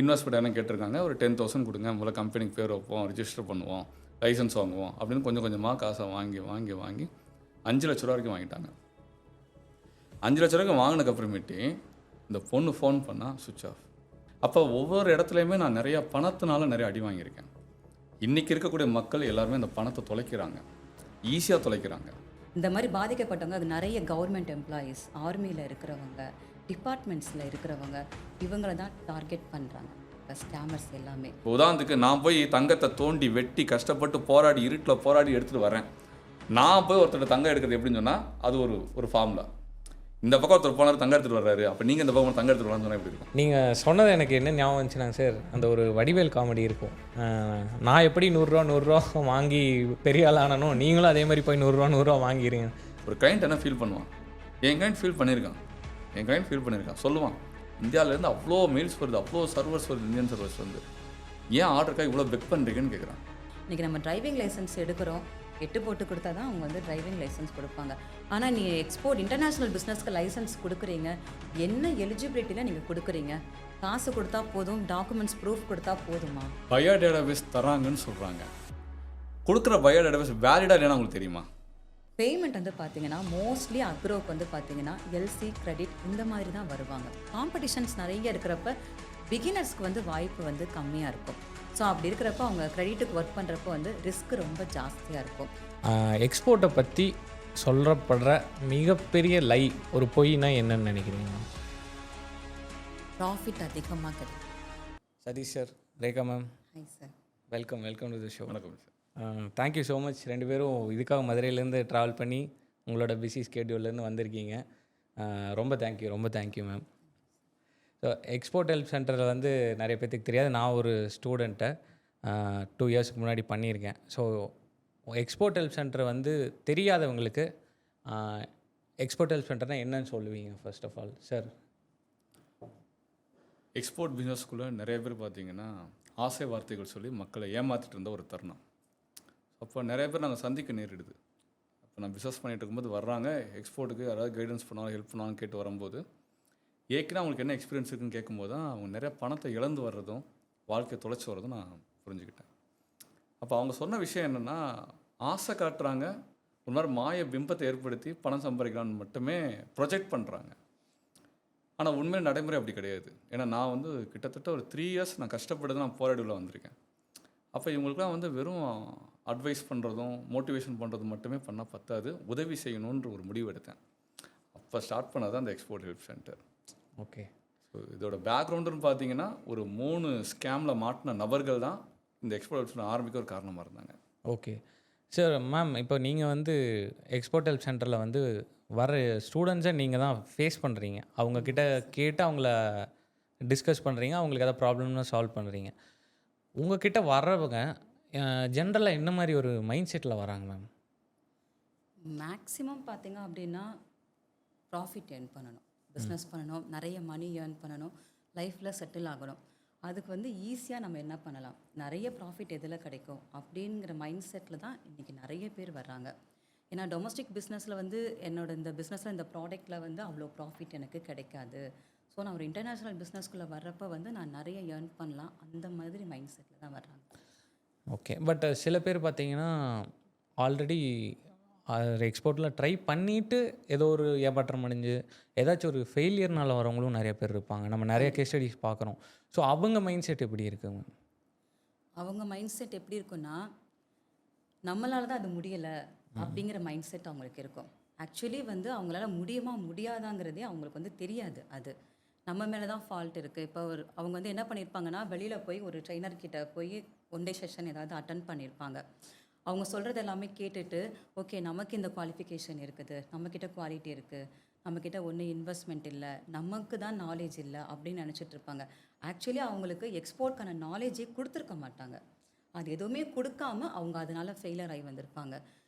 Investment என்ன கேட்டிருக்காங்க, ஒரு 10,000 கொடுங்க, முதல்ல கம்பெனிக்கு பேர் வைப்போம், ரிஜிஸ்டர் பண்ணுவோம், லைசன்ஸ் வாங்குவோம் அப்படின்னு கொஞ்சம் கொஞ்சமாக காசை வாங்கி வாங்கி வாங்கி 5,00,000 வரைக்கும் வாங்கிட்டாங்க. 5,00,000 வரைக்கும் வாங்கினதுக்கப்புறமேட்டு இந்த பொண்ணு ஃபோன் பண்ணால் சுவிட்ச் ஆஃப். அப்போ ஒவ்வொரு இடத்துலையுமே நான் நிறையா பணத்தினால நிறைய அடி வாங்கியிருக்கேன். இன்றைக்கி இருக்கக்கூடிய மக்கள் எல்லாருமே அந்த பணத்தை தொலைக்கிறாங்க, ஈஸியாக தொலைக்கிறாங்க. இந்த மாதிரி பாதிக்கப்பட்டவங்க அது நிறைய கவர்மெண்ட் எம்ப்ளாயீஸ், ஆர்மியில் இருக்கிறவங்க, டிபார்ட்மெண்ட்ஸில் இருக்கிறவங்க, இவங்களை தான் டார்கெட் பண்ணுறாங்க ஸ்கேமர்ஸ் எல்லாமே. உதாரணத்துக்கு நான் போய் தங்கத்தை தோண்டி வெட்டி கஷ்டப்பட்டு போராடி இருட்டில் போராடி எடுத்துகிட்டு வரேன். நான் போய் ஒருத்தர் தங்கம் எடுக்கிறது எப்படின்னு சொன்னால் அது ஒரு ஃபார்முலா. இந்த பக்கம் ஒருத்தர் போனார் தங்கம் எடுத்துகிட்டு வர்றாரு, அப்போ நீங்கள் இந்த பக்கம் தங்கம் எடுத்துகிட்டு வரலான்னு சொன்னால் எப்படி இருக்கும்? நீங்கள் சொன்னது எனக்கு என்ன ஞாபகம் வந்துச்சுன்னா சார், அந்த ஒரு வடிவேல் காமெடி இருக்கும். நான் எப்படி 100 ரூபா வாங்கி பெரிய ஆள் ஆனனும், நீங்களும் அதே மாதிரி போய் 100 ரூபா வாங்கிடுங்க. ஒரு கிளைண்ட் என்ன ஃபீல் பண்ணுவான்? என் கிளைண்ட் ஃபீல் பண்ணியிருக்கான் சொல்லுவான், இந்தியாவிலேருந்து அவ்வளோ மெயில்ஸ் வருது, அவ்வளோ சர்வர்ஸ் வருது, இந்தியன் சர்வர்ஸ் வந்து ஏன் ஆர்டருக்காக இவ்வளோ பெக் பண்ணுறீங்கன்னு கேட்குறான். இன்றைக்கி நம்ம டிரைவிங் லைசன்ஸ் எடுக்கிறோம், 8 போட்டு கொடுத்தா தான் அவங்க வந்து டிரைவிங் லைசன்ஸ் கொடுப்பாங்க. ஆனால் நீ எக்ஸ்போர்ட் இன்டர்நேஷ்னல் பிஸ்னஸ்க்கு லைசன்ஸ் கொடுக்குறீங்க, என்ன எலிஜிபிலிட்டியில் நீங்கள் கொடுக்குறீங்க? காசு கொடுத்தா போதும், டாக்குமெண்ட்ஸ் ப்ரூஃப் கொடுத்தா போதுமா? பயோ டேட்டாபேஸ் தராங்கன்னு சொல்கிறாங்க. கொடுக்குற பயோ டேட்டாபேஸ் வேலிடாக இல்லைன்னா உங்களுக்கு தெரியுமா? பேமெண்ட் வந்து பார்த்தீங்கன்னா மோஸ்ட்லி அக்ரோக்கு வந்து பார்த்தீங்கன்னா எல்சி கிரெடிட் இந்த மாதிரி தான் வருவாங்க. காம்படிஷன்ஸ் நிறைய இருக்கிறப்ப பிகினர்ஸ்க்கு வந்து வாய்ப்பு வந்து கம்மியாக இருக்கும். ஸோ அப்படி இருக்கிறப்ப அவங்க கிரெடிட்டுக்கு ஒர்க் பண்ணுறப்போ வந்து ரிஸ்க் ரொம்ப ஜாஸ்தியாக இருக்கும். எக்ஸ்போர்ட்டை பற்றி சொல்லப்படுற மிகப்பெரிய லை ஒரு பொய்னா என்னன்னு நினைக்கிறீங்க? ப்ராஃபிட் அதிகமாக கிடைக்கும். Satish sir, Rekha ma'am, hi sir, welcome to the show. வணக்கம் சார். Thank you so much. 2 பேரும் இதுக்காக மதுரையிலேருந்து ட்ராவல் பண்ணி உங்களோட பிஸி ஸ்கெட்யூல்லேருந்து வந்திருக்கீங்க. ரொம்ப thank you ma'am. So export help சென்டரில் வந்து நிறைய பேர்த்துக்கு தெரியாது, நான் ஒரு ஸ்டூடெண்ட்டை 2 இயர்ஸ்க்கு முன்னாடி பண்ணியிருக்கேன். ஸோ எக்ஸ்போர்ட் ஹெல்ப் சென்டர் வந்து தெரியாதவங்களுக்கு எக்ஸ்போர்ட் ஹெல்ப் சென்டர்னால் என்னன்னு சொல்லுவீங்க first of all sir? Export பிஸ்னஸ்க்குள்ளே நிறைய பேர் பார்த்தீங்கன்னா ஆசை வார்த்தைகள் சொல்லி மக்களை ஏமாற்றிட்டு இருந்த ஒரு தருணம். அப்போ நிறைய பேர் நாங்கள் சந்திக்க நேரிடுது. அப்போ நான் பிஸ்னஸ் பண்ணிகிட்டு இருக்கும்போது வர்றாங்க, எக்ஸ்போர்ட்டுக்கு யாராவது கைடன்ஸ் பண்ணுவாங்க, ஹெல்ப் பண்ணுவாங்க கேட்டு வரும்போது ஏற்கனவே அவங்களுக்கு என்ன எக்ஸ்பீரியன்ஸ் இருக்குன்னு கேட்கும்போது தான் அவங்க நிறைய பணத்தை இழந்து வர்றதும் வாழ்க்கையை தொலைச்சி வர்றதும் நான் புரிஞ்சுக்கிட்டேன். அப்போ அவங்க சொன்ன விஷயம் என்னென்னா, ஆசை காட்டுறாங்க, ஒரு மாதிரி மாய பிம்பத்தை ஏற்படுத்தி பணம் சம்பாதிக்கலான்னு மட்டுமே ப்ரொஜெக்ட் பண்ணுறாங்க. ஆனால் உண்மையில் நடைமுறை அப்படி கிடையாது. ஏன்னா நான் வந்து கிட்டத்தட்ட ஒரு 3 இயர்ஸ் நான் கஷ்டப்பட்டு நான் போராடி உள்ள வந்திருக்கேன். அப்போ இவங்களுக்குலாம் வந்து வெறும் அட்வைஸ் பண்ணுறதும் மோட்டிவேஷன் பண்ணுறதும் மட்டுமே பண்ணால் பத்தாது, உதவி செய்யணுன்ற ஒரு முடிவு எடுத்தேன். அப்போ ஸ்டார்ட் பண்ணது தான் அந்த export help centre. Okay. So இதோட பேக்ரவுண்டுன்னு பார்த்தீங்கன்னா ஒரு 3 ஸ்கேமில் மாட்டின நபர்கள் தான் இந்த எக்ஸ்போர்ட் ஹெல்ப் சென்டர் ஆரம்பிக்க ஒரு காரணமாக இருந்தாங்க. Okay sir. மேம், இப்போ நீங்கள் வந்து எக்ஸ்போர்ட் ஹெல்ப் சென்டரில் வந்து வர ஸ்டூடெண்ட்ஸை நீங்கள் தான் ஃபேஸ் பண்ணுறீங்க, அவங்கக்கிட்ட கேட்டு அவங்கள டிஸ்கஸ் பண்ணுறீங்க, அவங்களுக்கு எதாவது ப்ராப்ளம்னா சால்வ் பண்ணுறீங்க. உங்ககிட்ட வர்றவங்க ஜென்ரலாக என்ன மாதிரி ஒரு மைண்ட் செட்டில் வராங்க மேம்? மேக்ஸிமம் பார்த்தீங்க அப்படின்னா ப்ராஃபிட் ஏர்ன் பண்ணணும், பிஸ்னஸ் பண்ணணும், நிறைய மணி ஏர்ன் பண்ணணும், லைஃப்பில் செட்டில் ஆகணும். அதுக்கு வந்து ஈஸியாக நம்ம என்ன பண்ணலாம், நிறைய ப்ராஃபிட் எதில் கிடைக்கும் அப்படிங்கிற மைண்ட் செட்டில் தான் இன்றைக்கி நிறைய பேர் வர்றாங்க. ஏன்னா டொமஸ்டிக் பிஸ்னஸில் வந்து என்னோட இந்த பிஸ்னஸில் இந்த ப்ராடக்ட்டில் வந்து அவ்வளோ ப்ராஃபிட் எனக்கு கிடைக்காது. ஸோ நான் ஒரு இன்டர்நேஷ்னல் பிஸ்னஸ்குள்ளே வர்றப்போ வந்து நான் நிறைய ஏர்ன் பண்ணலாம், அந்த மாதிரி மைண்ட் செட்டில் தான் வர்றாங்க. ஓகே. பட் சில பேர் பார்த்தீங்கன்னா ஆல்ரெடி எக்ஸ்போர்ட்டில் ட்ரை பண்ணிவிட்டு ஏதோ ஒரு ஏமாற்றம் அடைஞ்சு ஏதாச்சும் ஒரு ஃபெயிலியர்னால் வரவங்களும் நிறைய பேர் இருப்பாங்க. நம்ம நிறைய கேஸ் ஸ்டடிஸ் பார்க்குறோம். ஸோ அவங்க மைண்ட் செட் எப்படி இருக்குங்க? அவங்க மைண்ட் செட் எப்படி இருக்குன்னா, நம்மளால தான் அது முடியலை அப்படிங்கிற மைண்ட் செட் அவங்களுக்கு இருக்கும். ஆக்சுவலி வந்து அவங்களால முடியுமா முடியாதாங்கிறதே அவங்களுக்கு வந்து தெரியாது. அது நம்ம மேலே தான் ஃபால்ட் இருக்குது. இப்போ அவங்க வந்து என்ன பண்ணியிருப்பாங்கன்னா, வெளியில் போய் ஒரு ட்ரெயினர்கிட்ட போய் 1 டே செஷன் ஏதாவது அட்டன் பண்ணியிருப்பாங்க. அவங்க சொல்கிறது எல்லாமே கேட்டுட்டு, ஓகே நமக்கு இந்த குவாலிஃபிகேஷன் இருக்குது, நம்மக்கிட்ட குவாலிட்டி இருக்குது, நம்மக்கிட்ட ஒன்றும் இன்வெஸ்ட்மெண்ட் இல்லை, நமக்கு தான் நாலேஜ் இல்லை அப்படின்னு நினச்சிட்டு இருப்பாங்க. ஆக்சுவலி அவங்களுக்கு எக்ஸ்போர்ட்கான நாலேஜே கொடுத்துருக்க மாட்டாங்க. அது எதுவுமே கொடுக்காம அவங்க அதனால் ஃபெயிலியர் ஆகி வந்திருப்பாங்க.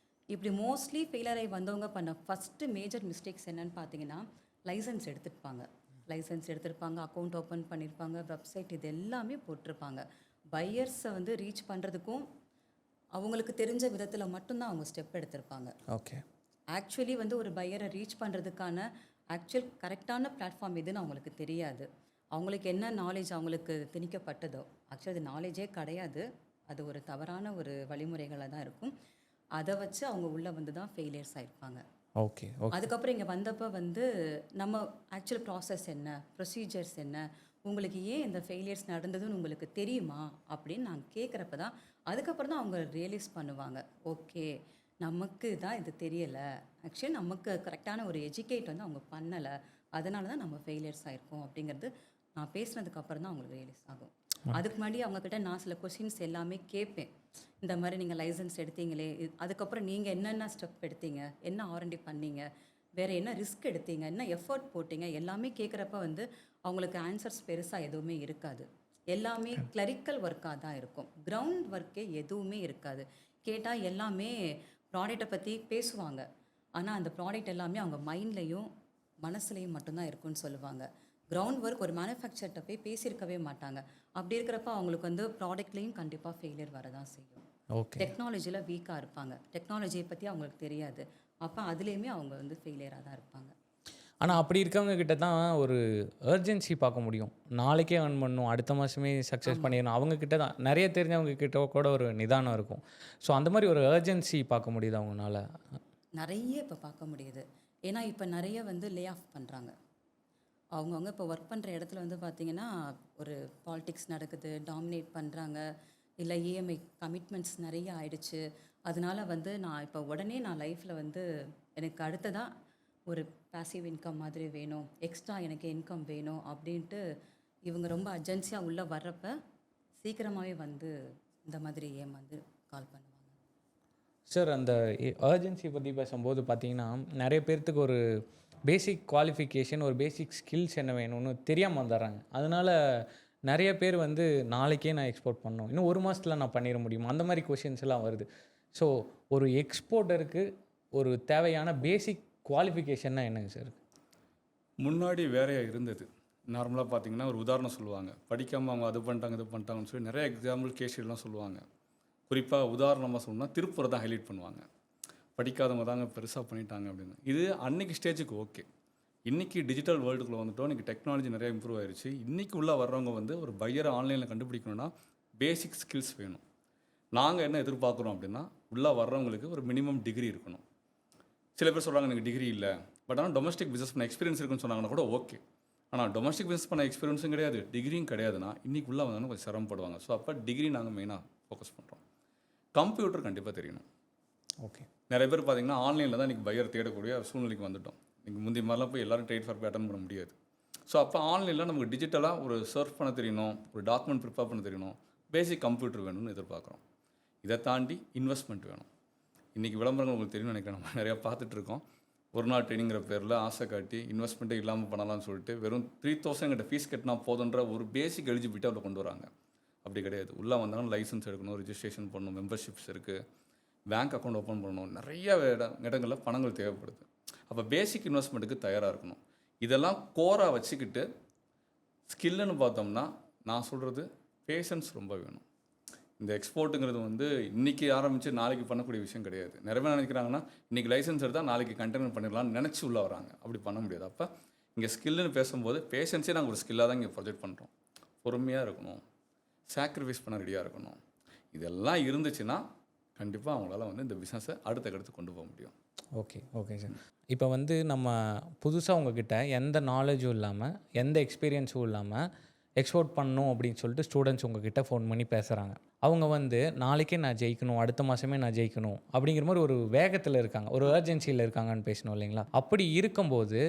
இப்படி மோஸ்ட்லி ஃபெயிலியர் ஆகி வந்தவங்க பண்ண ஃபஸ்ட்டு மேஜர் மிஸ்டேக்ஸ் என்னன்னு பார்த்தீங்கன்னா, லைசன்ஸ் எடுத்திருப்பாங்க, அக்கௌண்ட் ஓப்பன் பண்ணியிருப்பாங்க, வெப்சைட் இது எல்லாமே போட்டிருப்பாங்க. பையர்ஸை வந்து ரீச் பண்ணுறதுக்கும் அவங்களுக்கு தெரிஞ்ச விதத்தில் மட்டும்தான் அவங்க ஸ்டெப் எடுத்திருப்பாங்க. ஓகே. ஆக்சுவலி வந்து ஒரு பையரை ரீச் பண்ணுறதுக்கான கரெக்டான பிளாட்ஃபார்ம் எதுன்னு அவங்களுக்கு தெரியாது. அவங்களுக்கு என்ன நாலேஜ் அவங்களுக்கு திணிக்கப்பட்டதோ, ஆக்சுவலி அது நாலேஜே கிடையாது. அது ஒரு தவறான ஒரு வழிமுறைகளா தான் இருக்கும். அத வச்சு அவங்க உள்ள வந்து தான் ஃபெயிலியர்ஸ் ஆயிருப்பாங்க. Okay, okay. அதுக்கப்புறம் இங்க வந்தப்ப வந்து நம்ம ஆக்சுவல் ப்ராசஸ் என்ன? ப்ரொசீஜர்ஸ் என்ன? உங்களுக்கு ஏன் இந்த ஃபெயிலியர்ஸ் நடந்ததுன்னு உங்களுக்கு தெரியுமா? அப்படின்னு நான் கேட்குறப்ப தான், அதுக்கப்புறம் தான் அவங்க ரியலைஸ் பண்ணுவாங்க. ஓகே, நமக்கு தான் இது தெரியல. ஆக்சுவலி நமக்கு கரெக்டான ஒரு எஜுகேட் வந்து அவங்க பண்ணல. அதனால தான் நம்ம ஃபெயிலியர்ஸ் ஆயிருக்கோம் அப்படிங்கிறது நான் பேசினதுக்கு அப்புறம் தான் அவங்களுக்கு ரியலைஸ் ஆகும். அதுக்கு முன்னாடி அவங்க கிட்ட நான் சில கொஸ்டின்ஸ் எல்லாமே கேட்பேன். இந்த மாதிரி நீங்கள் லைசன்ஸ் எடுத்தீங்களே, அதுக்கப்புறம் நீங்கள் என்னென்ன ஸ்டெப் எடுத்தீங்க? என்ன ஆர்என்டி பண்ணீங்க? வேற என்ன ரிஸ்க் எடுத்தீங்க? என்ன எஃபோர்ட் போட்டீங்க? எல்லாமே கேட்குறப்ப வந்து அவங்களுக்கு ஆன்சர்ஸ் பெருசா எதுவுமே இருக்காது. எல்லாமே கிளரிக்கல் ஒர்க்காக தான் இருக்கும். கிரவுண்ட் ஒர்க்கே எதுவுமே இருக்காது. கேட்டா எல்லாமே ப்ராடக்ட்ட பத்தி பேசுவாங்க. ஆனா அந்த ப்ராடக்ட் எல்லாமே அவங்க மைண்ட்லயும், மனசுலயும் மட்டும் தான் இருக்குன்னு சொல்லுவாங்க. கிரவுண்ட் ஒர்க் ஒரு மேனுஃபேக்சர்ட்ட போய் பேசியிருக்கவே மாட்டாங்க. அப்படி இருக்கிறப்ப அவங்களுக்கு வந்து ப்ராடக்ட்லயும் கண்டிப்பா ஃபெயிலியர் வரதான் செய்யும். ஓகே. டெக்னாலஜில வீக்கா இருப்பாங்க. டெக்னாலஜிய பத்தி அவங்களுக்கு தெரியாது. அப்ப அதுலயுமே அவங்க வந்து ஃபெயிலியரா தான் இருப்பாங்க. ஆனா அப்படி இருக்கவங்க கிட்ட தான் ஒரு அர்ஜென்சி பார்க்க முடியும். நாளைக்கே ஏர்ன் பண்ணணும், அடுத்த மாசமே சக்ஸஸ் ஆமா. பண்ணிடணும். அவங்க கிட்ட தான் நெறைய தெரிஞ்சவங்க கிட்ட கூட ஒரு நிதானம் இருக்கும். ஸோ அந்த மாரி ஒரு அர்ஜென்சி பார்க்க முடியுதா அவங்கனால? நெறைய இப்ப பார்க்க முடியுது. ஏன்னா இப்ப நெறைய வந்து லே ஆஃப் பண்றாங்க. அவங்கவங்க இப்போ ஒர்க் பண்ற இடத்துல வந்து பார்த்தீங்கன்னா, ஒரு பாலிடிக்ஸ் நடக்குது, டாமினேட் பண்றாங்க. இல்ல இஎம்ஐ கமிட்மெண்ட்ஸ் நெறைய ஆயிடுச்சு. அதனால வந்து நான் இப்போ உடனே நான் லைஃப்ல வந்து எனக்கு அடுத்ததா ஒரு பாசிவ் இன்கம் மாதிரி வேணும். எக்ஸ்ட்ரா எனக்கு இன்கம் வேணும் அப்படின்ட்டு இவங்க ரொம்ப அர்ஜென்சியா உள்ள வர்றப்ப, சீக்கிரமாவே வந்து இந்த மாதிரி ஏமாந்து கால் பண்ணுவாங்க. சார் அந்த அர்ஜென்சி பத்தி பேசும்போது பார்த்தீங்கன்னா, நெறைய பேர்த்துக்கு ஒரு பேசிக் குவாலிஃபிகேஷன், ஒரு பேசிக் ஸ்கில்ஸ் என்ன வேணும்னு தெரியாம வந்துர்றாங்க. அதனால நெறைய பேர் வந்து நாளைக்கே நான் எக்ஸ்போர்ட் பண்ணணும். இன்னும் 1 மாசத்துல நான் பண்ணிற முடியுமா? அந்த மாரி கொஸ்டின்ஸ் எல்லாம் வருது. ஸோ ஒரு எக்ஸ்போர்ட்டருக்கு ஒரு தேவையான பேசிக் குவாலிஃபிகேஷன்னா என்னங்க சார்? முன்னாடி வேறையா இருந்தது. நார்மலா பார்த்தீங்கன்னா, ஒரு உதாரணம் சொல்லுவாங்க. படிக்காம அவங்க அது பண்ணிட்டாங்க, இது பண்ணிட்டாங்கன்னு சொல்லி நெறைய எக்ஸாம்பிள் கேஸ் ஸ்டடிலாம் சொல்லுவாங்க. குறிப்பா உதாரணமா சொல்லணும்னா, திருப்பூர தான் ஹைலைட் பண்ணுவாங்க. படிக்காதவங்க தாங்க பெருசா பண்ணிட்டாங்க அப்படின்னு. இது அன்னைக்கு ஸ்டேஜுக்கு ஓகே. இன்னைக்கு டிஜிட்டல் வேர்ல்டுக்குள்ள வந்துட்டோம். இன்னைக்கு டெக்னாலஜி நிறைய இம்ப்ரூவ் ஆயிருச்சு. இன்னைக்கு உள்ள வர்றவங்க வந்து ஒரு பையரை ஆன்லைனில் கண்டுபிடிக்கணும்னா பேசிக் ஸ்கில்ஸ் வேணும். நாங்கள் என்ன எதிர்பார்க்குறோம் அப்படின்னா, உள்ள வர்றவங்களுக்கு ஒரு மினிமம் டிகிரி இருக்கணும். சில பேர் சொல்கிறாங்க எனக்கு டிகிரி இல்லை, பட் ஆனால் டொமஸ்டிக் பிஸ்னஸ் பண்ண எக்ஸ்பீரியன்ஸ் இருக்குன்னு சொன்னாங்கன்னா கூட ஓகே. ஆனால் டொமஸ்டிக் பிஸ்னஸ் பண்ண எக்ஸ்பீரியன்ஸும் கிடையாது, டிகிரியும் கிடையாதுன்னா இன்னைக்கு உள்ள வந்தாலும் கொஞ்சம் சிரமப்படுவாங்க. ஸோ அப்போ டிகிரி நாங்கள் மெயினாக ஃபோக்கஸ் பண்ணுறோம். கம்ப்யூட்டர் கண்டிப்பாக தெரியணும். ஓகே. நிறைய பேர் பார்த்தீங்கன்னா ஆன்லைனில் தான் இன்றைக்கி பையர் தேடக்கூடிய சூழ்நிலைக்கு வந்துட்டோம். இன்றைக்கி முந்தைய மாதிரிலாம் போய் எல்லாரும் ட்ரேட் ஃபார் அட்டன் பண்ண முடியாது. ஸோ அப்போ ஆன்லைனில் நமக்கு டிஜிட்டலாக ஒரு சர்ச் பண்ண தெரியணும், ஒரு டாக்குமெண்ட் ப்ரிப்பேர் பண்ண தெரியணும், பேசிக் கம்ப்யூட்டர் வேணும்னு எதிர்பார்க்குறோம். இதை தாண்டி இன்வெஸ்ட்மெண்ட் வேணும். இன்றைக்கி விளம்பரங்கள் உங்களுக்கு தெரியும்னு நினைக்கிறேன், நம்ம நிறையா பார்த்துட்ருக்கோம். ஒரு நாள் ட்ரெயினிங்கிற பேரில் ஆசை காட்டி இன்வெஸ்ட்மெண்ட்டே இல்லாமல் பண்ணலாம்னு சொல்லிட்டு வெறும் 3000 கிட்ட ஃபீஸ் கட்டினா போதுன்ற ஒரு பேசிக் எலிஜிபிலிட்டி அதில் கொண்டு வராங்க. அப்படி கிடையாது. உள்ளே வந்தாலும் லைசன்ஸ் எடுக்கணும், ரிஜிஸ்ட்ரேஷன் பண்ணணும், மெம்பர்ஷிப்ஸ் இருக்குது, பேங்க் அக்கௌண்ட் ஓப்பன் பண்ணணும், நிறைய இடங்களில் பணங்கள் தேவைப்படுது. அப்போ பேசிக் இன்வெஸ்ட்மெண்ட்டுக்கு தயாராக இருக்கணும். இதெல்லாம் கோராக வச்சுக்கிட்டு ஸ்கில்லுன்னு பார்த்தோம்னா நான் சொல்கிறது பேஷன்ஸ் ரொம்ப வேணும். இந்த எக்ஸ்போர்ட்டுங்கிறது வந்து இன்றைக்கி ஆரம்பித்து நாளைக்கு பண்ணக்கூடிய விஷயம் கிடையாது. நிறைய பேர் நினைக்கிறாங்கன்னா இன்றைக்கி லைசன்ஸ் எடுத்தால் நாளைக்கு கண்டெய்னர் பண்ணிடலாம்னு நினச்சி உள்ளே வராங்க. அப்படி பண்ண முடியாது. அப்போ இங்கே ஸ்கில்லுன்னு பேசும்போது பேஷன்ஸே நாங்கள் ஒரு ஸ்கில்லாக தான் இங்கே ப்ரொஜெக்ட் பண்ணுறோம். பொறுமையாக இருக்கணும், சாக்ரிஃபைஸ் பண்ண ரெடியாக இருக்கணும். இதெல்லாம் இருந்துச்சுன்னா கண்டிப்பாக அவங்களால வந்து இந்த பிஸ்னஸை அடுத்த கொண்டு போக முடியும். Okay, okay sir. இப்போ வந்து நம்ம புதுசாக உங்ககிட்ட எந்த நாலேஜும் இல்லாமல், எந்த எக்ஸ்பீரியன்ஸும் இல்லாமல் எக்ஸ்போர்ட் பண்ணணும் அப்படின்னு சொல்லிட்டு ஸ்டூடெண்ட்ஸ் உங்ககிட்ட ஃபோன் பண்ணி பேசுகிறாங்க. அவங்க வந்து நாளைக்கே நான் ஜெயிக்கணும், அடுத்த மாதமே நான் ஜெயிக்கணும் அப்படிங்கிற மாதிரி ஒரு வேகத்தில் இருக்காங்க, ஒரு அர்ஜென்சியில் இருக்காங்கன்னு பேசணும் இல்லைங்களா? அப்படி இருக்கும்போது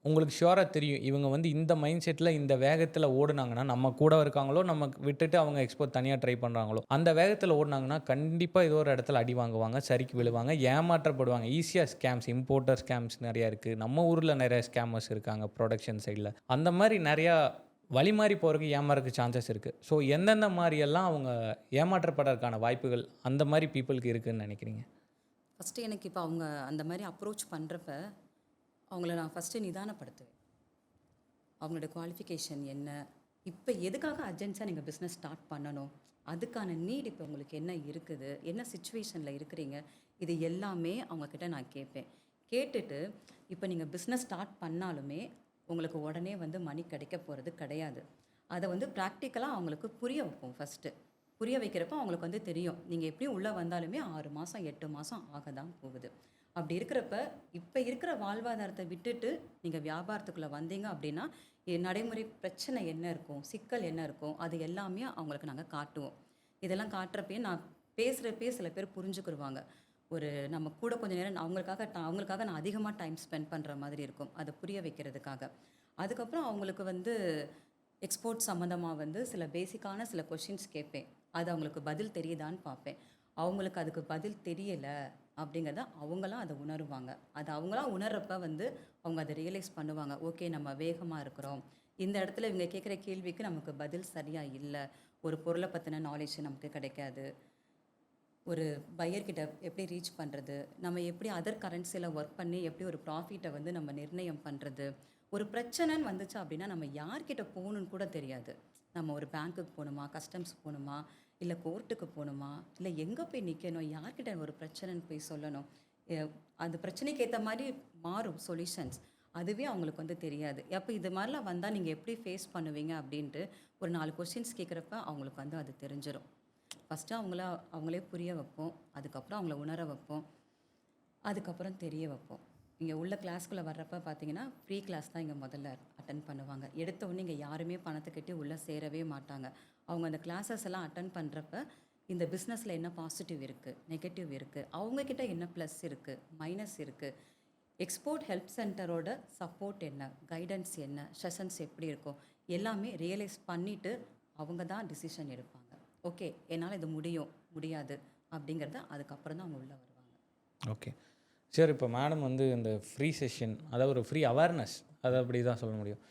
உங்களுக்கு ஷுவராக தெரியும் இவங்க வந்து இந்த மைண்ட் செட்டில் இந்த வேகத்தில் ஓடுனாங்கன்னா, நம்ம கூட இருக்காங்களோ, நம்ம விட்டுட்டு அவங்க எக்ஸ்போர்ட் தனியாக ட்ரை பண்ணுறாங்களோ, அந்த வேகத்தில் ஓடுனாங்கன்னா கண்டிப்பாக ஏதோ ஒரு இடத்துல அடி வாங்குவாங்க, சரிக்கு விழுவாங்க, ஏமாற்றப்படுவாங்க. ஈஸியாக ஸ்கேம்ஸ், இம்போர்ட்டர் ஸ்கேம்ஸ் நிறையா இருக்குது. நம்ம ஊரில் நிறைய ஸ்கேமர்ஸ் இருக்காங்க ப்ரொடக்ஷன் சைடில். அந்த மாதிரி நிறையா வழி மாறி போகிறதுக்கு ஏமாறதுக்கு சான்சஸ் இருக்குது. ஸோ எந்தெந்த மாதிரியெல்லாம் அவங்க ஏமாற்றப்படுறதுக்கான வாய்ப்புகள் அந்த மாதிரி பீப்புளுக்கு இருக்குதுன்னு நினைக்கிறீங்க? ஃபஸ்ட்டு எனக்கு இப்போ அவங்க அந்த மாதிரி அப்ரோச் பண்ணுறப்ப அவங்கள நான் ஃபஸ்ட்டு நிதானப்படுத்துவேன். அவங்களோட குவாலிஃபிகேஷன் என்ன, இப்போ எதுக்காக அர்ஜென்ஸாக நீங்கள் பிஸ்னஸ் ஸ்டார்ட் பண்ணணும், அதுக்கான நீட் இப்போ உங்களுக்கு என்ன இருக்குது, என்ன சுச்சுவேஷனில் இருக்கிறீங்க, இது எல்லாமே அவங்கக்கிட்ட நான் கேட்பேன். கேட்டுட்டு இப்போ நீங்கள் பிஸ்னஸ் ஸ்டார்ட் பண்ணாலுமே உங்களுக்கு உடனே வந்து மணி கிடைக்க போகிறது கிடையாது. அதை வந்து ப்ராக்டிக்கலாக அவங்களுக்கு புரிய வைப்போம் ஃபஸ்ட்டு. புரிய வைக்கிறப்ப அவங்களுக்கு வந்து தெரியும். நீங்கள் எப்படியும் உள்ளே வந்தாலுமே 6 மாதம் 8 மாதம் ஆக தான் போகுது. அப்படி இருக்கிறப்ப, இப்போ இருக்கிற வாழ்வாதாரத்தை விட்டுட்டு நீங்கள் வியாபாரத்துக்குள்ளே வந்தீங்க அப்படின்னா, நடைமுறை பிரச்சனை என்ன இருக்கும், சிக்கல் என்ன இருக்கும், அது எல்லாமே அவங்களுக்கு நாங்கள் காட்டுவோம். இதெல்லாம் காட்டுறப்பயே நான் பேசுகிறப்பயே சில பேர் புரிஞ்சுக்கிருவாங்க. ஒரு நம்ம கூட கொஞ்சம் நேரம் அவங்களுக்காக நான் அதிகமாக டைம் ஸ்பெண்ட் பண்ணுற மாதிரி இருக்கும். அதை புரிய வைக்கிறதுக்காக. அதுக்கப்புறம் அவங்களுக்கு வந்து எக்ஸ்போர்ட் சம்மந்தமாக வந்து சில பேசிக்கான சில கொஷின்ஸ் கேட்பேன். அது அவங்களுக்கு பதில் தெரியுதான்னு பார்ப்பேன். அவங்களுக்கு அதுக்கு பதில் தெரியலை அப்படிங்கிறத அவங்களாம் அதை உணருவாங்க. அது அவங்களாம் உணர்றப்ப வந்து அவங்க அதை ரியலைஸ் பண்ணுவாங்க. ஓகே, நம்ம வேகமாக இருக்கிறோம். இந்த இடத்துல இவங்க கேட்குற கேள்விக்கு நமக்கு பதில் சரியாக இல்லை. ஒரு பொருளை பற்றின நாலேஜ் நமக்கு கிடைக்காது. ஒரு பையர்கிட்ட எப்படி ரீச் பண்ணுறது, நம்ம எப்படி அதர் கரன்சியில் ஒர்க் பண்ணி எப்படி ஒரு ப்ராஃபிட்டை வந்து நம்ம நிர்ணயம் பண்ணுறது. ஒரு பிரச்சனைன்னு வந்துச்சு அப்படின்னா நம்ம யார்கிட்ட போகணுன்னு கூட தெரியாது. நம்ம ஒரு பேங்க்குக்கு போகணுமா, கஸ்டம்ஸ் போகணுமா, இல்லை கோர்ட்டுக்கு போகணுமா, இல்லை எங்கே போய் நிற்கணும், யார்கிட்ட ஒரு பிரச்சனைன்னு போய் சொல்லணும். அந்த பிரச்சனைக்கு ஏற்ற மாதிரி மாறும் சொல்யூஷன்ஸ். அதுவே அவங்களுக்கு வந்து தெரியாது. அப்போ இது மாதிரிலாம் வந்தால் நீங்கள் எப்படி ஃபேஸ் பண்ணுவீங்க அப்படின்ட்டு ஒரு 4 கொஸ்டின்ஸ் கேட்குறப்ப அவங்களுக்கு வந்து அது தெரிஞ்சிடும். ஃபஸ்ட்டு அவங்களே புரிய வைப்போம். அதுக்கப்புறம் அவங்கள உணர வைப்போம். அதுக்கப்புறம் தெரிய வைப்போம். இங்கே உள்ள கிளாஸ்க்குள்ளே வர்றப்ப பார்த்தீங்கன்னா ஃப்ரீ கிளாஸ் தான் இங்கே முதல்ல அட்டன் பண்ணுவாங்க. எடுத்த உடனே இங்கே யாருமே பணத்தை கட்டி உள்ளே சேரவே மாட்டாங்க. அவங்க அந்த கிளாஸஸ் எல்லாம் அட்டன் பண்ணுறப்ப இந்த பிஸ்னஸில் என்ன பாசிட்டிவ் இருக்குது, நெகட்டிவ் இருக்குது, அவங்கக்கிட்ட என்ன ப்ளஸ் இருக்குது, மைனஸ் இருக்குது, எக்ஸ்போர்ட் ஹெல்ப் சென்டரோட சப்போர்ட் என்ன, கைடன்ஸ் என்ன, செஷன்ஸ் எப்படி இருக்கும், எல்லாமே ரியலைஸ் பண்ணிவிட்டு அவங்க தான் டிசிஷன் எடுப்பாங்க. ஓகே, என்னால் இது முடியும் முடியாது அப்படிங்கிறத அதுக்கப்புறம் தான் அவங்க உள்ளே வருவாங்க. Okay sir. இப்போ மேடம் வந்து இந்த ஃப்ரீ செஷன், அதாவது ஒரு ஃப்ரீ அவேர்னஸ், அதை அப்படி தான் சொல்ல முடியும்,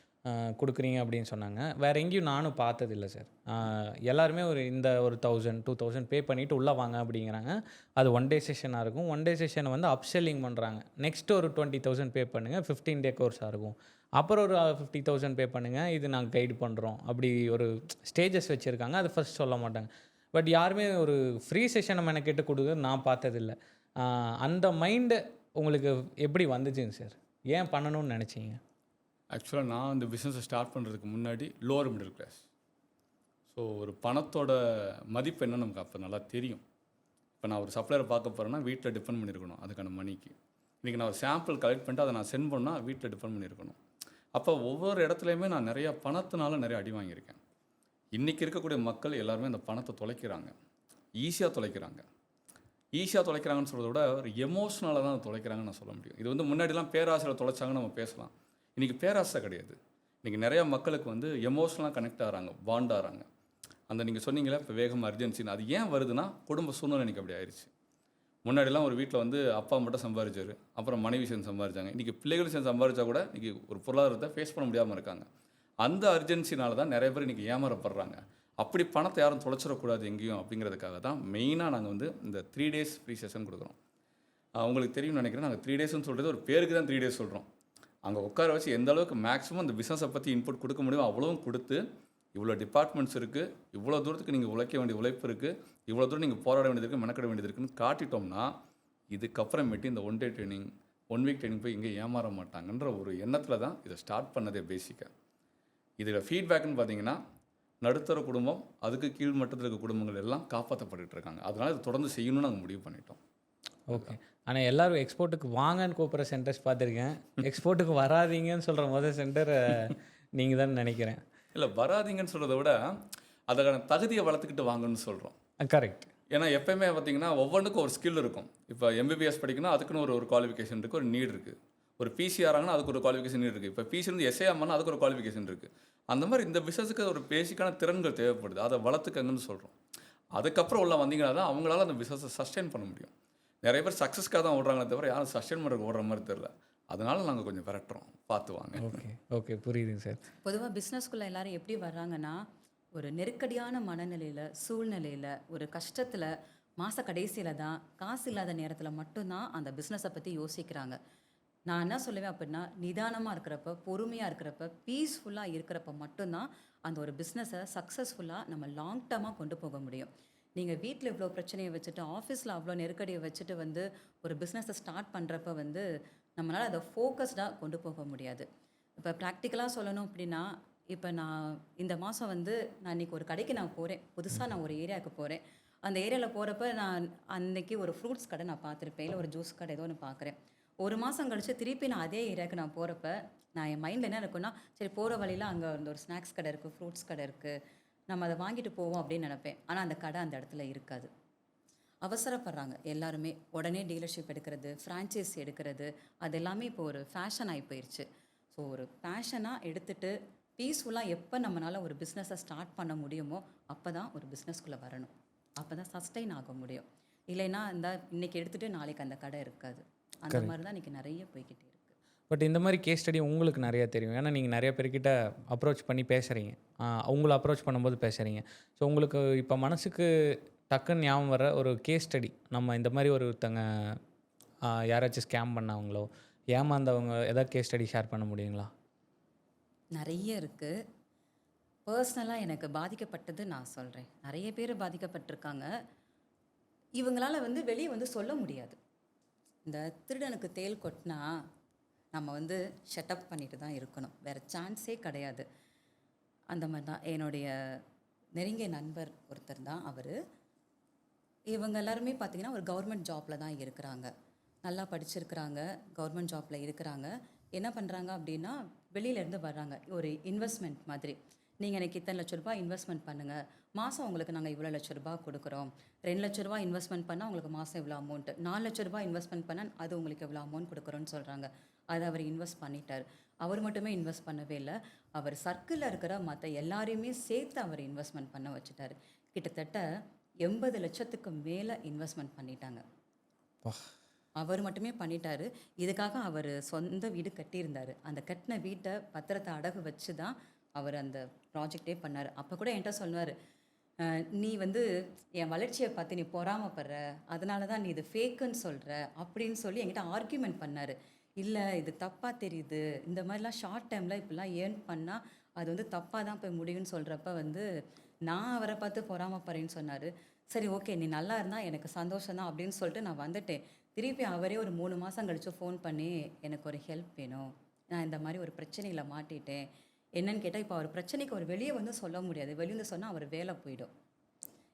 கொடுக்குறீங்க அப்படின்னு சொன்னாங்க. வேறு எங்கேயும் நானும் பார்த்ததில்லை சார். எல்லாருமே ஒரு 1000 2000 பே பண்ணிவிட்டு உள்ளே வாங்க அப்படிங்கிறாங்க. அது 1 டே செஷனாக இருக்கும். 1 டே செஷனை வந்து அப்செல்லிங் பண்ணுறாங்க. நெக்ஸ்ட் ஒரு 20,000 பே பண்ணுங்கள், 15 டே கோர்ஸாக இருக்கும். அப்புறம் ஒரு 50,000 பே பண்ணுங்கள், இது நாங்கள் கைடு பண்ணுறோம். அப்படி ஒரு ஸ்டேஜஸ் வச்சுருக்காங்க. அது ஃபர்ஸ்ட் சொல்ல மாட்டாங்க. பட் யாருமே ஒரு ஃப்ரீ செஷனை மெனக்கெட்டு கொடுக்க நான் பார்த்ததில்லை. அந்த மைண்டு உங்களுக்கு எப்படி வந்துச்சுங்க சார்? ஏன் பண்ணணும்னு நினச்சிங்க? ஆக்சுவலாக நான் இந்த பிஸ்னஸை ஸ்டார்ட் பண்ணுறதுக்கு முன்னாடி லோவர் மிடில் கிளாஸ். ஸோ ஒரு பணத்தோட மதிப்பு என்ன நமக்கு அப்போ நல்லா தெரியும். இப்போ நான் ஒரு சப்ளையரை பார்க்க போகிறேன்னா வீட்டில் டிபெண்ட் பண்ணியிருக்கணும் அதுக்கான மணிக்கு. இன்றைக்கி நான் ஒரு சாம்பிள் கலெக்ட் பண்ணிட்டு அதை நான் சென்ட் பண்ணால் வீட்டில் டிபெண்ட் பண்ணியிருக்கணும். அப்போ ஒவ்வொரு இடத்துலையுமே நான் நிறையா பணத்தினால நிறைய அடி வாங்கியிருக்கேன். இன்றைக்கி இருக்கக்கூடிய மக்கள் எல்லாருமே அந்த பணத்தை தொலைக்கிறாங்க, ஈஸியாக தொலைக்கிறாங்க. ஈஸியாக தொலைக்கிறாங்கன்னு சொல்கிறத விட ஒரு எமோஷ்னலாக தான் தொலைக்கிறாங்கன்னு நான் சொல்ல முடியும். இது வந்து முன்னாடிலாம் பேராசையில் தொலைச்சாங்கன்னு நம்ம பேசலாம். இன்றைக்கி பேராசை கிடையாது. இன்றைக்கி நிறையா மக்களுக்கு வந்து எமோஷ்னலாக கனெக்ட் ஆகிறாங்க, பாண்ட் ஆகிறாங்க. அந்த நீங்கள் சொன்னீங்களே இப்போ வேகம் அர்ஜென்சின்னு, அது ஏன் வருதுன்னா குடும்ப சூழ்நிலை இன்றைக்கி அப்படி ஆயிடுச்சு. முன்னாடிலாம் ஒரு வீட்டில் வந்து அப்பா மட்டும் சம்பாதிச்சார், அப்புறம் மனைவி சேர்ந்து சம்பாதிச்சாங்க. இன்றைக்கி பிள்ளைகள் சேர்ந்து சம்பாதிச்சா கூட இன்றைக்கி ஒரு பொருளாதாரத்தை ஃபேஸ் பண்ண முடியாமல் இருக்காங்க. அந்த அர்ஜென்சினால தான் நிறைய பேர் இன்றைக்கி ஏமாறப்படுறாங்க. அப்படி பணத்தை யாரும் தொலைச்சிடக்கூடாது எங்கேயும் அப்படிங்கிறதுக்காக தான் மெயினாக நாங்கள் வந்து இந்த 3 days ஃப்ரீ செஷன் கொடுக்குறோம். உங்களுக்கு தெரியும்னு நினைக்கிறேன். நாங்கள் 3 daysன்னு சொல்கிறது ஒரு பேருக்கு தான் 3 days சொல்கிறோம். அங்கே உட்கார வச்சு எந்த அளவுக்கு மேக்ஸிமம் இந்த பிஸ்னஸை பற்றி இன்புட் கொடுக்க முடியுமோ அவ்வளவும் கொடுத்து, இவ்வளோ டிபார்ட்மெண்ட்ஸ் இருக்குது, இவ்வளோ தூரத்துக்கு நீங்கள் உழைக்க வேண்டிய உழைப்பு இருக்குது, இவ்வளோ தூரம் நீங்கள் போராட வேண்டியது இருக்குது, மெனக்கிட வேண்டியது இருக்குன்னு காட்டிட்டோம்னா இதுக்கப்புறமேட்டு இந்த 1 day ட்ரைனிங் 1 week ட்ரைனிங் போய் இங்கே ஏமாற மாட்டாங்கன்ற ஒரு எண்ணத்தில் தான் இதை ஸ்டார்ட் பண்ணதே பேசிக்காக. இதில் ஃபீட்பேக்குன்னு பார்த்தீங்கன்னா நடுத்தர குடும்பம், அதுக்கு கீழ் மட்டத்தில் இருக்க குடும்பங்கள் எல்லாம் காப்பாற்றப்பட்டு இருக்காங்க. அதனால் இது தொடர்ந்து செய்யணும்னு நாங்கள் முடிவு பண்ணிட்டோம். ஓகே. ஆனால் எல்லோரும் எக்ஸ்போர்ட்டுக்கு வாங்கன்னு கூப்பிட்ற சென்டர்ஸ் பார்த்துருக்கேன். எக்ஸ்போர்ட்டுக்கு வராதீங்கன்னு சொல்கிற முதல் சென்டர் நீங்கள் தான் நினைக்கிறேன். இல்லை, வராதிங்கன்னு சொல்கிறத விட அதுக்கான தகுதியை வளர்த்துக்கிட்டு வாங்கன்னு சொல்கிறோம். கரெக்ட். ஏன்னா எப்போயுமே பார்த்தீங்கன்னா ஒவ்வொன்றுக்கும் ஒரு ஸ்கில் இருக்கும். இப்போ எம்பிபிஎஸ் படிக்கணும், அதுக்குன்னு ஒரு குவாலிஃபிகேஷன் இருக்குது, ஒரு நீட் இருக்குது. ஒரு பிசிஆர் ஆகணும், அதுக்கு ஒரு குவாலிஃபிகேஷன் நீட் இருக்குது. இப்போ பிசி வந்து எஸ்ஏ ஆகணும்னா அதுக்கு ஒரு குவாலிஃபிகேஷன் இருக்குது. அந்த மாதிரி இந்த பிஸ்னஸுக்கு ஒரு பேசிக்கான திறன்கள் தேவைப்படுது. அதை வளர்த்துக்கங்கன்னு சொல்கிறோம். அதுக்கப்புறம் உள்ள வந்தீங்கன்னா தான் அவங்களால அந்த பிஸ்னஸை சஸ்டெயின் பண்ண முடியும். நிறைய பேர் சக்ஸஸ்க்காக தான் ஓடுறாங்களே தவிர யாரும் சஸ்டெயின் பண்ணுறதுக்கு ஓடுற மாதிரி தெரியல. அதனால நாங்கள் கொஞ்சம் விரட்டுறோம், பார்த்துவாங்க. ஓகே ஓகே, புரியுதுங்க சார். பொதுவாக பிஸ்னஸ்குள்ளே எல்லாரும் எப்படி வர்றாங்கன்னா, ஒரு நெருக்கடியான மனநிலையில், சூழ்நிலையில், ஒரு கஷ்டத்தில், மாத கடைசியில் தான், காசு இல்லாத நேரத்தில் மட்டும்தான் அந்த பிஸ்னஸை பற்றி யோசிக்கிறாங்க. நான் என்ன சொல்லுவேன் அப்படின்னா, நிதானமாக இருக்கிறப்ப, பொறுமையாக இருக்கிறப்ப, பீஸ்ஃபுல்லாக இருக்கிறப்ப மட்டும்தான் அந்த ஒரு பிஸ்னஸை சக்ஸஸ்ஃபுல்லாக நம்ம லாங் டர்மாக கொண்டு போக முடியும். நீங்கள் வீட்டில் இவ்வளோ பிரச்சனையை வச்சுட்டு, ஆஃபீஸில் அவ்வளோ நெருக்கடியை வச்சுட்டு ஒரு பிஸ்னஸை ஸ்டார்ட் பண்ணுறப்ப நம்மளால் அதை ஃபோக்கஸ்டாக கொண்டு போக முடியாது. இப்போ ப்ராக்டிக்கலாக சொல்லணும் அப்படின்னா, இப்போ நான் இந்த மாதம் வந்து நான் இன்னைக்கு ஒரு கடைக்கு நான் போகிறேன். புதுசா நான் ஒரு ஏரியாவுக்கு போறேன். அந்த ஏரியால போறப்ப நான் அன்னைக்கு ஒரு ஃப்ரூட்ஸ் கடை நான் பார்த்துருப்பேன். இல்ல ஒரு ஜூஸ் கடை ஏதோ ஒண்ணு பார்க்குறேன். 1 மாசம் கழிச்சு திருப்பி நான் அதே ஏரியாவுக்கு நான் போறப்ப, நான் என் மைண்ட்ல என்ன இருக்கும்னா, சரி போற வழியில அங்க வந்து ஒரு ஸ்நாக்ஸ் கடை இருக்கு, ஃப்ரூட்ஸ் கடை இருக்கு. நம்ம அத வாங்கிட்டு போவோம் அப்படின்னு நெனைப்பேன். ஆனா அந்த கடை அந்த இடத்துல இருக்காது. அவசரப்படுறாங்க எல்லாருமே. உடனே டீலர்ஷிப் எடுக்கிறது, ஃப்ரான்ச்சைஸ் எடுக்கிறது, அது எல்லாமே இப்போ ஒரு ஃபேஷன் ஆயி போயிருச்சு. ஸோ ஒரு பேஷனா எடுத்துட்டு, பீஸ்ஃபுல்லா எப்ப நம்மனால ஒரு பிசினஸ ஸ்டார்ட் பண்ண முடியுமோ, அப்பதான் ஒரு பிசினஸ்க்குள்ள வரணும். அப்பதான் சஸ்டெயின் ஆக முடியும். இல்லைன்னா, இந்தா இன்னைக்கு எடுத்துட்டு நாளைக்கு அந்த கடை இருக்காது. அந்த மாரி தான் இன்னைக்கு நெறைய போய்க்கிட்டே இருக்கு. பட் இந்த மாதிரி கேஸ் ஸ்டடி உங்களுக்கு நிறைய தெரியும். ஏன்னா நீங்கள் நிறைய பேர்கிட்ட அப்ரோச் பண்ணி பேசுகிறீங்க. உங்களை அப்ரோச் பண்ணும்போது பேசுகிறீங்க. ஸோ உங்களுக்கு இப்போ மனசுக்கு டக்குன்னு ஞாபகம் வர ஒரு கேஸ் ஸ்டடி, நம்ம இந்த மாதிரி ஒருத்தங்க யாராச்சும் ஸ்கேம் பண்ணவங்களோ, ஏமாந்தவங்க ஏதாவது கேஸ் ஸ்டடி ஷேர் பண்ண முடியுங்களா? நெறைய இருக்கு. பர்சனலா எனக்கு பாதிக்கப்பட்டது நான் சொல்றேன். நெறைய பேர் பாதிக்கப்பட்டிருக்காங்க. இவங்களால வந்து வெளிய வந்து சொல்ல முடியாது. இந்த திருடனுக்கு தேள் கொட்டினா, நம்ம வந்து ஷட் அப் பண்ணிட்டு தான் இருக்கணும். வேற சான்ஸே கிடையாது. அந்த மாரி தான் என்னுடைய நெருங்கிய நண்பர் ஒருத்தர் தான் அவரு. இவங்க எல்லாருமே பார்த்தீங்கன்னா, ஒரு கவர்மெண்ட் ஜாப்ல தான் இருக்கிறாங்க. நல்லா படிச்சிருக்கிறாங்க. கவர்மெண்ட் ஜாப்ல இருக்கிறாங்க. என்ன பண்றாங்க அப்படின்னா, வெளியிலேருந்து வர்றாங்க. ஒரு இன்வெஸ்ட்மெண்ட் மாதிரி. நீங்க எனக்கு இத்தனை லட்ச ரூபாய் இன்வெஸ்ட்மெண்ட் பண்ணுங்க. மாசம் உங்களுக்கு நாங்க இவ்வளோ லட்ச ரூபாய் குடுக்குறோம். 2 லட்ச ரூபாய் இன்வெஸ்ட்மெண்ட் பண்ணா உங்களுக்கு மாசம் இவ்வளோ அமௌண்ட். 4 லட்ச ரூபாய் இன்வெஸ்ட்மெண்ட் பண்ணா அது உங்களுக்கு இவ்வளோ அமௌண்ட் குடுக்குறோம்னு சொல்றாங்க. அத அவர் இன்வெஸ்ட் பண்ணிட்டாரு. அவர் மட்டுமே இன்வெஸ்ட் பண்ணவே இல்ல. அவர் சர்க்கிள்ல இருக்கிற மத்த எல்லாரையுமே சேர்த்து அவர் இன்வெஸ்ட்மெண்ட் பண்ண வச்சுட்டாரு. கிட்டத்தட்ட 80 லட்சத்துக்கு மேல இன்வெஸ்ட்மெண்ட் பண்ணிட்டாங்க. அவர் மட்டுமே பண்ணிட்டாரு. இதுக்காக அவரு சொந்த வீடு கட்டியிருந்தாரு. அந்த கட்டின வீட்ட பத்திரத்த அடகு வச்சு தான் அவர் அந்த ப்ராஜெக்ட்டே பண்ணாரு. அப்ப கூட என்ட்ட சொல்லுவாரு, "நீ வந்து என் வளர்ச்சிய பார்த்து நீ பொறாமப்படுற. அதனால தான் நீ இது ஃபேக்குன்னு சொல்ற." அப்படின்னு சொல்லி என்கிட்ட ஆர்கியூமென்ட் பண்ணாரு. "இல்ல இது தப்பா தெரியுது. இந்த மாதிரிலாம் ஷார்ட் டேர்ம்ல இப்படிலாம் ஏர்ன் பண்ணா, அது வந்து தப்பா தான் போய் முடியும்னு சொல்றப்ப வந்து, நான் அவர பார்த்து பொறாமப்படுறேன்னு சொன்னாரு. சரி ஓகே நீ நல்லா இருந்தா எனக்கு சந்தோஷம் தான் அப்படின்னு சொல்லிட்டு நான் வந்துட்டேன். திருப்பி அவரே ஒரு 3 மாசம் கழிச்சு ஃபோன் பண்ணி, "எனக்கு ஒரு ஹெல்ப் வேணும். நான் இந்த மாரி ஒரு பிரச்சனையில மாட்டிட்டேன்." என்னன்னு கேட்டா, இப்ப அவர் பிரச்சனைக்கு அவர் வெளிய வந்து சொல்ல முடியாது. வெளிய வந்து சொன்னா அவர் வேல போயிடும்.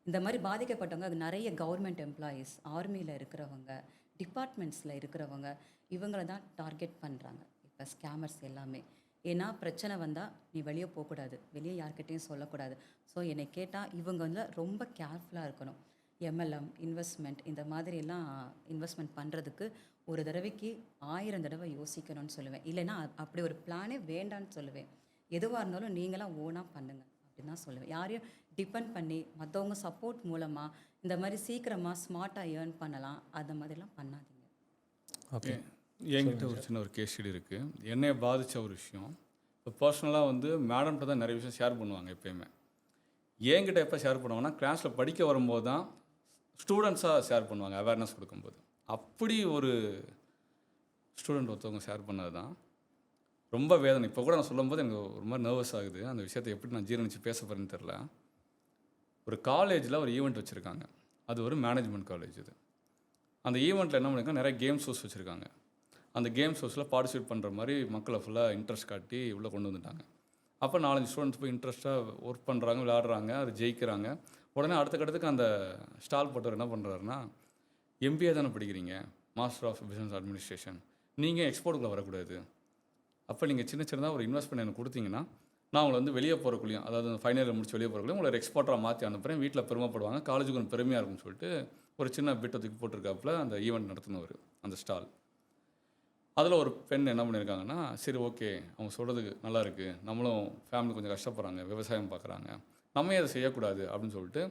இந்த மாரி பாதிக்கப்பட்டவங்க அது நெறைய கவர்மெண்ட் எம்ப்ளாயீஸ், ஆர்மில இருக்கிறவங்க, டிபார்ட்மெண்ட்ஸ்ல இருக்கிறவங்க, இவங்கள தான் டார்கெட் பண்றாங்க. இப்ப ஸ்கேமர்ஸ் எல்லாமே. ஏன்னா பிரச்சனை வந்தா, "நீ வெளிய போக்கூடாது. வெளிய யார்கிட்டயும் சொல்லக்கூடாது." ஸோ என்னை கேட்டா, இவங்க வந்து ரொம்ப கேர்ஃபுல்லா இருக்கணும். எம்எல்எம், இன்வெஸ்ட்மெண்ட் இந்த மாதிரியெல்லாம் இன்வெஸ்ட்மெண்ட் பண்றதுக்கு ஒரு தடவைக்கு 1000 தடவ யோசிக்கணும்னு சொல்லுவேன். இல்லைன்னா அப்படி ஒரு பிளானே வேண்டான்னு சொல்லுவேன். எதுவா இருந்தாலும் நீங்களா ஓனா பண்ணுங்க அப்படின்னு தான் சொல்லுவேன். யாரையும் டிபெண்ட் பண்ணி மத்தவங்க சப்போர்ட் மூலமா இந்த மாதிரி சீக்கிரமா ஸ்மார்ட்டா ஏர்ன் பண்ணலாம். அந்த மாதிரிலாம் பண்ணாதீங்க. ஓகே. என்கிட்ட ஒரு சின்ன ஒரு கேஸ் ஸ்டடி இருக்குது. என்னைய பாதித்த ஒரு விஷயம். இப்போ பர்சனலாக வந்து மேடம்கிட்ட தான் நிறைய விஷயம் ஷேர் பண்ணுவாங்க எப்பயுமே. என்கிட்ட எப்போ ஷேர் பண்ணுவாங்கன்னா, கிளாஸில் படிக்க வரும்போது தான் ஸ்டூடெண்ட்ஸாக ஷேர் பண்ணுவாங்க அவேர்னஸ் கொடுக்கும்போது. அப்படி ஒரு ஸ்டூடெண்ட் ஒருத்தவங்க ஷேர் பண்ணது தான் ரொம்ப வேதனை. இப்போ கூட நான் சொல்லும்போது எனக்கு ஒரு மாதிரி நர்வஸ் ஆகுது. அந்த விஷயத்தை எப்படி நான் ஜீரணிச்சு பேச போகிறேன்னு தெரில. ஒரு காலேஜில் ஒரு ஈவெண்ட் வச்சுருக்காங்க. அது ஒரு மேனேஜ்மெண்ட் காலேஜ் இது. அந்த ஈவெண்ட்டில் என்ன பண்ணியிருக்காங்க, நிறைய கேம் ஷோஸ் வச்சுருக்காங்க. அந்த கேம் ஷோஸில் பார்ட்டிசிபேட் பண்ணுற மாதிரி மக்களை ஃபுல்லாக இன்ட்ரெஸ்ட் காட்டி உள்ளே கொண்டு வந்துட்டாங்க. அப்போ 4-5 ஸ்டூடெண்ட்ஸ் போய் இன்ட்ரெஸ்ட்டாக ஒர்க் பண்ணுறாங்க, விளையாடுறாங்க, அது ஜெயிக்கிறாங்க. உடனே அடுத்த கட்டத்துக்கு அந்த ஸ்டால் போட்டவர் என்ன பண்ணுறாருன்னா, எம்பிஏ தானே படிக்கிறீங்க, மாஸ்டர் ஆஃப் பிஸ்னஸ் அட்மினிஸ்ட்ரேஷன், நீங்கள் எக்ஸ்போர்ட்டுக்குள்ளே வரக்கூடாது. அப்போ நீங்கள் சின்ன சின்னதாக ஒரு இன்வெஸ்ட்மெண்ட் எனக்கு கொடுத்தீங்கன்னா, நான் உங்களை வந்து வெளியே போகிறக்குள்ளேயும், அதாவது ஃபைனல் இயர் முடிச்சு வெளியே போகிறக்குள்ளேயும் உங்களை எக்ஸ்போர்ட்டராக மாற்றி அனுப்புகிறேன், வீட்டில் பெருமைப்படுவாங்க, காலேஜுக்கு கொஞ்சம் பெருமையாக இருக்கும்னு சொல்லிட்டு ஒரு சின்ன பிட்டை தூக்கி போட்டிருக்காப்புல அந்த ஈவெண்ட் நடத்துனவர், அந்த ஸ்டால். அதில் ஒரு பெண் என்ன பண்ணியிருக்காங்கன்னா, சரி ஓகே அவங்க சொல்கிறதுக்கு நல்லா இருக்குது, நம்மளும் ஃபேமிலி கொஞ்சம் கஷ்டப்படுறாங்க, விவசாயம் பார்க்குறாங்க, நம்ம அதை செய்யக்கூடாது அப்படின்னு சொல்லிட்டு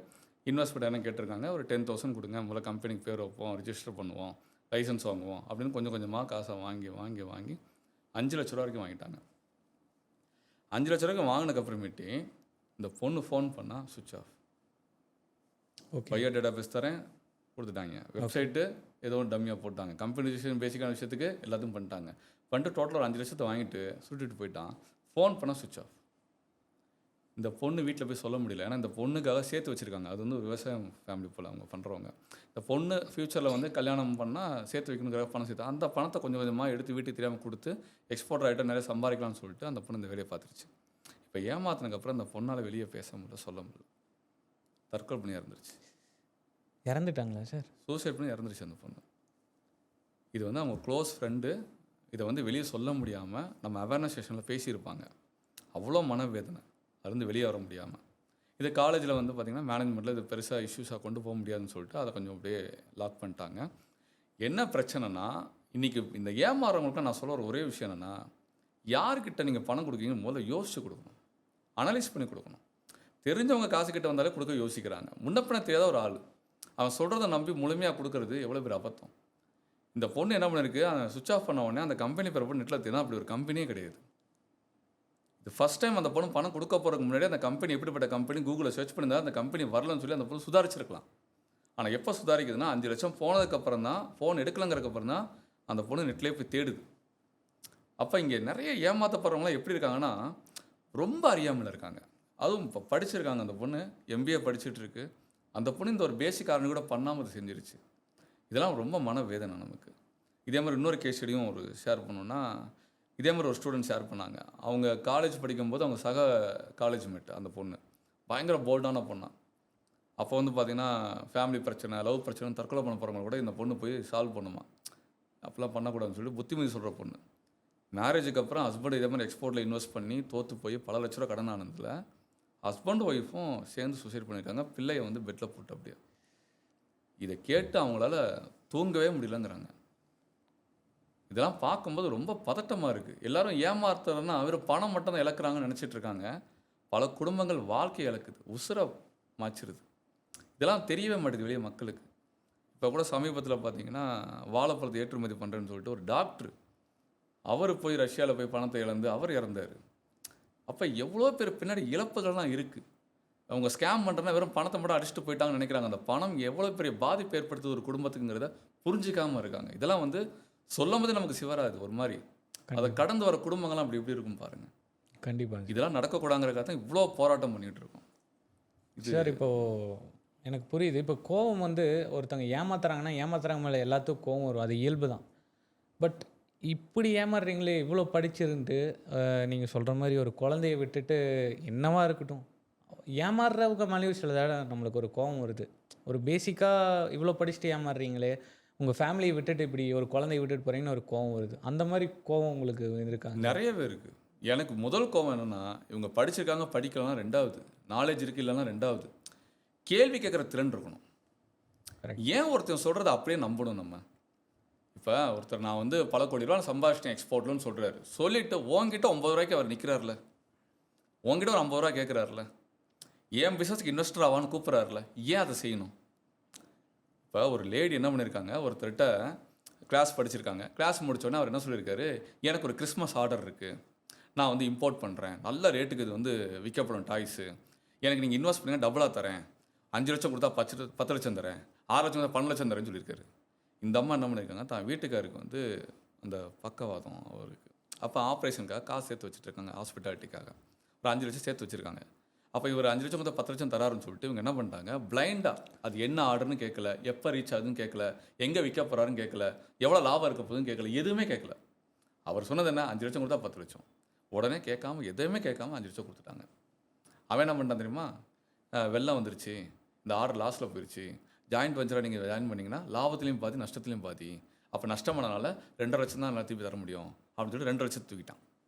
இன்வெஸ்ட்மெண்ட் என்ன கேட்டிருக்காங்க, ஒரு 10,000 கொடுங்க, முதல்ல கம்பெனிக்கு பேர் வைப்போம், ரிஜிஸ்டர் பண்ணுவோம், லைசன்ஸ் வாங்குவோம் அப்படின்னு கொஞ்சம் கொஞ்சமாக காசை வாங்கி வாங்கி வாங்கி 5 லட்ச ரூபா வரைக்கும் வாங்கிட்டாங்க. 5 லட்ச ரூபாய்க்கு வாங்கினதுக்கப்புறமேட்டு இந்த பொண்ணு ஃபோன் பண்ணால் சுவிட்ச் off. Okay. Bio data base தரேன் கொடுத்துட்டாங்க. வெப்சைட்டு ஏதோ ஒன்று டம்மியாக போட்டாங்க. கம்பெனி ரிஜிஸ்ட்ரேஷன் பேசிக்கான விஷயத்துக்கு எல்லாத்தையும் பண்ணிட்டாங்க. பண்ணிட்டு டோட்டலாக ஒரு 5 லட்சத்தை வாங்கிட்டு சுட்டிட்டு போயிட்டான். ஃபோன் பண்ணால் சுவிட்ச் ஆஃப். இந்த பொண்ணு வீட்டில் போய் சொல்ல முடியல. ஏன்னா இந்த பொண்ணுக்காக சேர்த்து வச்சுருக்காங்க. அது வந்து விவசாயம் ஃபேமிலி போல் அவங்க பண்ணுறவங்க. இந்த பொண்ணு ஃப்யூச்சரில் வந்து கல்யாணம் பண்ணால் சேர்த்து வைக்கணுங்கிற பணம் சேர்த்து அந்த பணத்தை கொஞ்சம் கொஞ்சமாக எடுத்து வீட்டுக்கு தெரியாமல் கொடுத்து எக்ஸ்போர்ட் ஆகிட்டு நிறைய சம்பாதிக்கலாம்னு சொல்லிட்டு அந்த பொண்ணு இந்த வேலையை பார்த்துருச்சு. இப்போ ஏமாத்தினதுக்கப்புறம் அந்த பொண்ணால் வெளியே பேச முடியல, சொல்ல முடியல. தற்கொலை பண்ணி இறந்துருச்சு. இறந்துட்டாங்களா சார்? சூசைட் பண்ணி இறந்துருச்சு அந்த பொண்ணு. இது வந்து அவங்க க்ளோஸ் ஃப்ரெண்டு. இதை வந்து வெளியே சொல்ல முடியாமல் நம்ம அவேர்னஸ் செஷனில் பேசியிருப்பாங்க. அவ்வளோ மனவேதனை, அதுலேருந்து வெளியே வர முடியாமல். இது காலேஜில் வந்து பார்த்திங்கன்னா மேனேஜ்மெண்ட்டில் இது பெருசாக இஷ்யூஸாக கொண்டு போக முடியாதுன்னு சொல்லிட்டு அதை கொஞ்சம் அப்படியே லாக் பண்ணிட்டாங்க. என்ன பிரச்சனைனா, இன்றைக்கி இந்த ஏமாறவங்களுக்கு நான் சொல்ல ஒரே விஷயம் என்னென்னா, யார்கிட்ட நீங்கள் பணம் கொடுக்குறீங்கன்னு முதல்ல யோசிச்சு கொடுக்கணும், அனலைஸ் பண்ணி கொடுக்கணும். தெரிஞ்சவங்க காசு கிட்ட வந்தாலே கொடுக்க யோசிக்கிறாங்க. முன்னப்பின தெரியாத ஒரு ஆள் அவன் சொல்கிறத நம்பி முழுமையாக கொடுக்கறது எவ்வளோ பேர் அபத்தம். இந்த பொண்ணு என்ன பண்ணிருக்கு, அந்த சுவிட்ச் ஆஃப் பண்ண உடனே அந்த கம்பெனி பேர் போட்டு நெட்டில் தேனா அப்படி ஒரு கம்பெனியே கிடையாது. இது ஃபஸ்ட் டைம் அந்த பொண்ணு பணம் கொடுக்க போகிறதுக்கு முன்னாடி அந்த கம்பெனி எப்படிப்பட்ட கம்பெனி கூகுளில் சர்ச் பண்ணியிருந்தா அந்த கம்பெனி வரலன்னு சொல்லி அந்த பொண்ணு சுதாரிச்சிருக்கலாம். ஆனால் எப்போ சுதாரிக்குதுன்னா 5 லட்சம் போனதுக்கப்புறம் தான், ஃபோன் எடுக்கலங்கிறதுக்கப்புறம் தான் அந்த பொண்ணு நெட்லேயே போய் தேடுது. அப்போ இங்கே நிறைய ஏமாற்றப்படுறவங்களாம் எப்படி இருக்காங்கன்னா, ரொம்ப அறியாமல் இருக்காங்க. அதுவும் இப்போ படிச்சிருக்காங்க. அந்த பொண்ணு MBA படிச்சுட்டு இருக்கு. அந்த பொண்ணு இந்த ஒரு பேசிக் காரணம் கூட பண்ணாமல் அது செஞ்சிருச்சு. இதெல்லாம் ரொம்ப மனவேதனை நமக்கு. இதே மாதிரி இன்னொரு கேஸ் ஸ்டடியும் ஒரு ஷேர் பண்ணோன்னா, இதே மாதிரி ஒரு ஸ்டூடெண்ட் ஷேர் பண்ணாங்க. அவங்க காலேஜ் படிக்கும்போது அவங்க சக காலேஜ் மேட் அந்த பொண்ணு பயங்கர போல்டான பொண்ணா. அப்போ வந்து பார்த்திங்கன்னா ஃபேமிலி பிரச்சனை, லவ் பிரச்சனை, தற்கொலை பண்ண போகிறவங்க கூட இந்த பொண்ணு போய் சால்வ் பண்ணுமா. அப்போல்லாம் பண்ணக்கூடாதுன்னு சொல்லி புத்திமதி சொல்கிற பொண்ணு. மேரேஜுக்கு அப்புறம் ஹஸ்பண்ட் இதே மாதிரி எக்ஸ்போர்ட்டில் இன்வெஸ்ட் பண்ணி தோற்று போய் பல லட்ச ரூபா கடன் ஆனதில் ஹஸ்பண்ட் ஒய்ஃபும் சேர்ந்து சூசைட் பண்ணியிருக்காங்க. பிள்ளையை வந்து பெட்டில் போட்டு அப்படியே. இதை கேட்டு அவங்களால தூங்கவே முடியலங்கிறாங்க. இதெல்லாம் பார்க்கும்போது ரொம்ப பதட்டமாக இருக்குது. எல்லோரும் ஏமாத்துறதுன்னா வெறும் பணம் மட்டும் தான் இழக்கிறாங்கன்னு நினச்சிட்டு இருக்காங்க. பல குடும்பங்கள் வாழ்க்கையை இழக்குது, உசுரை மாச்சிருது. இதெல்லாம் தெரியவே மாட்டேது வெளியே மக்களுக்கு. இப்போ கூட சமீபத்தில் பார்த்தீங்கன்னா வாழைப்பழத்தை ஏற்றுமதி பண்ணுறேன்னு சொல்லிட்டு ஒரு டாக்டர் அவர் போய் ரஷ்யாவில் போய் பணத்தை இழந்து அவர் இறந்தார். அப்போ எவ்வளோ பேர் பின்னாடி இழப்புகள்லாம் இருக்குது. அவங்க ஸ்கேம் பண்ணுறேன்னா வெறும் பணத்தை மட்டும் அடிச்சுட்டு போயிட்டாங்கன்னு நினைக்கிறாங்க. அந்த பணம் எவ்வளோ பெரிய பாதிப்பு ஏற்படுத்துது ஒரு குடும்பத்துக்குங்கிறத புரிஞ்சிக்காமல் இருக்காங்க. இதெல்லாம் வந்து சொல்லும் போது நமக்கு சிவராது ஒரு மாதிரி. அதை கடந்து வர குடும்பங்கள்லாம் அப்படி எப்படி இருக்கும் பாருங்கள். கண்டிப்பாக இதெல்லாம் நடக்கக்கூடாங்கிறக்காக தான் இவ்வளோ போராட்டம் பண்ணிகிட்டு இருக்கோம். சார் இப்போது எனக்கு புரியுது. இப்போ கோவம் வந்து ஒருத்தவங்க ஏமாத்துறாங்க மேலே எல்லாத்துக்கும் கோவம் வரும், அது இயல்பு தான். பட் இப்படி ஏமாறுறீங்களே, இவ்வளோ படிச்சிருந்து நீங்கள் சொல்கிற மாதிரி ஒரு குழந்தைய விட்டுட்டு என்னவா இருக்கட்டும், ஏமாறுறவங்க மேலேயும் சில தடவை நம்மளுக்கு ஒரு கோவம் வருது. ஒரு பேசிக்காக இவ்வளோ படிச்சுட்டு ஏமாறுறீங்களே, உங்கள் ஃபேமிலியை விட்டுட்டு இப்படி ஒரு குழந்தைய விட்டுட்டு போகிறீங்கன்னு ஒரு கோவம் வருது. அந்த மாதிரி கோவம் உங்களுக்கு இருக்காங்க? நிறையவே இருக்குது. எனக்கு முதல் கோவம் என்னென்னா, இவங்க படிச்சிருக்காங்க படிக்கலாம் 2வது, நாலேஜ் இருக்குது இல்லைன்னா 2வது, கேள்வி கேட்குற திறன் இருக்கணும். ஏன் ஒருத்தன் சொல்கிறத அப்படியே நம்பணும் நம்ம? இப்போ ஒருத்தர் நான் வந்து பல கோடி ரூபா சம்பாதிச்சிட்டேன் எக்ஸ்போர்ட்லன்னு சொல்கிறாரு. சொல்லிவிட்டு உங்ககிட்ட 9 ரூபாய்க்கு அவர் நிற்கிறார்ல, உங்ககிட்ட ஒரு 50 ரூபா கேட்குறாருல, ஏன் பிஸ்னஸ்க்கு இன்வெஸ்டர் ஆவான்னு கூப்பிட்றாருல, ஏன் அதை செய்யணும்? இப்போ ஒரு லேடி என்ன பண்ணியிருக்காங்க, ஒருத்தர்கிட்ட கிளாஸ் படிச்சிருக்காங்க. கிளாஸ் முடித்தோடனே அவர் என்ன சொல்லியிருக்காரு, எனக்கு ஒரு கிறிஸ்மஸ் ஆர்டர் இருக்குது, நான் வந்து இம்போர்ட் பண்ணுறேன், நல்ல ரேட்டுக்கு இது வந்து விற்கப்படும் டாய்ஸு, எனக்கு நீங்கள் இன்வெஸ்ட் பண்ணுங்கள், டபுளாக தரேன், 5 லட்சம் கொடுத்தா 10 லட்சம் தரேன், 6 லட்சம் கொடுத்தா 12 லட்சம் தரேன்னு சொல்லியிருக்காரு. இந்த அம்மா என்ன பண்ணியிருக்காங்க, தான் வீட்டுக்காருக்கு வந்து அந்த பக்கவாதம் அவருக்கு. அப்போ ஆப்ரேஷனுக்காக காசு சேர்த்து வச்சுட்ருக்காங்க, ஹாஸ்பிட்டாலிட்டிக்காக ஒரு 5 லட்சம் சேர்த்து வச்சுருக்காங்க. அப்போ இவர் 5 லட்சம் கொடுத்தா 10 லட்சம் தராருன்னு சொல்லிட்டு இவங்க என்ன பண்ணிட்டாங்க, பிளைண்டாக அது என்ன ஆர்டர்னு கேட்கல, எப்போ ரீச் ஆகுதுன்னு கேட்கல, எங்கே விற்க போகிறாருன்னு கேட்கல, எவ்வளோ லாபம் இருக்க போகுதுன்னு கேட்கல, எதுவுமே கேட்கல. அவர் சொன்னது என்ன, 5 லட்சம் கொடுத்தா 10 லட்சம். உடனே கேட்காம எதுவுமே கேட்காம 5 லட்சம் கொடுத்துட்டாங்க. அவன் என்ன பண்ணிட்டான் தெரியுமா, வெள்ளம் வந்துருச்சு, இந்த ஆர்டர் லாஸில் போயிடுச்சு, ஜாயிண்ட் வெஞ்சராக நீங்கள் ஜாயின் பண்ணிங்கன்னா லாபத்துலேயும் பாதி நஷ்டத்துலேயும் பாதி, அப்போ நஷ்டமானனால 2.5 லட்சம் தான் திருப்பி தர முடியும் அப்படின்னு சொல்லிட்டு 2 லட்சம் தூக்கிட்டான்.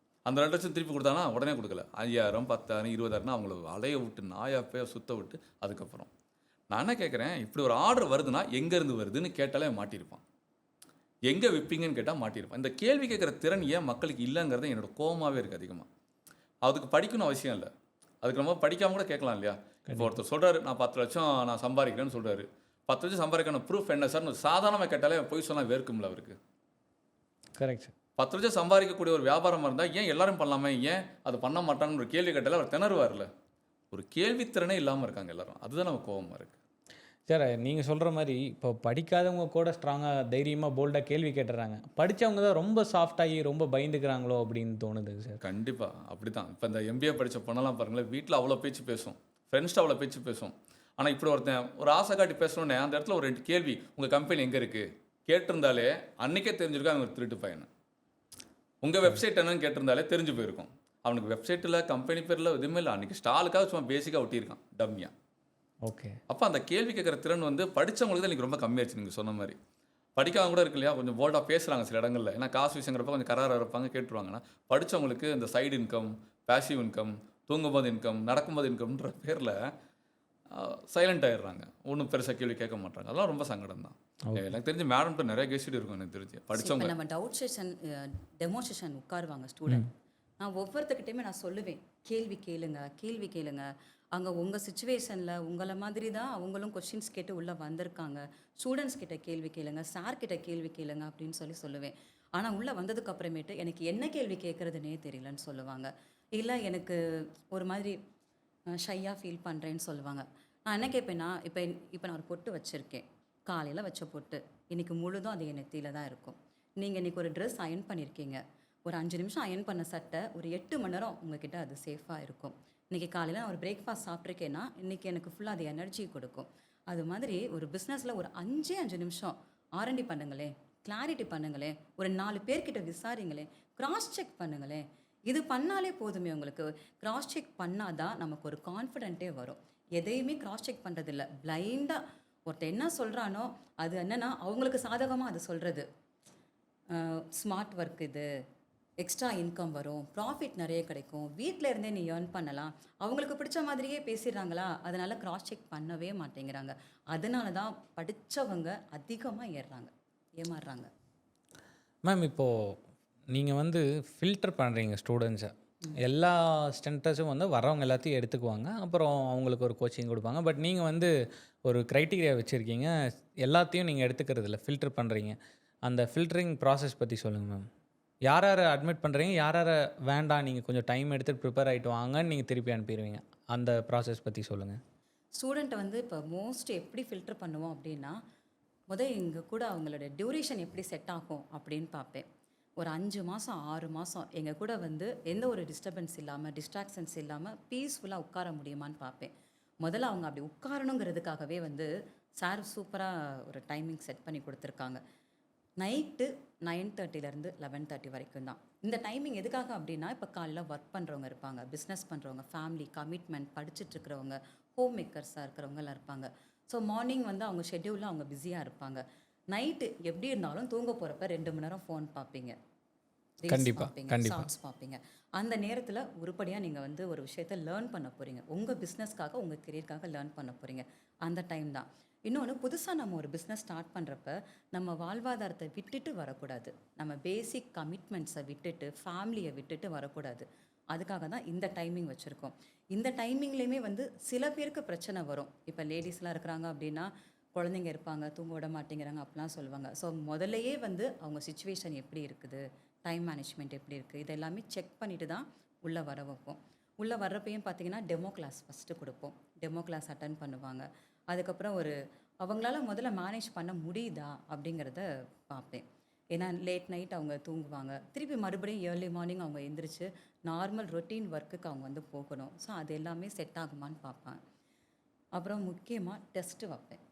அந்த 2 லட்சம் திருப்பி கொடுத்தானா உடனே கொடுக்கல, 5000 10,000 20,000 அவங்கள அலைய விட்டு நாயாப்பே சுத்த விட்டு. அதுக்கப்புறம் நான் என்ன கேட்குறேன், இப்படி ஒரு ஆர்டர் வருதுன்னா எங்கேருந்து வருதுன்னு கேட்டாலே மாட்டியிருப்பான், எங்கே விற்பீங்கன்னு கேட்டால் மாட்டியிருப்பான். இந்த கேள்வி கேட்குற திறன் ஏன் மக்களுக்கு இல்லைங்கிறது என்னோட கோபமாகவே இருக்குது அதிகமாக. அதுக்கு படிக்கணும் அவசியம் இல்லை, அதுக்கு நம்ம படிக்காமல் கூட கேட்கலாம் இல்லையா. இப்போ ஒருத்தர் சொல்கிறாரு, நான் 10 லட்சம் நான் சம்பாதிக்கிறேன்னு சொல்கிறாரு, 10 லட்சம் சம்பாதிக்கணும் ப்ரூஃப் என்ன சார்னு சாதாரணமாக கேட்டாலே போய் சொன்னால் வேர்க்கும்ல அவருக்கு. Correct sir. 10 லட்சம் சம்பாதிக்கக்கூடிய ஒரு வியாபாரமாக இருந்தால் ஏன் எல்லாரும் பண்ணலாமே, ஏன் அது பண்ண மாட்டான்னு ஒரு கேள்வி கேட்டாலே அவர் திணறுவார்ல. ஒரு கேள்வித்திறனே இல்லாமல் இருக்காங்க எல்லாரும், அதுதான் நம்ம கோபமாக இருக்குது. சார் நீங்கள் சொல்கிற மாதிரி இப்போ படிக்காதவங்க கூட ஸ்ட்ராங்காக தைரியமாக போல்டாக கேள்வி கேட்டுறாங்க, படித்தவங்க தான் ரொம்ப சாஃப்டாகி ரொம்ப பயந்துக்கிறாங்களோ அப்படின்னு தோணுது சார். கண்டிப்பாக அப்படி தான். இப்போ இந்த எம்பிஏ படித்த பொண்ணெல்லாம் பாருங்களேன், வீட்டில் அவ்வளோ பேச்சு பேசும், ஃப்ரெண்ட்ஸ்ட்டு அவ்வளோ பேச்சு பேசும். ஆனால் இப்படி ஒருத்தன் ஒரு ஆசை காட்டி பேசணுன்னே அந்த இடத்துல ஒரு 2 கேள்வி, உங்கள் கம்பெனி எங்கே இருக்குது கேட்டிருந்தாலே அன்றைக்கே தெரிஞ்சிருக்கும் அவங்க ஒரு திருட்டு பையன். உங்கள் வெப்சைட் என்னன்னு கேட்டிருந்தாலே தெரிஞ்சு போயிருக்கும். அவனுக்கு வெப்சைட்டில் கம்பெனி பேரில் எதுவுமே இல்லை, அன்றைக்கி ஸ்டாலுக்காக சும்மா பேசிக்காக ஒட்டியிருக்கான் டம்மியாக. ஓகே. அப்போ அந்த கேள்வி கேட்குற திறன் வந்து படித்தவங்களுக்கு தான் இன்றைக்கி ரொம்ப கம்மியாச்சு. நீங்கள் சொன்ன மாதிரி படிக்காதவங்க கூட இருக்கு இல்லையா, கொஞ்சம் போல்டாக பேசுகிறாங்க சில இடங்களில். ஏன்னா காசு விஷயங்கிறப்ப கொஞ்சம் கராராக இருப்பாங்க, கேட்டுருவாங்கன்னா படித்தவங்களுக்கு இந்த சைடு இன்கம், பேசிவ் இன்கம், தூங்கும்போது இன்கம், நடக்கும்போது இன்கம்ன்ற பேரில் சைலண்ட் ஆகிடுறாங்க. ஒன்றும் பெருசாக கேள்வி கேட்க மாட்டாங்க. அதெல்லாம் ரொம்ப சங்கடம் தான். எனக்கு தெரிஞ்சு மேடம்கிட்ட நிறைய கேஸ்ட் இருக்கும். எனக்கு தெரிஞ்சு படித்தவங்க நம்ம டவுட் செஷன் டெமோ செஷன் உட்காருவாங்க ஸ்டூடெண்ட். நான் ஒவ்வொருத்தர்கிட்டையுமே நான் சொல்லுவேன், கேள்வி கேளுங்க, கேள்வி கேளுங்க. அங்கே உங்கள் சுச்சுவேஷனில் உங்களை மாதிரி தான் அவங்களும் கொஷின்ஸ் கேட்டு உள்ளே வந்திருக்காங்க. ஸ்டூடெண்ட்ஸ் கிட்ட கேள்வி கேளுங்க, சார் கிட்ட கேள்வி கேளுங்க அப்படின்னு சொல்லுவேன். ஆனால் உள்ளே வந்ததுக்கு அப்புறமேட்டு எனக்கு என்ன கேள்வி கேட்குறதுனே தெரியலன்னு சொல்லுவாங்க. இல்லை எனக்கு ஒரு மாதிரி ஷையாக ஃபீல் பண்ணுறேன்னு சொல்லுவாங்க. நான் என்ன கேட்பேன்னா, இப்போ நான் ஒரு பொட்டு வச்சுருக்கேன், காலையில் வச்ச பொட்டு இன்றைக்கி முழுதும் அது என் நெத்தியில் தான் இருக்கும். நீங்கள் இன்றைக்கி ஒரு ட்ரெஸ் அயன் பண்ணியிருக்கீங்க, ஒரு 5 நிமிஷம் அயன் பண்ண சட்டை ஒரு 8 மணி நேரம் உங்ககிட்ட அது சேஃபாக இருக்கும். இன்றைக்கி காலையில் நான் ஒரு பிரேக்ஃபாஸ்ட் சாப்பிட்ருக்கேன்னா இன்றைக்கி எனக்கு ஃபுல்லாக அது எனர்ஜி கொடுக்கும். அது மாதிரி ஒரு பிஸ்னஸில் ஒரு 5 நிமிஷம் ஆர்என்டி பண்ணுங்களேன், கிளாரிட்டி பண்ணுங்களேன், ஒரு 4 பேர்கிட்ட விசாரிங்களேன், கிராஸ் செக் பண்ணுங்களேன். இது பண்ணாலே போதுமே உங்களுக்கு. கிராஸ் செக் பண்ணாதான் நமக்கு ஒரு கான்ஃபிடென்ட்டே வரும். எதையுமே கிராஸ் செக் பண்ணுறதில்ல, பிளைண்டாக ஒருத்தர் என்ன சொல்கிறானோ அது என்னென்னா அவங்களுக்கு சாதகமாக அது சொல்கிறது. ஸ்மார்ட் ஒர்க், இது எக்ஸ்ட்ரா இன்கம் வரும், ப்ராஃபிட் நிறைய கிடைக்கும், வீட்டில் இருந்தே நீ ஏர்ன் பண்ணலாம், அவங்களுக்கு பிடிச்ச மாதிரியே பேசிடுறாங்களா, அதனால் கிராஸ் செக் பண்ணவே மாட்டேங்கிறாங்க. அதனால தான் படித்தவங்க அதிகமாக ஏமாறுறாங்க. மேம், இப்போது நீங்கள் வந்து ஃபில்டர் பண்ணுறீங்க ஸ்டூடெண்ட்ஸை. எல்லா ஸ்டென்டர்ஸும் வந்து வரவங்க எல்லாத்தையும் எடுத்துக்குவாங்க, அப்புறம் அவங்களுக்கு ஒரு கோச்சிங் கொடுப்பாங்க. பட் நீங்கள் வந்து ஒரு க்ரைட்டீரியா வச்சுருக்கீங்க, எல்லாத்தையும் நீங்கள் எடுத்துக்கிறது இல்லை, ஃபில்டர் பண்ணுறீங்க. அந்த ஃபில்டரிங் ப்ராசஸ் பற்றி சொல்லுங்கள் மேம். யார் யாரை அட்மிட் பண்ணுறீங்க, யார் யாரை வேண்டாம் நீங்கள் கொஞ்சம் டைம் எடுத்துகிட்டு ப்ரிப்பேர் ஆகிட்டு வாங்கன்னு நீங்கள் திருப்பி அனுப்பிடுவீங்க, அந்த ப்ராசஸ் பற்றி சொல்லுங்கள். ஸ்டூடெண்ட்டை வந்து இப்போ மோஸ்ட் எப்படி ஃபில்டர் பண்ணுவோம் அப்படின்னா, எங்கள் கூட அவங்களோட டியூரேஷன் எப்படி செட் ஆகும் அப்படின்னு பார்ப்பேன். ஒரு 5 மாதம் 6 மாதம் எங்கள் கூட வந்து எந்த ஒரு டிஸ்டர்பன்ஸ் இல்லாமல், டிஸ்ட்ராக்ஷன்ஸ் இல்லாமல் பீஸ்ஃபுல்லாக உட்கார முடியுமான்னு பார்ப்பேன். முதல்ல அவங்க அப்படி உட்காரணுங்கிறதுக்காகவே வந்து சார் சூப்பராக ஒரு டைமிங் செட் பண்ணி கொடுத்துருக்காங்க. நைட்டு 9:30லேருந்து 11:30 வரைக்கும் தான். இந்த டைமிங் எதுக்காக அப்படின்னா, இப்போ காலையில் ஒர்க் பண்ணுறவங்க இருப்பாங்க, பிஸ்னஸ் பண்ணுறவங்க, ஃபேமிலி கமிட்மெண்ட், படிச்சுட்ருக்கிறவங்க, ஹோம் மேக்கர்ஸாக இருக்கிறவங்கலாம் இருப்பாங்க. ஸோ மார்னிங் வந்து அவங்க ஷெட்யூலில் அவங்க பிஸியாக இருப்பாங்க. நைட்டு எப்படி இருந்தாலும் தூங்க போகிறப்ப 2 மணி நேரம் ஃபோன் பார்ப்பீங்க, ஷார்ட்ஸ் பார்ப்பீங்க. அந்த நேரத்தில் உருப்படியாக நீங்கள் வந்து ஒரு விஷயத்தை லேர்ன் பண்ண போகிறீங்க, உங்கள் பிஸ்னஸ்க்காக, உங்கள் கெரியருக்காக லேர்ன் பண்ண போகிறீங்க. அந்த டைம் தான். இன்னொன்று, புதுசாக நம்ம ஒரு பிஸ்னஸ் ஸ்டார்ட் பண்ணுறப்ப நம்ம வாழ்வாதாரத்தை விட்டுட்டு வரக்கூடாது, நம்ம பேசிக் கமிட்மெண்ட்ஸை விட்டுட்டு, ஃபேமிலியை விட்டுட்டு வரக்கூடாது. அதுக்காக தான் இந்த டைமிங் வச்சுருக்கோம். இந்த டைமிங்லேயுமே வந்து சில பேருக்கு பிரச்சனை வரும். இப்போ லேடிஸ்லாம் இருக்கிறாங்க அப்படின்னா, குழந்தைங்க இருப்பாங்க, தூங்க விட மாட்டேங்கிறாங்க அப்படிலாம் சொல்லுவாங்க. ஸோ முதல்லையே வந்து அவங்க சுச்சுவேஷன் எப்படி இருக்குது, டைம் மேனேஜ்மெண்ட் எப்படி இருக்குது, இதெல்லாமே செக் பண்ணிவிட்டு தான் உள்ளே வர வைப்போம். உள்ளே வர்றப்பையும் பார்த்தீங்கன்னா டெமோ கிளாஸ் ஃபஸ்ட்டு கொடுப்போம். டெமோ கிளாஸ் அட்டன் பண்ணுவாங்க. அதுக்கப்புறம் அவங்களால முதல்ல மேனேஜ் பண்ண முடியுதா அப்படிங்கிறத பார்ப்பேன். ஏன்னா லேட் நைட் அவங்க தூங்குவாங்க, திருப்பி மறுபடியும் ஏர்லி மார்னிங் அவங்க எந்திரிச்சு நார்மல் ரொட்டீன் ஒர்க்குக்கு அவங்க வந்து போகணும். ஸோ அது எல்லாமே செட் ஆகுமான்னு பார்ப்பேன். அப்புறம் முக்கியமாக டெஸ்ட்டு வைப்பேன்.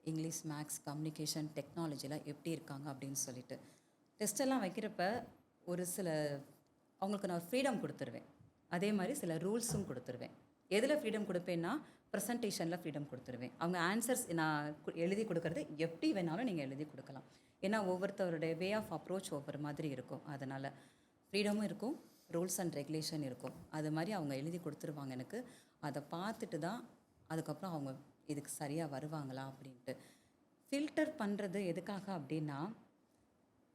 இங்கிலீஷ், மேக்ஸ், கம்யூனிகேஷன், டெக்னாலஜியில் எப்படி இருக்காங்க அப்படின்னு சொல்லிட்டு டெஸ்ட்டெல்லாம் வைக்கிறப்ப ஒரு சில அவங்களுக்கு நான் ஃப்ரீடம் கொடுத்துருவேன். அதே மாதிரி சில ரூல்ஸும் கொடுத்துருவேன். எதில் ஃப்ரீடம் கொடுப்பேன்னா, ப்ரெசன்டேஷனில் ஃப்ரீடம் கொடுத்துருவேன். அவங்க ஆன்சர்ஸ் நான் எழுதி கொடுக்கறது எப்படி வேணாலும் நீங்கள் எழுதி கொடுக்கலாம். ஏன்னா ஒவ்வொருத்தருடைய வே ஆஃப் அப்ரோச் ஒவ்வொரு மாதிரி இருக்கும். அதனால் ஃப்ரீடமும் இருக்கும், ரூல்ஸ் அண்ட் ரெகுலேஷன் இருக்கும். அது மாதிரி அவங்க எழுதி கொடுத்துருவாங்க எனக்கு. அதை பார்த்துட்டு தான் அதுக்கப்புறம் அவங்க இதுக்கு சரியாக வருவாங்களா அப்படின்ட்டு. ஃபில்டர் பண்ணுறது எதுக்காக அப்படின்னா,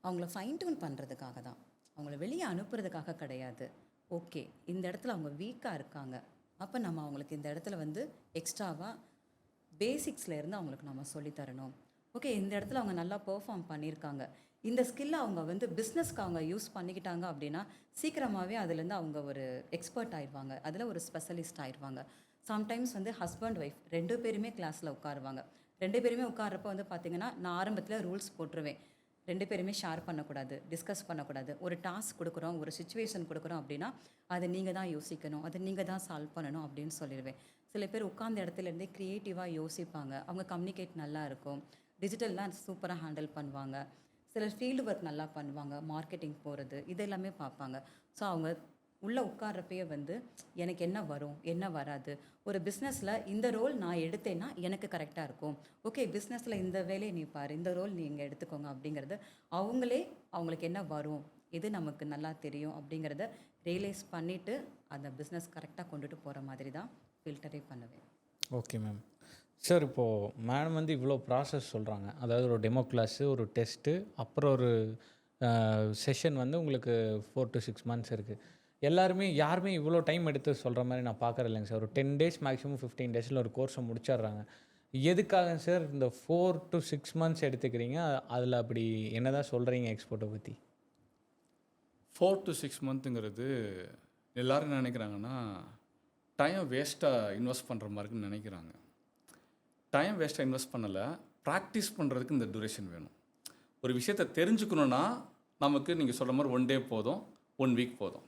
அவங்கள ஃபைன் டியூன் பண்ணுறதுக்காக தான், அவங்கள வெளியே அனுப்புறதுக்காக கிடையாது. ஓகே, இந்த இடத்துல அவங்க வீக்காக இருக்காங்க, அப்போ நம்ம அவங்களுக்கு இந்த இடத்துல வந்து எக்ஸ்ட்ராவாக பேசிக்ஸ்லேருந்து அவங்களுக்கு நம்ம சொல்லித்தரணும். ஓகே, இந்த இடத்துல அவங்க நல்லா பெர்ஃபார்ம் பண்ணியிருக்காங்க, இந்த ஸ்கில்லை அவங்க வந்து பிஸ்னஸ்க்கு அவங்க யூஸ் பண்ணிக்கிட்டாங்க அப்படின்னா சீக்கிரமாகவே அதுலேருந்து அவங்க ஒரு எக்ஸ்பர்ட் ஆயிடுவாங்க, அதில் ஒரு ஸ்பெஷலிஸ்ட் ஆயிடுவாங்க. சம்டைம்ஸ் வந்து ஹஸ்பண்ட் ஒய்ஃப் 2 பேருமே கிளாஸில் உட்காருவாங்க. 2 பேருமே உட்கார்றப்ப வந்து பார்த்தீங்கன்னா, நான் ஆரம்பத்தில் ரூல்ஸ் போட்டுருவேன். 2 பேருமே ஷேர் பண்ணக்கூடாது, டிஸ்கஸ் பண்ணக்கூடாது. ஒரு டாஸ்க் கொடுக்குறோம், ஒரு சிச்சுவேஷன் கொடுக்குறோம் அப்படின்னா, அதை நீங்கள் தான் யோசிக்கணும், அதை நீங்கள் தான் சால்வ் பண்ணணும் அப்படின்னு சொல்லிடுவேன். சில பேர் உட்கார்ந்த இடத்துல இருந்தே க்ரியேட்டிவாக யோசிப்பாங்க. அவங்க கம்யூனிகேட் நல்லா இருக்கும். டிஜிட்டல்லாம் சூப்பராக ஹேண்டில் பண்ணுவாங்க. சிலர் ஃபீல்டு ஒர்க் நல்லா பண்ணுவாங்க. மார்க்கெட்டிங் போகிறது இது எல்லாமே பார்ப்பாங்க. ஸோ அவங்க உள்ளே உட்கார்றப்பயே வந்து எனக்கு என்ன வரும், என்ன வராது, ஒரு பிஸ்னஸில் இந்த ரோல் நான் எடுத்தேன்னா எனக்கு கரெக்டாக இருக்கும். ஓகே, பிஸ்னஸில் இந்த வேலையை நீ பாரு, இந்த ரோல் நீங்கள் எடுத்துக்கோங்க அப்படிங்கிறது அவங்களே அவங்களுக்கு என்ன வரும், எது நமக்கு நல்லா தெரியும் அப்படிங்கிறத ரியலைஸ் பண்ணிவிட்டு அந்த பிஸ்னஸ் கரெக்டாக கொண்டுட்டு போகிற மாதிரி தான் ஃபில்டரே பண்ணுவேன். Okay ma'am. சார், இப்போது மேடம் வந்து இவ்வளோ ப்ராசஸ் சொல்கிறாங்க. அதாவது ஒரு டெமோ கிளாஸு, ஒரு டெஸ்ட்டு, அப்புறம் ஒரு செஷன் வந்து உங்களுக்கு 4 to 6 months இருக்குது. யாருமே இவ்வளோ டைம் எடுத்து சொல்கிற மாதிரி நான் பார்க்குறது இல்லைங்க சார். ஒரு 10 days மேக்ஸிமம் 15 daysல ஒரு கோர்ஸை முடிச்சிடுறாங்க. எதுக்காக சார் இந்த 4 to 6 months எடுத்துக்கிறீங்க? அதில் அப்படி என்ன தான் சொல்கிறீங்க எக்ஸ்போர்ட்டை பற்றி? 4 to 6 monthங்கிறது எல்லோரும் என்ன நினைக்கிறாங்கன்னா, டைம் வேஸ்ட்டாக இன்வெஸ்ட் பண்ணுற மாதிரின்னு நினைக்கிறாங்க. டைம் வேஸ்ட்டாக இன்வெஸ்ட் பண்ணலை, ப்ராக்டிஸ் பண்ணுறதுக்கு இந்த டூரேஷன் வேணும். ஒரு விஷயத்தை தெரிஞ்சுக்கணுன்னா நமக்கு நீங்கள் சொல்கிற மாதிரி 1 day போதும், 1 week போதும்.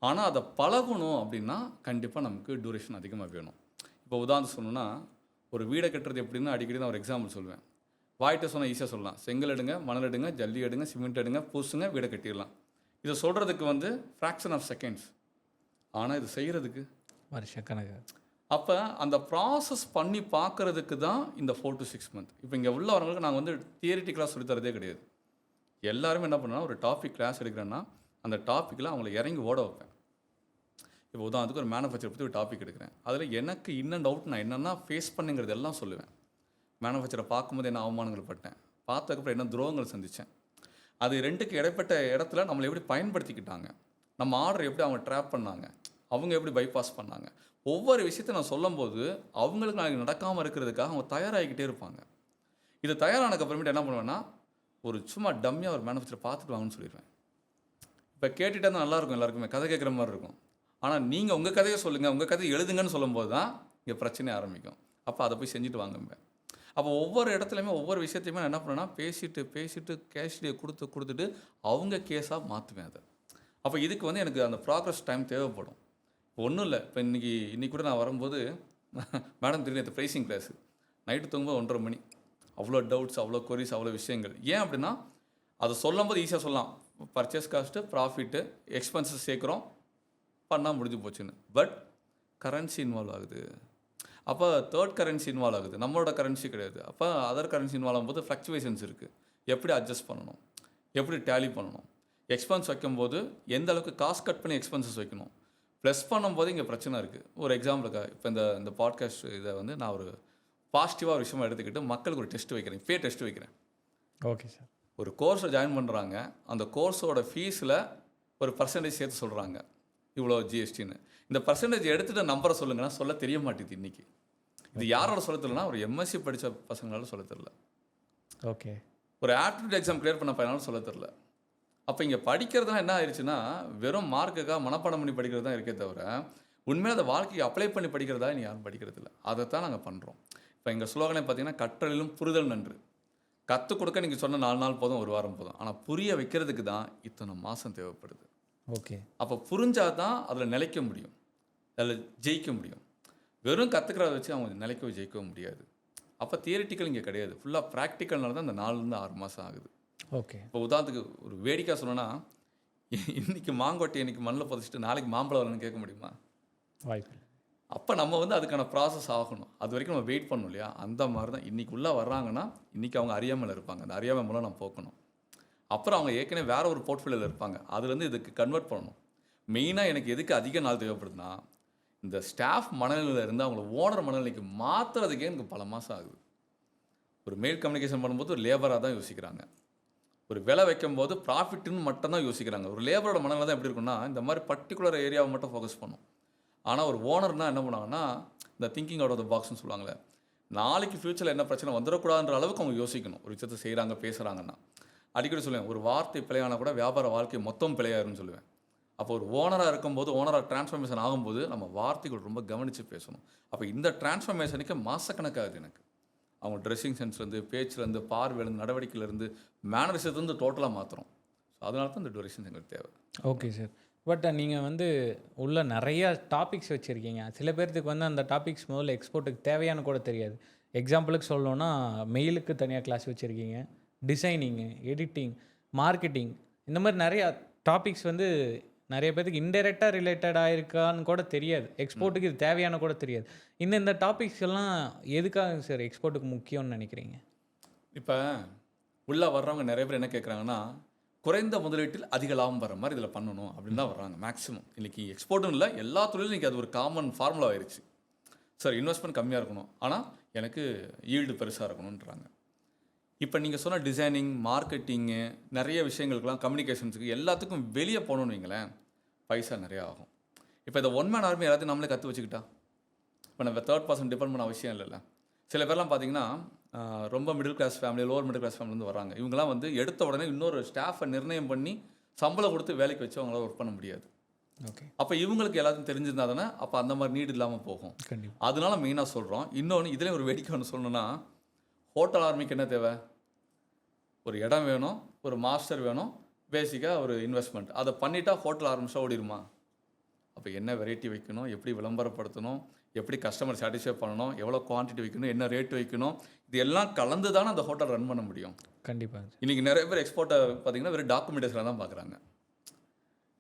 ஆனால் அதை பழகணும் அப்படின்னா கண்டிப்பாக நமக்கு டூரேஷன் அதிகமாக வேணும். இப்போ உதாரணம் சொல்லணும்னா, ஒரு வீடை கட்டுறது எப்படின்னு அடிக்கடி நான் ஒரு எக்ஸாம்பிள் சொல்லுவேன். வாய்ட்ட சொன்னால் ஈஸியாக சொல்லலாம். செங்கல் எடுங்க, மணல் எடுங்க, ஜல்லி எடுங்க, சிமெண்ட் எடுங்க, பூசுங்க, வீடை கட்டிடலாம். இதை சொல்கிறதுக்கு வந்து ஃப்ராக்ஷன் ஆஃப் செகண்ட்ஸ். ஆனால் இது செய்கிறதுக்கு வருஷக்கணக்கு. அப்போ அந்த ப்ராசஸ் பண்ணி பார்க்குறதுக்கு தான் இந்த 4 to 6 months. இப்போ இங்கே உள்ள வரவங்களுக்கு நாங்கள் வந்து தியரிட்டிக்கலாக சொல்லித்தரதே கிடையாது. எல்லாருமே என்ன பண்ணால் ஒரு டாபிக் கிளாஸ் எடுக்கிறேன்னா அந்த டாப்பிக்கில் அவங்கள இறங்கி ஓட வைப்பேன். இப்போ உதாரணத்துக்கு ஒரு மேனுஃபேக்சர் பற்றி ஒரு டாபிக் எடுக்கிறேன். அதில் எனக்கு இன் அண்ட் அவுட் நான் என்னென்னா ஃபேஸ் பண்ணுங்கிறது எல்லாம் சொல்லுவேன். மேனுஃபேக்சரை பார்க்கும்போது என்ன அவமானங்கள் பட்டேன், பார்த்ததுக்கப்புறம் என்ன துரோகங்கள் சந்தித்தேன், அது ரெண்டுக்கு இடைப்பட்ட இடத்துல நம்மளை எப்படி பயன்படுத்திக்கிட்டாங்க, நம்ம ஆர்டர் எப்படி அவங்க ட்ராப் பண்ணாங்க, அவங்க எப்படி பைபாஸ் பண்ணாங்க, ஒவ்வொரு விஷயத்தை நான் சொல்லும்போது அவங்களுக்கு நாளைக்கு நடக்காமல் இருக்கிறதுக்காக அவங்க தயாராகிக்கிட்டே இருப்பாங்க. இது தயாரானதுக்கப்புறமேட்டு என்ன பண்ணுவேன்னா, ஒரு சும்மா டம்மியாக ஒரு மேனுஃபேக்சரை பார்த்துட்டு வாங்கன்னு சொல்லிடுவேன். இப்போ கேட்டுகிட்டே தான் நல்லாயிருக்கும், எல்லாருக்குமே கதை கேட்குற மாதிரி இருக்கும். ஆனால் நீங்கள் உங்கள் கதையை சொல்லுங்கள், உங்கள் கதையை எழுதுங்கன்னு சொல்லும்போது தான் இங்கே பிரச்சனை ஆரம்பிக்கும். அப்போ அதை போய் செஞ்சுட்டு வாங்குவேன். அப்போ ஒவ்வொரு இடத்துலையுமே ஒவ்வொரு விஷயத்தையுமே நான் என்ன பண்ணேன்னா பேசிட்டு கேஷ்டியை கொடுத்துட்டு அவங்க கேஸாக மாற்றுவேன் அதை. அப்போ இதுக்கு வந்து எனக்கு அந்த ப்ராக்ரஸ் டைம் தேவைப்படும். ஒன்றும் இல்லை, இப்போ இன்றைக்கி கூட நான் வரும்போது மேடம் திடீர்னு இந்த ப்ரைஸிங் கிளாஸு நைட்டு தூங்கும்போது 1:30 மணி. அவ்வளோ டவுட்ஸ், அவ்வளோ கொரிஸ், அவ்வளோ விஷயங்கள். ஏன் அப்படின்னா அதை சொல்லும்போது ஈஸியாக சொல்லலாம், பர்ச்சேஸ் காஸ்ட்டு, ப்ராஃபிட்டு, எக்ஸ்பென்சஸ் சேர்க்குறோம், பண்ணால் முடிஞ்சு போச்சுன்னு. பட் கரன்சி இன்வால்வ் ஆகுது. அப்போ தேர்ட் கரன்சி இன்வால்வ் ஆகுது, நம்மளோட கரன்சி கிடையாது. அப்போ அதர் கரன்சி இன்வால்வ் ஆகும்போது ஃப்ளக்சுவேஷன்ஸ் இருக்குது. எப்படி அட்ஜஸ்ட் பண்ணணும், எப்படி டேலி பண்ணணும், எக்ஸ்பென்ஸ் வைக்கும்போது எந்த அளவுக்கு காஸ்ட் கட் பண்ணி எக்ஸ்பென்சஸ் வைக்கணும், ப்ளஸ் பண்ணும்போது இங்கே பிரச்சனை இருக்குது. ஒரு எக்ஸாம்பிளுக்காக இப்போ இந்த பாட்காஸ்ட் இதை வந்து நான் ஒரு பாசிட்டிவாக ஒரு விஷயமாக எடுத்துக்கிட்டு மக்களுக்கு ஒரு டெஸ்ட் வைக்கிறேன், ஃபே டெஸ்ட் வைக்கிறேன். Okay sir. ஒரு கோர்ஸை ஜாயின் பண்ணுறாங்க, அந்த கோர்ஸோட ஃபீஸில் ஒரு பர்சன்டேஜ் சேர்த்து சொல்கிறாங்க, இவ்வளோ ஜிஎஸ்டின்னு. இந்த பர்சன்டேஜ் எடுத்துகிட்டு நம்பரை சொல்லுங்கன்னா சொல்ல தெரிய மாட்டேங்குது இன்றைக்கி. இது யாரோட சொல்ல தெரியலனா ஒரு எம்எஸ்சி படித்த பசங்களால சொல்ல தெரியல. ஓகே. ஒரு ஆப்டிடியூட் எக்ஸாம் கிளியர் பண்ண பையனாலும் சொல்ல தெரில. அப்போ இங்கே படிக்கிறதுலாம் என்ன ஆயிடுச்சுன்னா வெறும் மார்க்குக்காக மனப்பாடம் பண்ணி படிக்கிறது தான் இருக்கே தவிர உண்மையாக அதை வாழ்க்கைக்கு அப்ளை பண்ணி படிக்கிறதா நீ யாரும் படிக்கிறது இல்லை. அதை தான் நாங்கள் பண்ணுறோம். இப்போ எங்கள் ஸ்லோகனே பார்த்தீங்கன்னா கற்றலிலும் புரிதல் நன்று. கற்றுக் கொடுக்க நீங்கள் சொன்ன 4 நாள் போதும், 1 வாரம் போதும். ஆனால் புரிய வைக்கிறதுக்கு தான் இத்தனை மாதம் தேவைப்படுது. ஓகே. அப்போ புரிஞ்சால் தான் அதில் நிலைக்க முடியும், அதில் ஜெயிக்க முடியும். வெறும் கற்றுக்கிறத வச்சு அவங்க நிலைக்கவோ ஜெயிக்கவும் முடியாது. அப்போ தியரிட்டிக்கல் இங்கே கிடையாது, ஃபுல்லாக ப்ராக்டிக்கல்னால தான் இந்த 4 to 6 மாதம் ஆகுது. ஓகே. இப்போ உதாரணத்துக்கு ஒரு வேடிக்கை சொன்னோன்னா, இன்றைக்கி மாங்கொட்டை இன்றைக்கி மண்ணில் புதைச்சிட்டு நாளைக்கு மாம்பழம் வரணும்னு கேட்க முடியுமா? வாய்ப்பு. அப்போ நம்ம வந்து அதுக்கான ப்ராசஸ் ஆகணும், அது வரைக்கும் நம்ம வெயிட் பண்ணணும் இல்லையா? அந்த மாதிரி தான் இன்றைக்கி உள்ளே வர்றாங்கன்னா இன்றைக்கி அவங்க அறியாமல் இருப்பாங்க, அந்த அறியாமை மூலம் நம்ம போக்கணும். அப்புறம் அவங்க ஏற்கனவே வேறு ஒரு போர்ட்ஃபோலியோவில் இருப்பாங்க, அதுலேருந்து இதுக்கு கன்வெர்ட் பண்ணணும். மெயினாக எனக்கு எதுக்கு அதிக நாள் தேவைப்படுதுன்னா, இந்த ஸ்டாஃப் மனநிலையில் இருந்து அவங்கள ஓனர் மனநிலைக்கு மாற்றுறதுக்கே எனக்கு பல மாதம் ஆகுது. ஒரு மெயில் கம்யூனிகேஷன் பண்ணும்போது ஒரு லேபராக தான் யோசிக்கிறாங்க, ஒரு விலை வைக்கும்போது ப்ராஃபிட்டுன்னு மட்டும்தான் யோசிக்கிறாங்க. ஒரு லேபரோட மனநிலை தான் எப்படி இருக்குன்னா இந்த மாதிரி பர்டிகுலர் ஏரியாவை மட்டும் ஃபோக்கஸ் பண்ணும். ஆனால் ஒரு ஓனர்னால் என்ன பண்ணுவாங்கன்னா இந்த திங்கிங் அவுட் ஆஃப் த பாக்ஸ்னு சொல்லுவாங்களே, நாளைக்கு ஃப்யூச்சரில் என்ன பிரச்சனை வந்துடக்கூடாதுன்ற அளவுக்கு அவங்க யோசிக்கணும். ஒரு விஷயத்தை செய்கிறாங்க பேசுகிறாங்கன்னா அடிக்கடி சொல்லுவேன், ஒரு வார்த்தை பிழையானா கூட வியாபார வாழ்க்கை மொத்தம் பிழையாருன்னு சொல்லுவேன். அப்போ ஒரு ஓனராக இருக்கும்போது, ஓனராக டிரான்ஸ்ஃபர்மேஷன் ஆகும்போது நம்ம வார்த்தைகள் ரொம்ப கவனித்து பேசணும். அப்போ இந்த டிரான்ஸ்ஃபர்மேஷனுக்கு மாசக்கணக்காகுது எனக்கு. அவங்க ட்ரெஸ்ஸிங் சென்ஸ்லேருந்து, பேச்சுலேருந்து, பார்வையிலேருந்து, நடவடிக்கையிலேருந்து, மேனரிசத்துலேருந்து டோட்டலாக மாற்றுறோம். ஸோ அதனால தான் இந்த டியூரேஷன் எங்களுக்கு தேவை. Okay sir. பட் நீங்கள் வந்து உள்ள நிறைய டாபிக்ஸ் வச்சுருக்கீங்க. சில பேர்த்துக்கு வந்து அந்த டாபிக்ஸ் முதல்ல எக்ஸ்போர்ட்டுக்கு தேவையானு கூட தெரியாது. எக்ஸாம்பிளுக்கு சொல்லணும்னா மெயிலுக்கு தனியாக கிளாஸ் வச்சுருக்கீங்க, டிசைனிங்கு, எடிட்டிங், மார்க்கெட்டிங், இந்த மாதிரி நிறையா டாபிக்ஸ் வந்து நிறைய பேருக்கு இன்டெரக்டாக ரிலேட்டடாக இருக்கான்னு கூட தெரியாது. எக்ஸ்போர்ட்டுக்கு இது தேவையான கூட தெரியாது. இந்த டாபிக்ஸ் எல்லாம் எதுக்காக சார் எக்ஸ்போர்ட்டுக்கு முக்கியம்னு நினைக்கிறீங்க? இப்போ உள்ளே வர்றவங்க நிறைய பேர் என்ன கேட்குறாங்கன்னா, குறைந்த முதலீட்டில் அதிக லாபம் வர மாதிரி இதில் பண்ணணும் அப்படின்னு தான் வர்றாங்க மேக்ஸிமம். இன்றைக்கி எக்ஸ்போர்ட்டும் இல்லை, எல்லா தொழிலும் இன்றைக்கி அது ஒரு காமன் ஃபார்முலா ஆயிடுச்சு. சார் இன்வெஸ்ட்மெண்ட் கம்மியாக இருக்கணும், ஆனால் எனக்கு ஈல்டு பெருசாக இருக்கணுன்றாங்க. இப்போ நீங்கள் சொன்ன டிசைனிங், மார்க்கெட்டிங்கு, நிறைய விஷயங்களுக்கெல்லாம், கம்யூனிகேஷன்ஸுக்கு எல்லாத்துக்கும் வெளியே போகணுன்னு வைங்களேன், பைசா நிறையா ஆகும். இப்போ இந்த ஒன் மேன் ஆர்மி எல்லாத்தையும் நம்மளே கற்று வச்சுக்கிட்டா, இப்போ நம்ம தேர்ட் பர்சன் டிபெண்ட் பண்ண அவசியம் இல்லைல்ல. சில பேர்லாம் பார்த்தீங்கன்னா ரொம்ப middle class family, lower middle class ஃபேமிலிருந்து வராங்க. இவங்கெல்லாம் வந்து எடுத்த உடனே இன்னொரு ஸ்டாஃபை நிர்ணயம் பண்ணி சம்பளம் கொடுத்து வேலைக்கு வச்சு அவங்களால ஒர்க் பண்ண முடியாது. ஓகே. அப்போ இவங்களுக்கு எல்லாத்தையும் தெரிஞ்சிருந்தா தானே அப்போ அந்த மாதிரி நீட் இல்லாமல் போகும். கண்டிப்பாக. அதனால மெயினாக சொல்கிறோம். இன்னொன்று இதுலேயும் ஒரு வேடிக்கை ஒன்று சொல்லணும்னா, ஹோட்டல் ஆர்மிக்கு என்ன தேவை? ஒரு இடம் வேணும், ஒரு மாஸ்டர் வேணும், பேசிக்காக ஒரு இன்வெஸ்ட்மெண்ட். அதை பண்ணிட்டா ஹோட்டல் ஆரம்பிச்சா ஓடிடுமா? அப்போ என்ன வெரைட்டி வைக்கணும், எப்படி விளம்பரப்படுத்தணும், எப்படி கஸ்டமர் சாட்டிஸ்ஃபை பண்ணணும், எவ்வளோ குவான்டிட்டி வைக்கணும், என்ன ரேட் வைக்கணும், இது எல்லாம் கலந்து தானே அந்த ஹோட்டல் ரன் பண்ண முடியும். கண்டிப்பாக. இன்றைக்கி நிறைய பேர் எக்ஸ்போர்ட்டை பார்த்தீங்கன்னா வெறும் டாக்குமெண்டேஷனில் தான் பார்க்குறாங்க.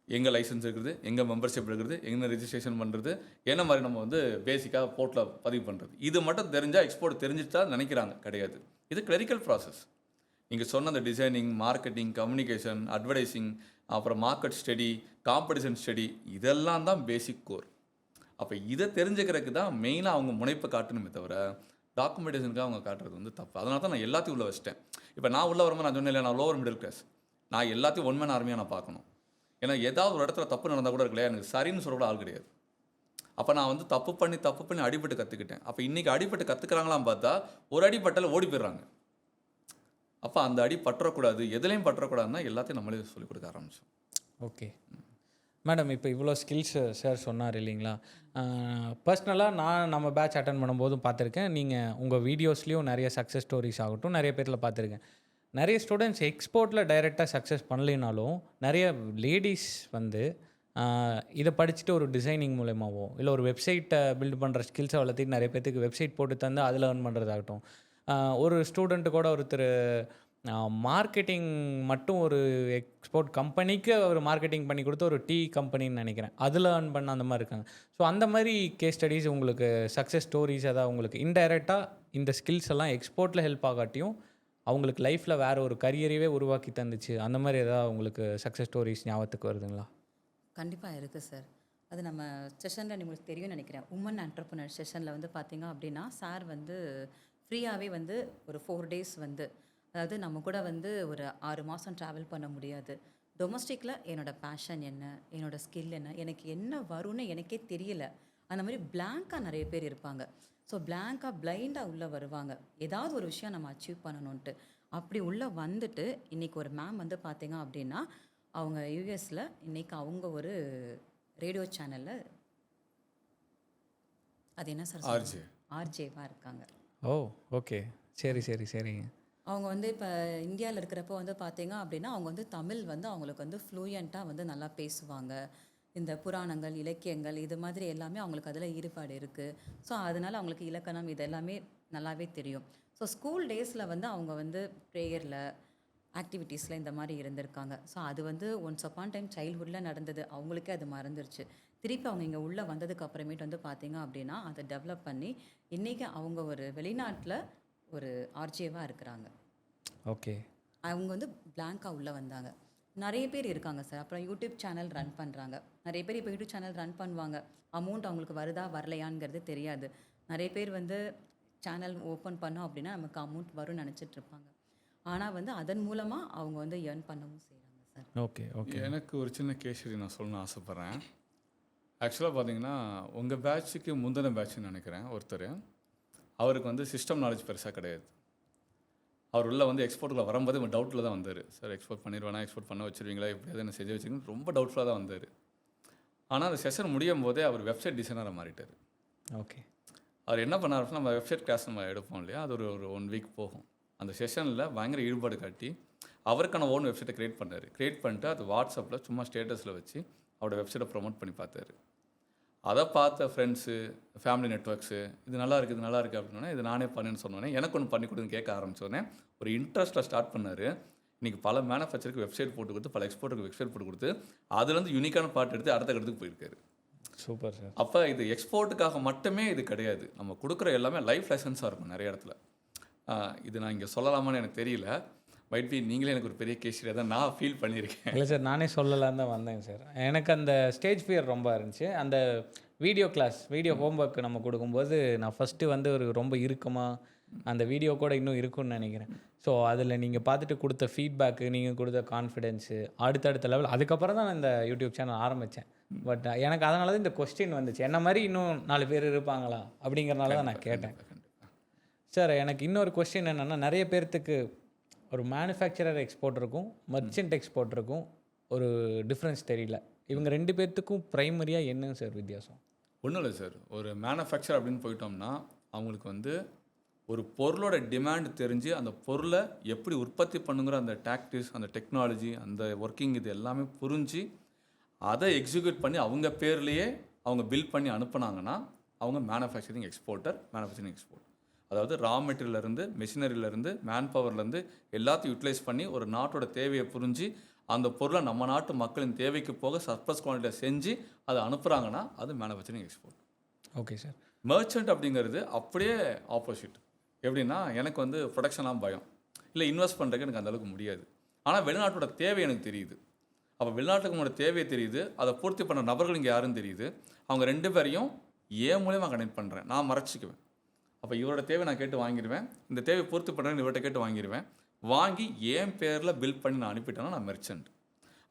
எங்கே லைசன்ஸ் இருக்குது, எங்கே மெம்பர்ஷிப் இருக்குது, எங்கே ரிஜிஸ்ட்ரேஷன் பண்ணுறது, என்ன மாதிரி நம்ம வந்து பேசிக்காக போர்ட்டில் பதிவு பண்ணுறது, இது மட்டும் தெரிஞ்சால் எக்ஸ்போர்ட் தெரிஞ்சுட்டா நினைக்கிறாங்க. கிடையாது. இது கிளரிக்கல் ப்ராசஸ். நீங்கள் சொன்ன அந்த டிசைனிங், மார்க்கெட்டிங், கம்யூனிகேஷன், அட்வர்டைசிங், அப்புறம் மார்க்கெட் ஸ்டடி, காம்படிஷன் ஸ்டடி, இதெல்லாம் தான் பேசிக் கோர். அப்போ இதை தெரிஞ்சுக்கிறதுக்கு தான் மெயினாக அவங்க முனைப்பை காட்டணுமே தவிர டாக்குமெண்டேஷனுக்காக அவங்க காட்டுறது வந்து தப்பு. அதனால தான் நான் எல்லாத்தையும் உள்ளே வச்சிட்டேன். இப்போ நான் உள்ளே வரும்போது நான் சொன்னேன், நான் லோவர் மிடில் கிளாஸ், நான் எல்லாத்தையும் ஒன் மேன் ஆர்மியாக நான் பார்க்கணும். ஏன்னா ஏதாவது ஒரு இடத்துல தப்பு நடந்தால் கூட இருக்கலையா, எனக்கு சரின்னு சொல்ல கூட ஆள் கிடையாது. அப்போ நான் வந்து தப்பு பண்ணி அடிபட்டு கற்றுக்கிட்டேன். அப்போ இன்றைக்கி அடிபட்டு கற்றுக்கிறாங்களாம் பார்த்தா ஒரு அடிப்பட்டால் ஓடி போயிடுறாங்க. அப்போ அந்த அடி பற்றக்கூடாது, எதுலேயும் பற்றக்கூடாதுன்னா எல்லாத்தையும் நம்மளே சொல்லிக் கொடுக்க ஆரம்பித்தோம். ஓகே மேடம், இப்போ இவ்வளோ ஸ்கில்ஸ் சார் சொன்னார் இல்லைங்களா? பர்சனலாக நான் நம்ம பேட்ச் அட்டன் பண்ணும்போதும் பார்த்துருக்கேன். நீங்கள் உங்கள் வீடியோஸ்லேயும் நிறைய சக்ஸஸ் ஸ்டோரிஸ் ஆகட்டும் நிறைய பேரில் பார்த்துருக்கேன். நிறைய ஸ்டூடெண்ட்ஸ் எக்ஸ்போர்ட்டில் டைரெக்டாக சக்ஸஸ் பண்ணலைனாலும் நிறைய லேடிஸ் வந்து இதை படிச்சுட்டு ஒரு டிசைனிங் மூலமாகவோ இல்லை ஒரு வெப்சைட்டை பில்ட் பண்ணுற ஸ்கில்ஸை வளர்த்திட்டு நிறைய பேர்த்துக்கு வெப்சைட் போட்டு தந்து அதில் ஏர்ன் பண்ணுறதாகட்டும். ஒரு ஸ்டூடெண்ட்டு கூட ஒருத்தர் மார்க்கெட்டிங் மட்டும் ஒரு எக்ஸ்போர்ட் கம்பெனிக்கு ஒரு மார்க்கெட்டிங் பண்ணி கொடுத்து ஒரு டீ கம்பெனின்னு நினைக்கிறேன், அதில் ஏர்ன் பண்ண அந்த மாதிரி இருக்காங்க. ஸோ அந்த மாதிரி கேஸ் ஸ்டடீஸ் உங்களுக்கு சக்ஸஸ் ஸ்டோரிஸ் ஏதாவது உங்களுக்கு இன்டைரக்டாக இந்த ஸ்கில்ஸ் எல்லாம் எக்ஸ்போர்ட்டில் ஹெல்ப் ஆகாட்டியும் அவங்களுக்கு லைஃப்பில் வேறு ஒரு கரியரையே உருவாக்கி தந்துச்சு, அந்த மாதிரி ஏதாவது உங்களுக்கு சக்ஸஸ் ஸ்டோரிஸ் ஞாபகத்துக்கு வருதுங்களா? கண்டிப்பாக இருக்குது சார். அது நம்ம செஷனில் உங்களுக்கு தெரியும்னு நினைக்கிறேன். உமன் என்டர்ப்ரனர் செஷனில் வந்து பார்த்தீங்க அப்படின்னா சார் வந்து ஃப்ரீயாகவே வந்து ஒரு 4 days வந்து, அதாவது நம்ம கூட வந்து ஒரு 6 மாதம் ட்ராவல் பண்ண முடியாது. டொமஸ்டிக்கில் என்னோடய பேஷன் என்ன, என்னோடய ஸ்கில் என்ன, எனக்கு என்ன வரும்னு எனக்கே தெரியல. அந்த மாதிரி பிளாங்காக நிறைய பேர் இருப்பாங்க. ஸோ பிளாங்காக பிளைண்டாக உள்ளே வருவாங்க, ஏதாவது ஒரு விஷயம் நம்ம அச்சீவ் பண்ணணுன்ட்டு. அப்படி உள்ளே வந்துட்டு இன்றைக்கி ஒரு மேம் வந்து பார்த்தீங்க அப்படின்னா அவங்க யூஎஸில் இன்றைக்கி அவங்க ஒரு ரேடியோ சேனலில், அது என்ன சார், ஆர்ஜேவாக இருக்காங்க. ஓ ஓகே, சரி சரி சரிங்க. அவங்க வந்து இப்போ இந்தியாவில் இருக்கிறப்போ வந்து பார்த்தீங்க அப்படின்னா அவங்க வந்து தமிழ் வந்து அவங்களுக்கு வந்து ஃப்ளூயண்ட்டாக வந்து நல்லா பேசுவாங்க. இந்த புராணங்கள், இலக்கியங்கள் இது மாதிரி எல்லாமே அவங்களுக்கு அதில் ஈடுபாடு இருக்குது. ஸோ அதனால் அவங்களுக்கு இலக்கணம் இது எல்லாமே நல்லாவே தெரியும். ஸோ ஸ்கூல் டேஸில் வந்து அவங்க வந்து ப்ரேயரில், ஆக்டிவிட்டீஸில் இந்த மாதிரி இருந்திருக்காங்க. ஸோ அது வந்து ஒன்ஸ் அப்பான் டைம் சைல்ட்ஹுட்டில் நடந்தது, அவங்களுக்கே அது மறந்துருச்சு. திருப்பி அவங்க இங்கே உள்ளே வந்ததுக்கு அப்புறமேட்டு வந்து பார்த்தீங்க அப்படின்னா அதை டெவலப் பண்ணி இன்றைக்கி அவங்க ஒரு வெளிநாட்டில் ஒரு ஆர்ஜேவாக இருக்கிறாங்க. ஓகே. அவங்க வந்து பிளாங்காக உள்ளே வந்தாங்க. நிறைய பேர் இருக்காங்க சார். அப்புறம் யூடியூப் சேனல் ரன் பண்ணுறாங்க. நிறைய பேர் இப்போ யூடியூப் சேனல் ரன் பண்ணுவாங்க, அமௌண்ட் அவங்களுக்கு வருதா வரலையாங்கிறது தெரியாது. நிறைய பேர் வந்து சேனல் ஓப்பன் பண்ணோம் அப்படின்னா நமக்கு அமௌண்ட் வரும்னு நினச்சிட்ருப்பாங்க. ஆனால் வந்து அதன் மூலமாக அவங்க வந்து ஏர்ன் பண்ணவும் செய்கிறாங்க சார். Okay okay. எனக்கு ஒரு சின்ன கேஷரி நான் சொல்லணும்னு ஆசைப்பட்றேன். ஆக்சுவலாக பார்த்தீங்கன்னா உங்கள் பேட்சுக்கு முந்தின பேட்சுன்னு நினைக்கிறேன் ஒருத்தர், அவருக்கு வந்து சிஸ்டம் நாலேஜ் பெருசாக கிடையாது. அவர் உள்ள வந்து எக்ஸ்போர்ட்டில் வரும்போது டவுட்டில் தான் வந்தார். சார் எக்ஸ்போர்ட் பண்ணிடுவேனா, எக்ஸ்போர்ட் பண்ண வச்சுருவீங்களா, எப்படியாவது என்ன செஞ்சு வச்சுருக்கீங்க, ரொம்ப டவுட்ஃபுல்லாக தான் வந்தார். ஆனால் அந்த செஷன் முடியும் போதே அவர் வெப்சைட் டிசைனராக மாறிட்டார். ஓகே. அவர் என்ன பண்ணாருன்னா, நம்ம வெப்சைட் கிளாஸ் நம்ம எடுப்போம் இல்லையா, அது ஒரு 1 வீக் போகும். அந்த செஷனில் பயங்கர ஈடுபாடு காட்டி அவருக்கான ஓன் வெப்சைட்டை க்ரியேட் பண்ணார். க்ரியேட் பண்ணிட்டு அது வாட்ஸ்அப்பில் சும்மா ஸ்டேட்டஸில் வச்சு அவரோட வெப்சைட்டை ப்ரொமோட் பண்ணி பார்த்தாரு. அதை பார்த்த ஃப்ரெண்ட்ஸு, ஃபேமிலி நெட்ஒர்க்ஸு, இது நல்லா இருக்குது, இது நல்லா இருக்குது அப்படின்னோடனே, இது நானே பண்ணேன்னு சொன்னோன்னே எனக்கு ஒன்று பண்ணி கொடுன்னு கேட்க ஆரம்பித்தோடனே ஒரு இன்ட்ரெஸ்ட்டாக ஸ்டார்ட் பண்ணார். இன்றைக்கி பல மேனுஃபேக்சருக்கு வெப்சைட் போட்டு கொடுத்து, பல எக்ஸ்போர்ட்டுக்கு வெப்சைட் போட்டு கொடுத்து, அதுலேருந்து யூனிக்கான பார்ட் எடுத்து அடுத்த இடத்துக்கு போயிருக்காரு. Super sir. அப்போ இது எக்ஸ்போர்ட்டுக்காக மட்டுமே இது கிடையாது. நம்ம கொடுக்குற எல்லாமே லைஃப் லெசன்ஸாக இருக்கும் நிறைய இடத்துல. இது நான் இங்கே சொல்லலாமான்னு எனக்கு தெரியல. வைட் பி நீங்களே எனக்கு ஒரு பெரிய கேஷியாக தான் நான் ஃபீல் பண்ணியிருக்கேன். இல்லை சார், நானே சொல்லலான்னு தான் வந்தேங்க சார். எனக்கு அந்த ஸ்டேஜ் ஃபியர் ரொம்ப இருந்துச்சு. அந்த வீடியோ கிளாஸ், வீடியோ ஹோம்ஒர்க் நம்ம கொடுக்கும்போது நான் ஃபஸ்ட்டு வந்து ஒரு ரொம்ப இறுக்கமாக அந்த வீடியோ கூட இன்னும் இருக்கும்னு நினைக்கிறேன். ஸோ அதில் நீங்கள் பார்த்துட்டு கொடுத்த ஃபீட்பேக்கு, நீங்கள் கொடுத்த கான்ஃபிடென்ஸு, அடுத்தடுத்த லெவல். அதுக்கப்புறம் தான் நான் இந்த யூடியூப் சேனல் ஆரம்பித்தேன். பட் எனக்கு அதனால தான் இந்த கொஸ்டின் வந்துச்சு, என்ன மாதிரி இன்னும் 4 பேர் இருப்பாங்களா அப்படிங்கிறனால தான் நான் கேட்டேன். சார், எனக்கு இன்னொரு கொஸ்டின் என்னென்னா, நிறைய பேர்த்துக்கு ஒரு மேனுஃபேக்சரர் எக்ஸ்போர்ட்டருக்கும் மர்ச்சன்ட் எக்ஸ்போர்ட்டருக்கும் ஒரு டிஃப்ரென்ஸ் தெரியல. இவங்க 2 பேர்த்துக்கும் ப்ரைமரியாக என்னங்க சார் வித்தியாசம்? ஒன்றும் இல்லை சார். ஒரு மேனுஃபேக்சர் அப்படின்னு போயிட்டோம்னா அவங்களுக்கு வந்து ஒரு பொருளோட டிமாண்ட் தெரிஞ்சு அந்த பொருளை எப்படி உற்பத்தி பண்ணுங்கிற அந்த டாக்டிக்ஸ், அந்த டெக்னாலஜி, அந்த ஒர்க்கிங் இது எல்லாமே புரிஞ்சு அதை எக்ஸிக்யூட் பண்ணி அவங்க பேர்லேயே அவங்க பில் பண்ணி அனுப்புனாங்கன்னா அவங்க மேனுஃபேக்சரிங் எக்ஸ்போர்ட்டர், மேனுஃபேக்சரிங் எக்ஸ்போர்ட். அதாவது ரா மெட்டீரியல்லேருந்து, மெஷினரியிலேருந்து, மேன் பவர்லேருந்து எல்லாத்தையும் யூட்டிலைஸ் பண்ணி ஒரு நாட்டோட தேவையை புரிஞ்சு அந்த பொருளை நம்ம நாட்டு மக்களின் தேவைக்கு போக சர்ப்ளஸ் குவான்டிட்டியை செஞ்சு அதை அனுப்புகிறாங்கன்னா அது manufacturing export. Okay sir. Merchant அப்படிங்கிறது அப்படியே ஆப்போசிட். எப்படின்னா, எனக்கு வந்து ப்ரொடக்ஷன்லாம் பயம் இல்லை, இன்வெஸ்ட் பண்ணுறதுக்கு எனக்கு அந்தளவுக்கு முடியாது. ஆனால் வெளிநாட்டோட தேவை எனக்கு தெரியுது. அப்போ வெளிநாட்டுக்கு நம்மளோட தேவையை தெரியுது, அதை பூர்த்தி பண்ண நபர்கள் இங்கே யாரும் தெரியுது. அவங்க 2 பேரையும் ஏன் மூலயமா கனெக்ட் பண்ணுறேன், நான் மறைச்சிக்குவேன். அப்போ இவரோட தேவை நான் கேட்டு வாங்கிடுவேன், இந்த தேவையை பூர்த்தி பண்ணுறேன்னு இவர்கிட்ட கேட்டு வாங்கிடுவேன். வாங்கி என் பேரில் பில் பண்ணி நான் அனுப்பிட்டேன்னா நான் மெர்ச்சன்ட்.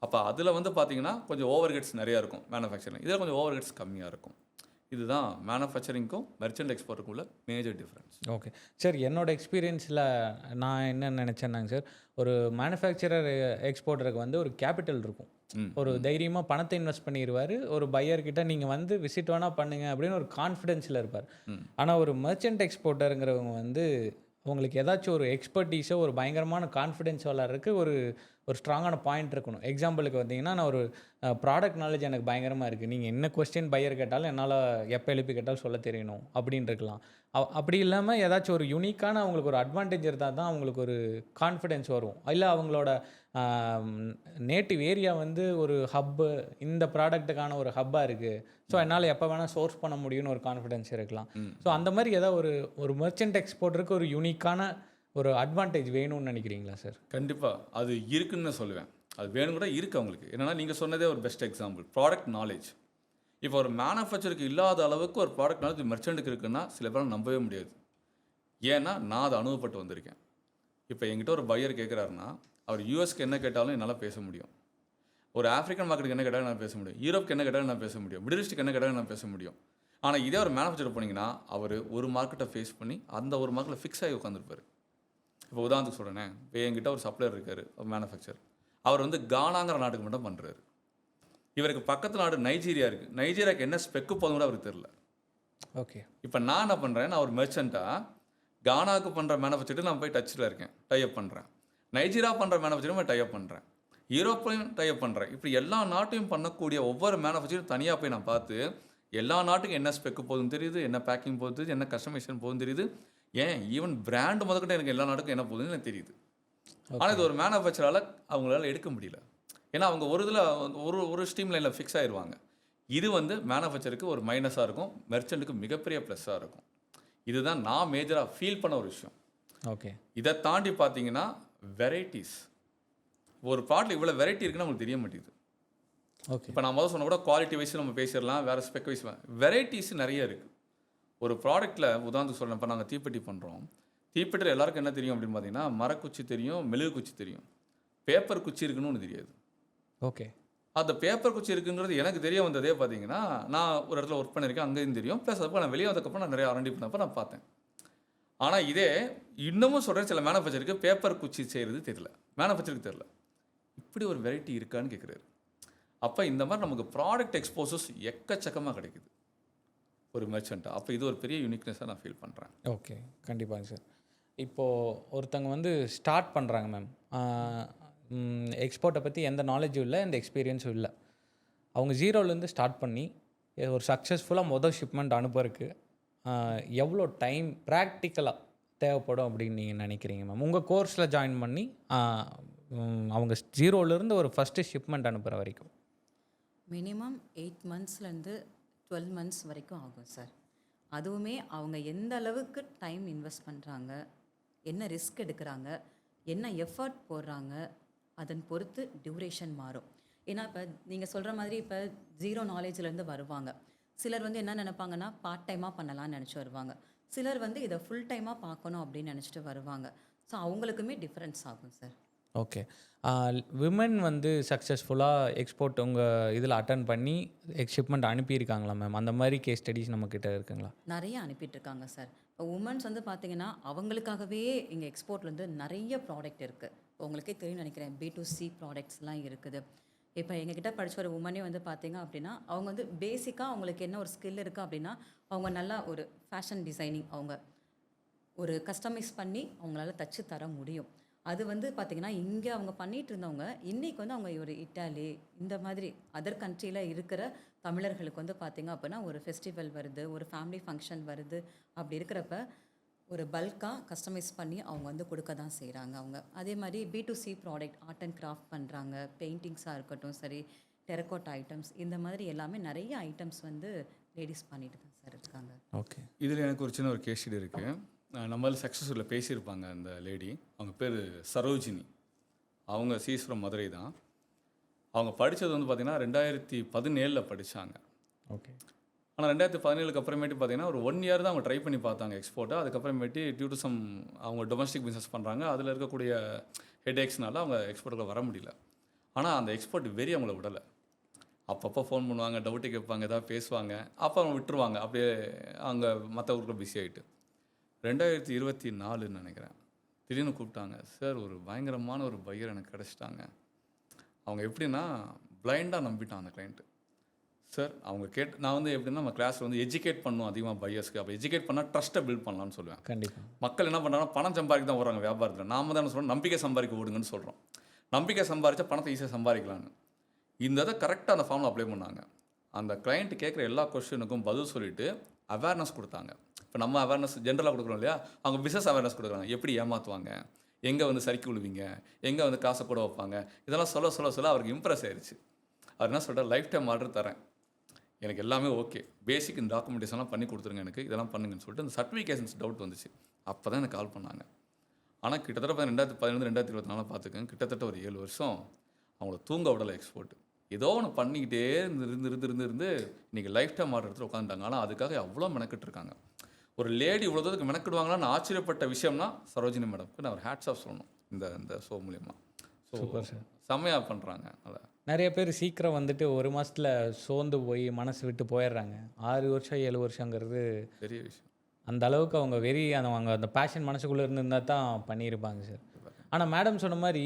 அப்போ அதில் வந்து பார்த்தீங்கன்னா கொஞ்சம் ஓவர் ஹெட்ஸ் நிறையா இருக்கும் மேனுஃபேக்சரிங், இதில் கொஞ்சம் ஓவர் ஹெட்ஸ் கம்மியாக இருக்கும். இதுதான் மேனுஃபேக்சரிங்க்கும் மெர்ச்சன்ட் எக்ஸ்போர்ட்டுக்கும் உள்ள மேஜர் டிஃப்ரென்ஸ். Okay sir. என்னோடய எக்ஸ்பீரியன்ஸில் நான் என்ன நினச்சேன்னாங்க சார், ஒரு மேனுஃபேக்சரர் எக்ஸ்போர்ட்டருக்கு வந்து ஒரு கேபிட்டல் இருக்கும், ஒரு தைரியமாக பணத்தை இன்வெஸ்ட் பண்ணிடுவார். ஒரு பையர்கிட்ட நீங்கள் வந்து விசிட் வேணால் பண்ணுங்க அப்படின்னு ஒரு கான்ஃபிடென்ஸில் இருப்பார். ஆனால் ஒரு மெர்ச்சன்ட் எக்ஸ்போர்ட்டருங்கிறவங்க வந்து உங்களுக்கு ஏதாச்சும் ஒரு எக்ஸ்பர்டீஸோ ஒரு பயங்கரமான கான்ஃபிடென்ஸ் வளர்றதுக்கு ஒரு ஸ்ட்ராங்கான பாயிண்ட் இருக்கணும். எக்ஸாம்பிளுக்கு பார்த்தீங்கன்னா, நான் ஒரு ப்ராடக்ட் நாலேஜ் எனக்கு பயங்கரமாக இருக்குது, நீங்கள் என்ன கொஸ்டின் பையர் கேட்டாலும் என்னால் எப்போ எழுப்பி கேட்டாலும் சொல்ல தெரியணும் அப்படின்னு இருக்கலாம். அப்படி இல்லாமல் ஏதாச்சும் ஒரு யூனிக்கான அவங்களுக்கு ஒரு அட்வான்டேஜ் இருந்தால் தான் அவங்களுக்கு ஒரு கான்ஃபிடென்ஸ் வரும். இல்லை அவங்களோட நேட்டிவ் ஏரியா வந்து ஒரு ஹப்பு, இந்த ப்ராடக்ட்டுக்கான ஒரு ஹப்பாக இருக்குது, ஸோ என்னால் எப்போ வேணால் சோர்ஸ் பண்ண முடியும்னு ஒரு கான்ஃபிடென்ஸ் இருக்கலாம். ஸோ அந்த மாதிரி ஏதாவது ஒரு மெர்ச்சன்ட் எக்ஸ்போர்ட்டருக்கு ஒரு யூனிக்கான ஒரு அட்வான்டேஜ் வேணும்னு நினைக்கிறீங்களா சார்? கண்டிப்பாக அது இருக்குன்னு சொல்லுவேன். அது வேணும் கூட இருக்குது அவங்களுக்கு. என்னென்னா, நீங்கள் சொன்னதே ஒரு பெஸ்ட் எக்ஸாம்பிள், ப்ராடக்ட் நாலேஜ். இப்போ ஒரு மேனுஃபேக்சருக்கு இல்லாத அளவுக்கு ஒரு ப்ராடக்ட் நாலேஜ் மெர்ச்சன்ட்டுக்கு இருக்குன்னா சில பேரால் நம்பவே முடியாது. ஏன்னா நான் அதை அனுபவப்பட்டு வந்திருக்கேன். இப்போ என்கிட்ட ஒரு பையர் கேட்குறாருன்னா அவர் யூஎஸ்க்கு என்ன கேட்டாலும் என்னால் பேச முடியும், ஒரு ஆஃப்ரிக்கன் மார்க்கெட்டுக்கு என்ன கேட்டாலும் நான் பேச முடியும், யூரோப்புக்கு என்ன கேட்டாலும் நான் பேச முடியும், மிடில் ஈஸ்ட்டுக்கு என்ன கேட்டாலும் நான் பேச முடியும். ஆனால் இதே ஒரு மேனுஃபேக்சர் போனீங்கன்னா அவர் ஒரு மார்க்கெட்டை ஃபேஸ் பண்ணி அந்த ஒரு மார்க்கெட்டில் ஃபிக்ஸ் ஆகி உட்காந்துருப்பார். இப்போ உதாரணத்துக்கு சொல்கிறேனே, இப்போ என்கிட்ட ஒரு சப்ளையர் இருக்கார், ஒரு மேனுஃபேக்சர். அவர் வந்து கானாங்கிற நாட்டுக்கு மட்டும் பண்ணுறாரு. இவருக்கு பக்கத்து நாடு நைஜீரியா இருக்குது, நைஜீரியாவுக்கு என்ன ஸ்பெக்கு போதும் கூட அவருக்கு தெரில. ஓகே. இப்போ நான் என்ன பண்ணுறேன், நான் ஒரு மெர்ச்சண்ட்டாக கானாவுக்கு பண்ணுற மேனுஃபேக்சருக்கு நான் போய் டச்சில் இருக்கேன், டைப் பண்ணுறேன். நைஜீரியா பண்ணுற மேனுஃபேக்சரும் டைப் பண்ணுறேன், யூரோப்லையும் டைப் பண்ணுறேன். இப்படி எல்லா நாட்டையும் பண்ணக்கூடிய ஒவ்வொரு மேனுஃபேக்சரும் தனியாக போய் நான் பார்த்து எல்லா நாட்டுக்கும் என்ன ஸ்பெக்கு போதும் தெரியுது, என்ன பேக்கிங் போகுது, என்ன கஸ்டமைசேஷன் போதும் தெரியுது, ஏன் ஈவன் பிராண்டு முதல்கிட்ட எனக்கு எல்லா நாட்டுக்கும் என்ன போகுதுன்னு எனக்கு தெரியுது. ஆனால் இது ஒரு மேனுஃபேக்சரால் அவங்களால எடுக்க முடியல. ஏன்னா அவங்க ஒரு இதில் ஒரு ஸ்ட்ரீம் லைனில் ஃபிக்ஸ் ஆயிடுவாங்க. இது வந்து மேனுஃபேக்சருக்கு ஒரு மைனஸாக இருக்கும், மெர்ச்சன்ட்டுக்கு மிகப்பெரிய ப்ளஸ்ஸாக இருக்கும். இதுதான் நான் மேஜராக ஃபீல் பண்ண ஒரு விஷயம். ஓகே. இதை தாண்டி பார்த்தீங்கன்னா வெரைட்டிஸ், ஒரு ப்ராடக்ட் இவ்வளோ வெரைட்டி இருக்குன்னு நம்மளுக்கு தெரிய மாட்டேங்குது. ஓகே. இப்போ நான் முதல்ல சொன்ன கூட குவாலிட்டி வைஸ் நம்ம பேசிடலாம், வேறு ஸ்பெக் வைஸ் வெரைட்டிஸ் நிறைய இருக்குது. ஒரு ப்ராடக்ட்டில் உதாரணத்துக்கு சொல்கிறேன், இப்போ நாங்கள் தீப்பெட்டி பண்ணுறோம். தீப்பெட்டியில் எல்லாருக்கும் என்ன தெரியும் அப்படின்னு பார்த்தீங்கன்னா, மரக்குச்சி தெரியும், மெழுகு குச்சி தெரியும், பேப்பர் குச்சி இருக்குன்னு ஒன்று தெரியாது. ஓகே. அந்த பேப்பர் குச்சி இருக்குங்கிறது எனக்கு தெரிய வந்ததே பார்த்தீங்கன்னா, நான் ஒரு இடத்துல ஒர்க் பண்ணியிருக்கேன், அங்கேயும் தெரியும். ப்ளஸ் அதுக்கு நான் வெளியே வந்ததுக்கப்புறம் நான் நிறைய ஆரண்டி பண்ணப்போ நான் பார்த்தேன். ஆனால் இதே இன்னமும் சொல்கிறேன், சில மேனுஃபேக்சருக்கு பேப்பர் குச்சி செய்கிறது தெரியல, மேனுஃபேக்சருக்கு தெரியல. இப்படி ஒரு வெரைட்டி இருக்கான்னு கேட்குறாரு. அப்போ இந்த மாதிரி நமக்கு ப்ராடக்ட் எக்ஸ்போசஸ் எக்கச்சக்கமாக கிடைக்குது ஒரு மெர்ச்சண்ட்டாக. அப்போ இது ஒரு பெரிய யூனிக்னஸாக நான் ஃபீல் பண்ணுறேன். ஓகே, கண்டிப்பாங்க சார். இப்போது ஒருத்தங்க வந்து ஸ்டார்ட் பண்ணுறாங்க மேம், எக்ஸ்போர்ட்டை பற்றி எந்த நாலேஜும் இல்லை, எந்த எக்ஸ்பீரியன்ஸும் இல்லை. அவங்க ஜீரோலேருந்து ஸ்டார்ட் பண்ணி ஒரு சக்ஸஸ்ஃபுல்லாக மொதல் ஷிப்மெண்ட் அனுப்புறதுக்கு எவ்வளோ டைம் ப்ராக்டிக்கலாக தேவைப்படும் அப்படின்னு நீங்கள் நினைக்கிறீங்க மேம்? உங்கள் கோர்ஸில் ஜாயின் பண்ணி அவங்க ஜீரோலேருந்து ஒரு ஃபஸ்ட்டு ஷிப்மெண்ட் அனுப்புகிற வரைக்கும். மினிமம் 8 மந்த்ஸ்லேருந்து 12 மந்த்ஸ் வரைக்கும் ஆகும் சார். அதுவுமே அவங்க எந்த அளவுக்கு டைம் இன்வெஸ்ட் பண்ணுறாங்க, என்ன ரிஸ்க் எடுக்கிறாங்க, என்ன எஃபர்ட் போடுறாங்க, அதன் பொறுத்து டியூரேஷன் மாறும். ஏன்னா இப்போ நீங்கள் சொல்கிற மாதிரி இப்போ ஜீரோ நாலேஜ்லேருந்து வருவாங்க. சிலர் வந்து என்ன நினைப்பாங்கன்னா பார்ட் டைமாக பண்ணலாம்னு நினச்சி வருவாங்க. சிலர் வந்து இதை ஃபுல் டைமாக பார்க்கணும் அப்படின்னு நினச்சிட்டு வருவாங்க. ஸோ அவங்களுக்குமே டிஃப்ரென்ஸ் ஆகும் சார். ஓகே, விமன் வந்து சக்ஸஸ்ஃபுல்லாக எக்ஸ்போர்ட் உங்கள் இதில் அட்டன் பண்ணி ஷிப்மெண்ட் அனுப்பியிருக்காங்களா மேம்? அந்த மாதிரி கேஸ் ஸ்டடீஸ் நம்மக்கிட்ட இருக்குங்களா? நிறைய அனுப்பிட்டுருக்காங்க சார். இப்போ உமன்ஸ் வந்து பார்த்தீங்கன்னா அவங்களுக்காகவே இங்கே எக்ஸ்போர்ட்லேருந்து நிறைய ப்ராடக்ட் இருக்குது. உங்களுக்கே தெரியும் நினைக்கிறேன், B2C ப்ராடக்ட்ஸ்லாம் இருக்குது. இப்போ எங்ககிட்ட படித்த ஒரு உமனே வந்து பார்த்தீங்க அப்படின்னா அவங்க வந்து பேசிக்காக அவங்களுக்கு என்ன ஒரு ஸ்கில் இருக்குது அப்படின்னா அவங்க நல்லா ஒரு ஃபேஷன் டிசைனிங் அவங்க ஒரு கஸ்டமைஸ் பண்ணி அவங்களால தச்சு தர முடியும். அது வந்து பார்த்திங்கன்னா இங்கே அவங்க பண்ணிகிட்டு இருந்தவங்க இன்றைக்கி வந்து அவங்க ஒரு இட்டாலி இந்த மாதிரி அதர் கண்ட்ரியில் இருக்கிற தமிழர்களுக்கு வந்து பார்த்திங்க அப்படின்னா ஒரு ஃபெஸ்டிவல் வருது, ஒரு ஃபேமிலி ஃபங்க்ஷன் வருது, அப்படி இருக்கிறப்ப ஒரு பல்காக கஸ்டமைஸ் பண்ணி அவங்க வந்து கொடுக்க தான் செய்கிறாங்க அவங்க. அதே மாதிரி B2C product art and craft பண்ணுறாங்க. பெயிண்டிங்ஸாக இருக்கட்டும் சரி, டெரக்கோட் ஐட்டம்ஸ், இந்த மாதிரி எல்லாமே நிறைய ஐட்டம்ஸ் வந்து லேடிஸ் பண்ணிட்டு தான் சார் இருக்காங்க. ஓகே, இதில் எனக்கு ஒரு சின்ன ஒரு கேஸ் ஸ்டடி இருக்குது. நம்மளால் சக்ஸஸ்ஃபுல்லில் பேசியிருப்பாங்க அந்த லேடி. அவங்க பேர் சரோஜினி. அவங்க சீஸ் ஃப்ரம் மதுரை தான். அவங்க படித்தது வந்து பார்த்திங்கன்னா 2017 படித்தாங்க. ஓகே. ஆனால் 2017க்கு அப்புறமேட்டு பார்த்தீங்கன்னா ஒரு 1 இயர் தான் அவங்க ட்ரை பண்ணி பார்த்தாங்க எக்ஸ்போர்ட்டை. அதுக்கப்புறமேட்டு டியூ டு சம் அவங்க டொமஸ்டிக் பிஸ்னஸ் பண்ணுறாங்க. அதில் இருக்கக்கூடிய ஹெட்ஏக்ஸ்னால அவங்க எக்ஸ்போர்ட்டுக்கு வர முடியல. ஆனால் அந்த எக்ஸ்போர்ட் வெறி அவங்கள விடலை. அப்பப்போ ஃபோன் பண்ணுவாங்க, டவுட்டு கேட்பாங்க, ஏதாவது பேசுவாங்க, அப்போ அவங்க விட்டுருவாங்க. அப்படியே அங்கே மற்ற ஊருக்கு பிஸி ஆகிட்டு 2024 நினைக்கிறேன் திடீர்னு கூப்பிட்டாங்க. சார் ஒரு பயங்கரமான ஒரு பையர் எனக்கு கிடச்சிட்டாங்க. அவங்க எப்படின்னா பிளைண்டாக நம்பிட்டான் அந்த கிளைண்ட்டு. சார் அவங்க நான் வந்து எப்படின்னா நம்ம கிளாஸில் வந்து எஜுகேட் பண்ணணும் அதிகமாக பையர்ஸ்க்கு. அப்போ எஜுகேட் பண்ணால் ட்ரஸ்ட்டை பில்ட் பண்ணலாம்னு சொல்லுவேன். கண்டிப்பாக. மக்கள் என்ன பண்ணுறாங்கன்னா பணம் சம்பாதிக்க தான் வராங்க வியாபாரத்தில். நாம தான் என்ன சொல்கிறோம், நம்பிக்கை சம்பாதிக்க ஓடுங்கன்னு சொல்கிறோம். நம்பிக்கை சம்பாதிச்சா பணத்தை ஈஸியாக சம்பாதிக்கலான்னு இந்த இதை கரெக்டாக அந்த ஃபார்மில் அப்ளை பண்ணாங்க. அந்த கிளைண்ட் கேட்குற எல்லா கொஸ்டினுக்கும் பதில் சொல்லிவிட்டு அவேர்னஸ் கொடுத்தாங்க. இப்போ நம்ம அவேர்னஸ் ஜென்ரலாக கொடுக்குறோம் இல்லையா, அவங்க பிஸ்னஸ் அவேர்னஸ் கொடுக்குறாங்க. எப்படி ஏமாற்றுவாங்க, எங்கே வந்து சறுக்கி விழுவீங்க, எங்கே வந்து காசை கூட வைப்பாங்க, இதெல்லாம் சொல்ல சொல்ல சொல்ல அவருக்கு இம்ப்ரெஸ் ஆயிடுச்சு. அவர் என்ன சொல்கிறார், லைஃப் டைம் ஆர்டர் தரேன், எனக்கு எல்லாமே ஓகே, பேசிக் இந்த டாக்குமெண்டேஷன்லாம் பண்ணி கொடுத்துருங்க, எனக்கு இதெல்லாம் பண்ணுங்கன்னு சொல்லிட்டு அந்த சர்டிஃபிகேஷன்ஸ் டவுட் வந்துச்சு. அப்போ தான் எனக்கு கால் பண்ணாங்க. ஆனால் கிட்டத்தட்ட 2017 2024 பார்த்துக்கங்க, கிட்டத்தட்ட ஒரு 7 வருஷம் அவங்கள தூங்க விடலை எக்ஸ்போர்ட். ஏதோ ஒன்று பண்ணிக்கிட்டே இருந்து இன்றைக்கி லைஃப் டைம் ஆர்டர் எடுத்து உட்காந்துட்டாங்க. ஆனால் அதுக்காக அவ்வளோ மெனக்கிட்டு இருக்காங்க. ஒரு லேடி இவ்வளோ தூரத்துக்கு மெனக்கிடுவாங்களான்னு ஆச்சரியப்பட்ட விஷயம்னா சரோஜினி மேடம்க்கு நான் ஒரு ஹேட்ஸ் ஆஃப் சொல்லணும் இந்த ஷோ மூலிமா. சூப்பர் சார், செம்மையாக பண்ணுறாங்க. நல்லா நிறைய பேர் சீக்கிரம் வந்துட்டு 1 மாதத்தில் சோர்ந்து போய் மனசு விட்டு போயிடுறாங்க. 6 வருஷம் 7 வருஷங்கிறது பெரிய விஷயம். அந்த அளவுக்கு அவங்க அவங்க அந்த பேஷன் மனசுக்குள்ளே இருந்திருந்தால் தான் பண்ணியிருப்பாங்க சார். ஆனால் மேடம் சொன்ன மாதிரி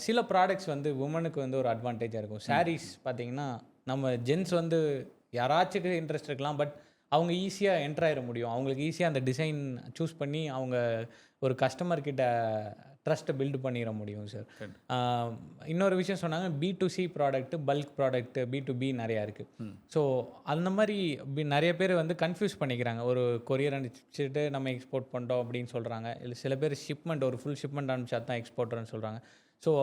சில ப்ராடக்ட்ஸ் வந்து உமனுக்கு வந்து ஒரு அட்வான்டேஜாக இருக்கும். சாரீஸ் பார்த்தீங்கன்னா நம்ம ஜென்ஸ் வந்து யாராச்சுக்கு இன்ட்ரெஸ்ட் இருக்கலாம், பட் அவங்க ஈஸியாக என்டர் ஆகிட முடியும். அவங்களுக்கு ஈஸியாக அந்த டிசைன் சூஸ் பண்ணி அவங்க ஒரு கஸ்டமர்கிட்ட ட்ரஸ்ட்டை பில்டு பண்ணிட முடியும் சார். இன்னொரு விஷயம் சொன்னாங்க, B2C product, bulk product, B2B நிறையா இருக்குது. ஸோ அந்த மாதிரி நிறைய பேர் வந்து கன்ஃபியூஸ் பண்ணிக்கிறாங்க. ஒரு கொரியர் அனுப்பிச்சிட்டு நம்ம எக்ஸ்போர்ட் பண்ணுறோம் அப்படின்னு சொல்கிறாங்க. இல்லை சில பேர் ஷிப்மெண்ட் ஒரு ஃபுல் ஷிப்மெண்ட் அனுப்பிச்சா தான் எக்ஸ்போர்ட்டர்னு சொல்கிறாங்க. ஸோ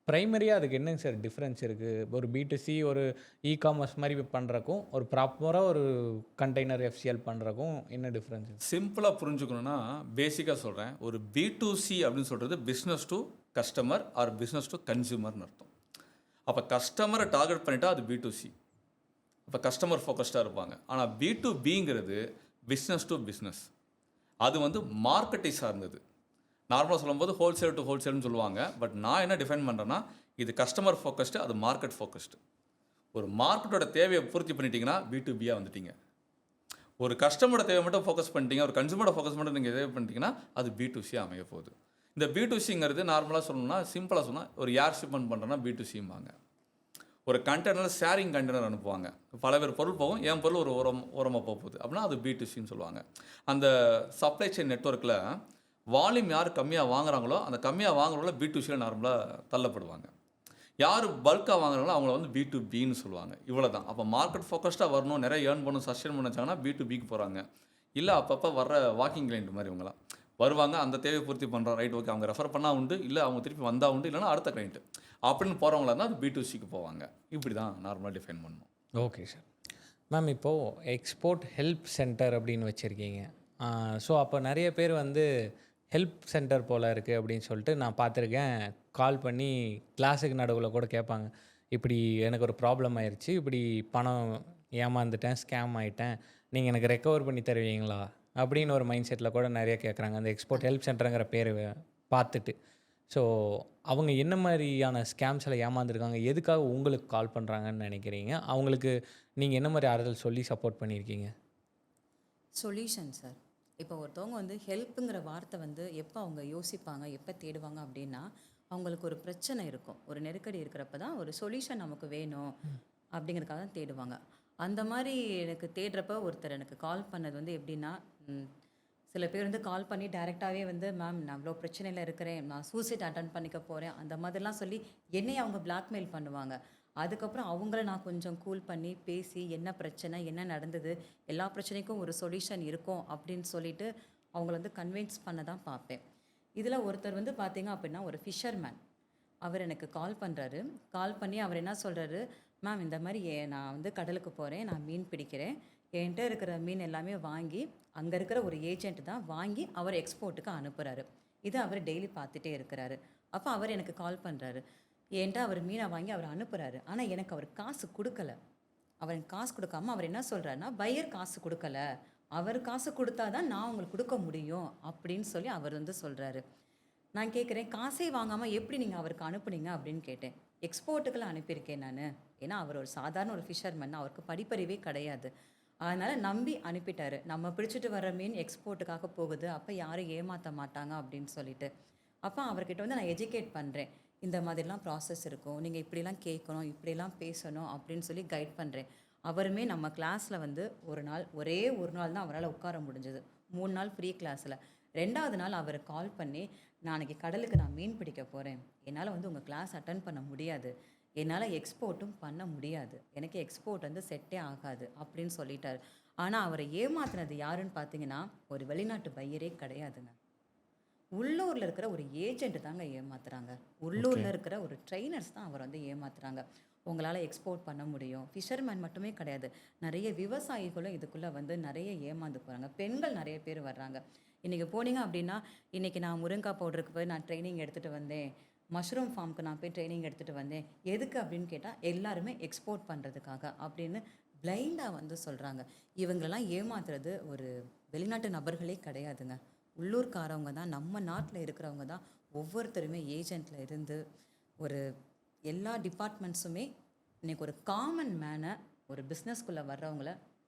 ப்ரைமரியாக அதுக்கு என்னங்க சார் டிஃப்ரென்ஸ் இருக்குது? ஒரு B2C ஒரு இ-காமர்ஸ் மாதிரி பண்ணுறக்கும் ஒரு ப்ராப்பராக ஒரு கண்டெய்னர் FCL பண்ணுறக்கும் என்ன டிஃப்ரென்ஸ்? சிம்பிளாக புரிஞ்சுக்கணுன்னா பேசிக்காக சொல்கிறேன். ஒரு B2C அப்படின்னு சொல்கிறது business to customer or business to கன்சியூமர்னு அர்த்தம். அப்போ கஸ்டமரை டார்கெட் பண்ணிட்டா அது B2C. அப்போ கஸ்டமர் ஃபோக்கஸ்டாக இருப்பாங்க. ஆனால் B2Bங்கிறது பிஸ்னஸ் டு பிஸ்னஸ். அது வந்து மார்க்கெட்டை சார்ந்தது. நார்மலாக சொல்லும்போது ஹோல்சேல் டு ஹோல்சேல்னு சொல்லுவாங்க. பட் நான் என்ன டிஃபைன் பண்ணுறேன்னா, இது கஸ்டமர் ஃபோக்கஸ்டு, அது மார்க்கெட் ஃபோக்கஸ்டு. ஒரு மார்க்கெட்டோட தேவையை பூர்த்தி பண்ணிட்டீங்கன்னா B2Bயாக வந்துட்டீங்க. ஒரு கஸ்டமரோட தேவை மட்டும் ஃபோக்கஸ் பண்ணிட்டீங்க, ஒரு கன்சூமரோட ஃபோக்கஸ் மட்டும் நீங்கள் தேவை பண்ணிட்டீங்கன்னா அது B2C அமைய போகுது. இந்த B2Cங்கிறது நார்மலாக சொல்லணும்னா, சிம்பிளாக சொன்னால் ஒரு ஏர் ஷிப்மெண்ட் பண்ணுறோன்னா B2Cம்பாங்க. ஒரு கண்டெய்னர் ஷேரிங் கண்டெய்னர் அனுப்புவாங்க. பல பேர் பொருள் போகும், என் பொருள் ஒரு ஓரமாக போகுது அப்படின்னா அது B2Cன்னு சொல்லுவாங்க. அந்த சப்ளை செயின் நெட்வொர்க்கில் வால்யூம் யார் கம்மியாக வாங்குறாங்களோ அந்த கம்மியாக வாங்குறவங்கள B2Cயில் நார்மலாக தள்ளப்படுவாங்க. யார் பல்காக வாங்குறாங்களோ அவங்கள வந்து B2Bன்னு சொல்லுவாங்க. இவ்வளோ தான். அப்போ மார்க்கெட் ஃபோக்கஸ்டாக வரணும், நிறைய ஏர்ன் பண்ணணும், சஸ்டெயின் பண்ண வச்சாங்கன்னா B2Bக்கு போகிறாங்க. இல்லை அப்பப்போ வர்ற வாக்கிங் கிளைண்ட் மாதிரி இவங்களாம் வருவாங்க, அந்த தேவையை பூர்த்தி பண்ணுறோம், ரைட் ஓகே, அவங்க ரெஃபர் பண்ணால் உண்டு, இல்லை அவங்க திருப்பி வந்தால் உண்டு, இல்லைனா அடுத்த கிளைண்ட்டு அப்படின்னு போகிறவங்களா இருந்தால் அது B2Cக்கு போவாங்க. இப்படி தான் நார்மலாக டிஃபைன் பண்ணணும். Okay sir. மேம், இப்போது எக்ஸ்போர்ட் ஹெல்ப் சென்டர் அப்படின்னு வச்சுருக்கீங்க. ஸோ அப்போ நிறைய பேர் வந்து ஹெல்ப் சென்டர் போல் இருக்குது அப்படின்னு சொல்லிட்டு நான் பார்த்துருக்கேன். கால் பண்ணி கிளாஸுக்கு நடுவில் கூட கேட்பாங்க, இப்படி எனக்கு ஒரு ப்ராப்ளம் ஆயிடுச்சு, இப்படி பணம் ஏமாந்துட்டேன், ஸ்கேம் ஆகிட்டேன், நீங்கள் எனக்கு ரெக்கவர் பண்ணி தருவீங்களா அப்படின்னு ஒரு மைண்ட் செட்டில் கூட நிறைய கேட்குறாங்க அந்த எக்ஸ்போர்ட் ஹெல்ப் சென்டருங்கிற பேர் பார்த்துட்டு. ஸோ அவங்க என்ன மாதிரியான ஸ்கேம்ஸில் ஏமாந்துருக்காங்க, எதுக்காக உங்களுக்கு கால் பண்ணுறாங்கன்னு நினைக்கிறீங்க, அவங்களுக்கு நீங்கள் என்ன மாதிரி ஆறுதல் சொல்லி சப்போர்ட் பண்ணியிருக்கீங்க? Solution sir. இப்போ ஒருத்தவங்க வந்து ஹெல்ப்புங்கிற வார்த்தை வந்து எப்போ அவங்க யோசிப்பாங்க, எப்போ தேடுவாங்க அப்படின்னா, அவங்களுக்கு ஒரு பிரச்சனை இருக்கும், ஒரு நெருக்கடி இருக்கிறப்ப தான் ஒரு சொல்யூஷன் நமக்கு வேணும் அப்படிங்கிறதுக்காக தான் தேடுவாங்க. அந்த மாதிரி எனக்கு தேடுறப்ப ஒருத்தர் எனக்கு கால் பண்ணது வந்து எப்படின்னா, சில பேர் வந்து கால் பண்ணி டைரெக்டாகவே வந்து, மேம் நான் இவ்வளோ பிரச்சனையில் இருக்கிறேன், நான் சூசைட் அட்டன் பண்ணிக்க போகிறேன், அந்த மாதிரிலாம் சொல்லி என்னையை அவங்க பிளாக்மெயில் பண்ணுவாங்க. அதுக்கப்புறம் அவங்கள நான் கொஞ்சம் கூல் பண்ணி பேசி என்ன பிரச்சனை, என்ன நடந்தது, எல்லா பிரச்சனைக்கும் ஒரு சொல்யூஷன் இருக்கும் அப்படின்னு சொல்லிட்டு அவங்கள வந்து கன்வின்ஸ் பண்ண தான் பார்ப்பேன். இதில் ஒருத்தர் வந்து பார்த்தீங்க அப்படின்னா ஒரு ஃபிஷர்மேன். அவர் எனக்கு கால் பண்ணுறாரு. கால் பண்ணி அவர் என்ன சொல்கிறாரு, மேம் இந்த மாதிரி நான் வந்து கடலுக்கு போகிறேன், நான் மீன் பிடிக்கிறேன், என்கிட்ட இருக்கிற மீன் எல்லாமே வாங்கி அங்கே இருக்கிற ஒரு ஏஜென்ட் தான் வாங்கி அவர் எக்ஸ்போர்ட்டுக்கு அனுப்புகிறாரு. இது அவர் டெய்லி பார்த்துட்டே இருக்கிறாரு. அப்போ அவர் எனக்கு கால் பண்ணுறாரு, என்கிட்ட அவர் மீனை வாங்கி அவர் அனுப்புகிறாரு, ஆனால் எனக்கு அவர் காசு கொடுக்கல. அவர் எனக்கு காசு கொடுக்காம அவர் என்ன சொல்கிறாருன்னா, பையர் காசு கொடுக்கல, அவர் காசு கொடுத்தா தான் நான் உங்களுக்கு கொடுக்க முடியும் அப்படின்னு சொல்லி அவர் வந்து சொல்கிறாரு. நான் கேட்குறேன், காசே வாங்காமல் எப்படி நீங்கள் அவருக்கு அனுப்புனீங்க அப்படின்னு கேட்டேன். எக்ஸ்போர்ட்டுக்கெல்லாம் அனுப்பியிருக்கேன் நான். ஏன்னா அவர் ஒரு சாதாரண ஒரு ஃபிஷர்மேன், அவருக்கு படிப்பறிவே கிடையாது. அதனால் நம்பி அனுப்பிட்டாரு. நம்ம பிடிச்சிட்டு வர மீன் எக்ஸ்போர்ட்டுக்காக போகுது, அப்போ யாரும் ஏமாற்ற மாட்டாங்க அப்படின்னு சொல்லிட்டு. அப்போ அவர்கிட்ட வந்து நான் எஜுகேட் பண்ணுறேன், இந்த மாதிரிலாம் ப்ராசஸ் இருக்கும், நீங்கள் இப்படிலாம் கேட்கணும், இப்படிலாம் பேசணும் அப்படின்னு சொல்லி கைட் பண்ணுறேன். அவருமே நம்ம கிளாஸில் வந்து ஒரே ஒரு நாள் தான் அவரால் உட்கார முடிஞ்சது. 3 நாள் ஃப்ரீ கிளாஸில். 2வது நாள் அவர் கால் பண்ணி, நாளைக்கு கடலுக்கு நான் மீன் பிடிக்க போகிறேன், என்னால் வந்து உங்கள் கிளாஸ் அட்டன் பண்ண முடியாது, என்னால் எக்ஸ்போர்ட்டும் பண்ண முடியாது, எனக்கு எக்ஸ்போர்ட் வந்து செட்டே ஆகாது அப்படின்னு சொல்லிட்டார். ஆனால் அவரை ஏமாத்துனது யாருன்னு பார்த்தீங்கன்னா, ஒரு வெளிநாட்டு பையரே கிடையாதுங்க. உள்ளூரில் இருக்கிற ஒரு ஏஜென்ட் தாங்க ஏமாத்துறாங்க. உள்ளூரில் இருக்கிற ஒரு ட்ரெயினர்ஸ் தான் அவர் வந்து ஏமாத்துறாங்க. உங்களால் எக்ஸ்போர்ட் பண்ண முடியும். ஃபிஷர்மேன் மட்டுமே கிடையாது, நிறைய விவசாயிகளும் இதுக்குள்ளே வந்து நிறைய ஏமாந்து போகிறாங்க. பெண்கள் நிறைய பேர் வர்றாங்க. இன்றைக்கி போனீங்க அப்படின்னா, இன்றைக்கி நான் முருங்கா பவுடருக்கு போய் நான் ட்ரைனிங் எடுத்துகிட்டு வந்தேன், மஷ்ரூம் ஃபார்முக்கு நான் போய் ட்ரைனிங் எடுத்துகிட்டு வந்தேன், எதுக்கு அப்படின்னு கேட்டால் எல்லாருமே எக்ஸ்போர்ட் பண்ணுறதுக்காக அப்படின்னு பிளைண்டாக வந்து சொல்கிறாங்க. இவங்களெல்லாம் ஏமாத்துறது ஒரு வெளிநாட்டு நபர்களே கிடையாதுங்க, உள்ளூர்காரவங்க தான். நம்ம நாட்டில் இருக்கிறவங்க தான் ஒவ்வொருத்தருமே ஏஜென்ட்டில் இருந்து ஒரு எல்லா டிபார்ட்மெண்ட்ஸுமே இன்றைக்கி ஒரு காமன் மேனை ஒரு பிஸ்னஸ்குள்ளே வர்றவங்கள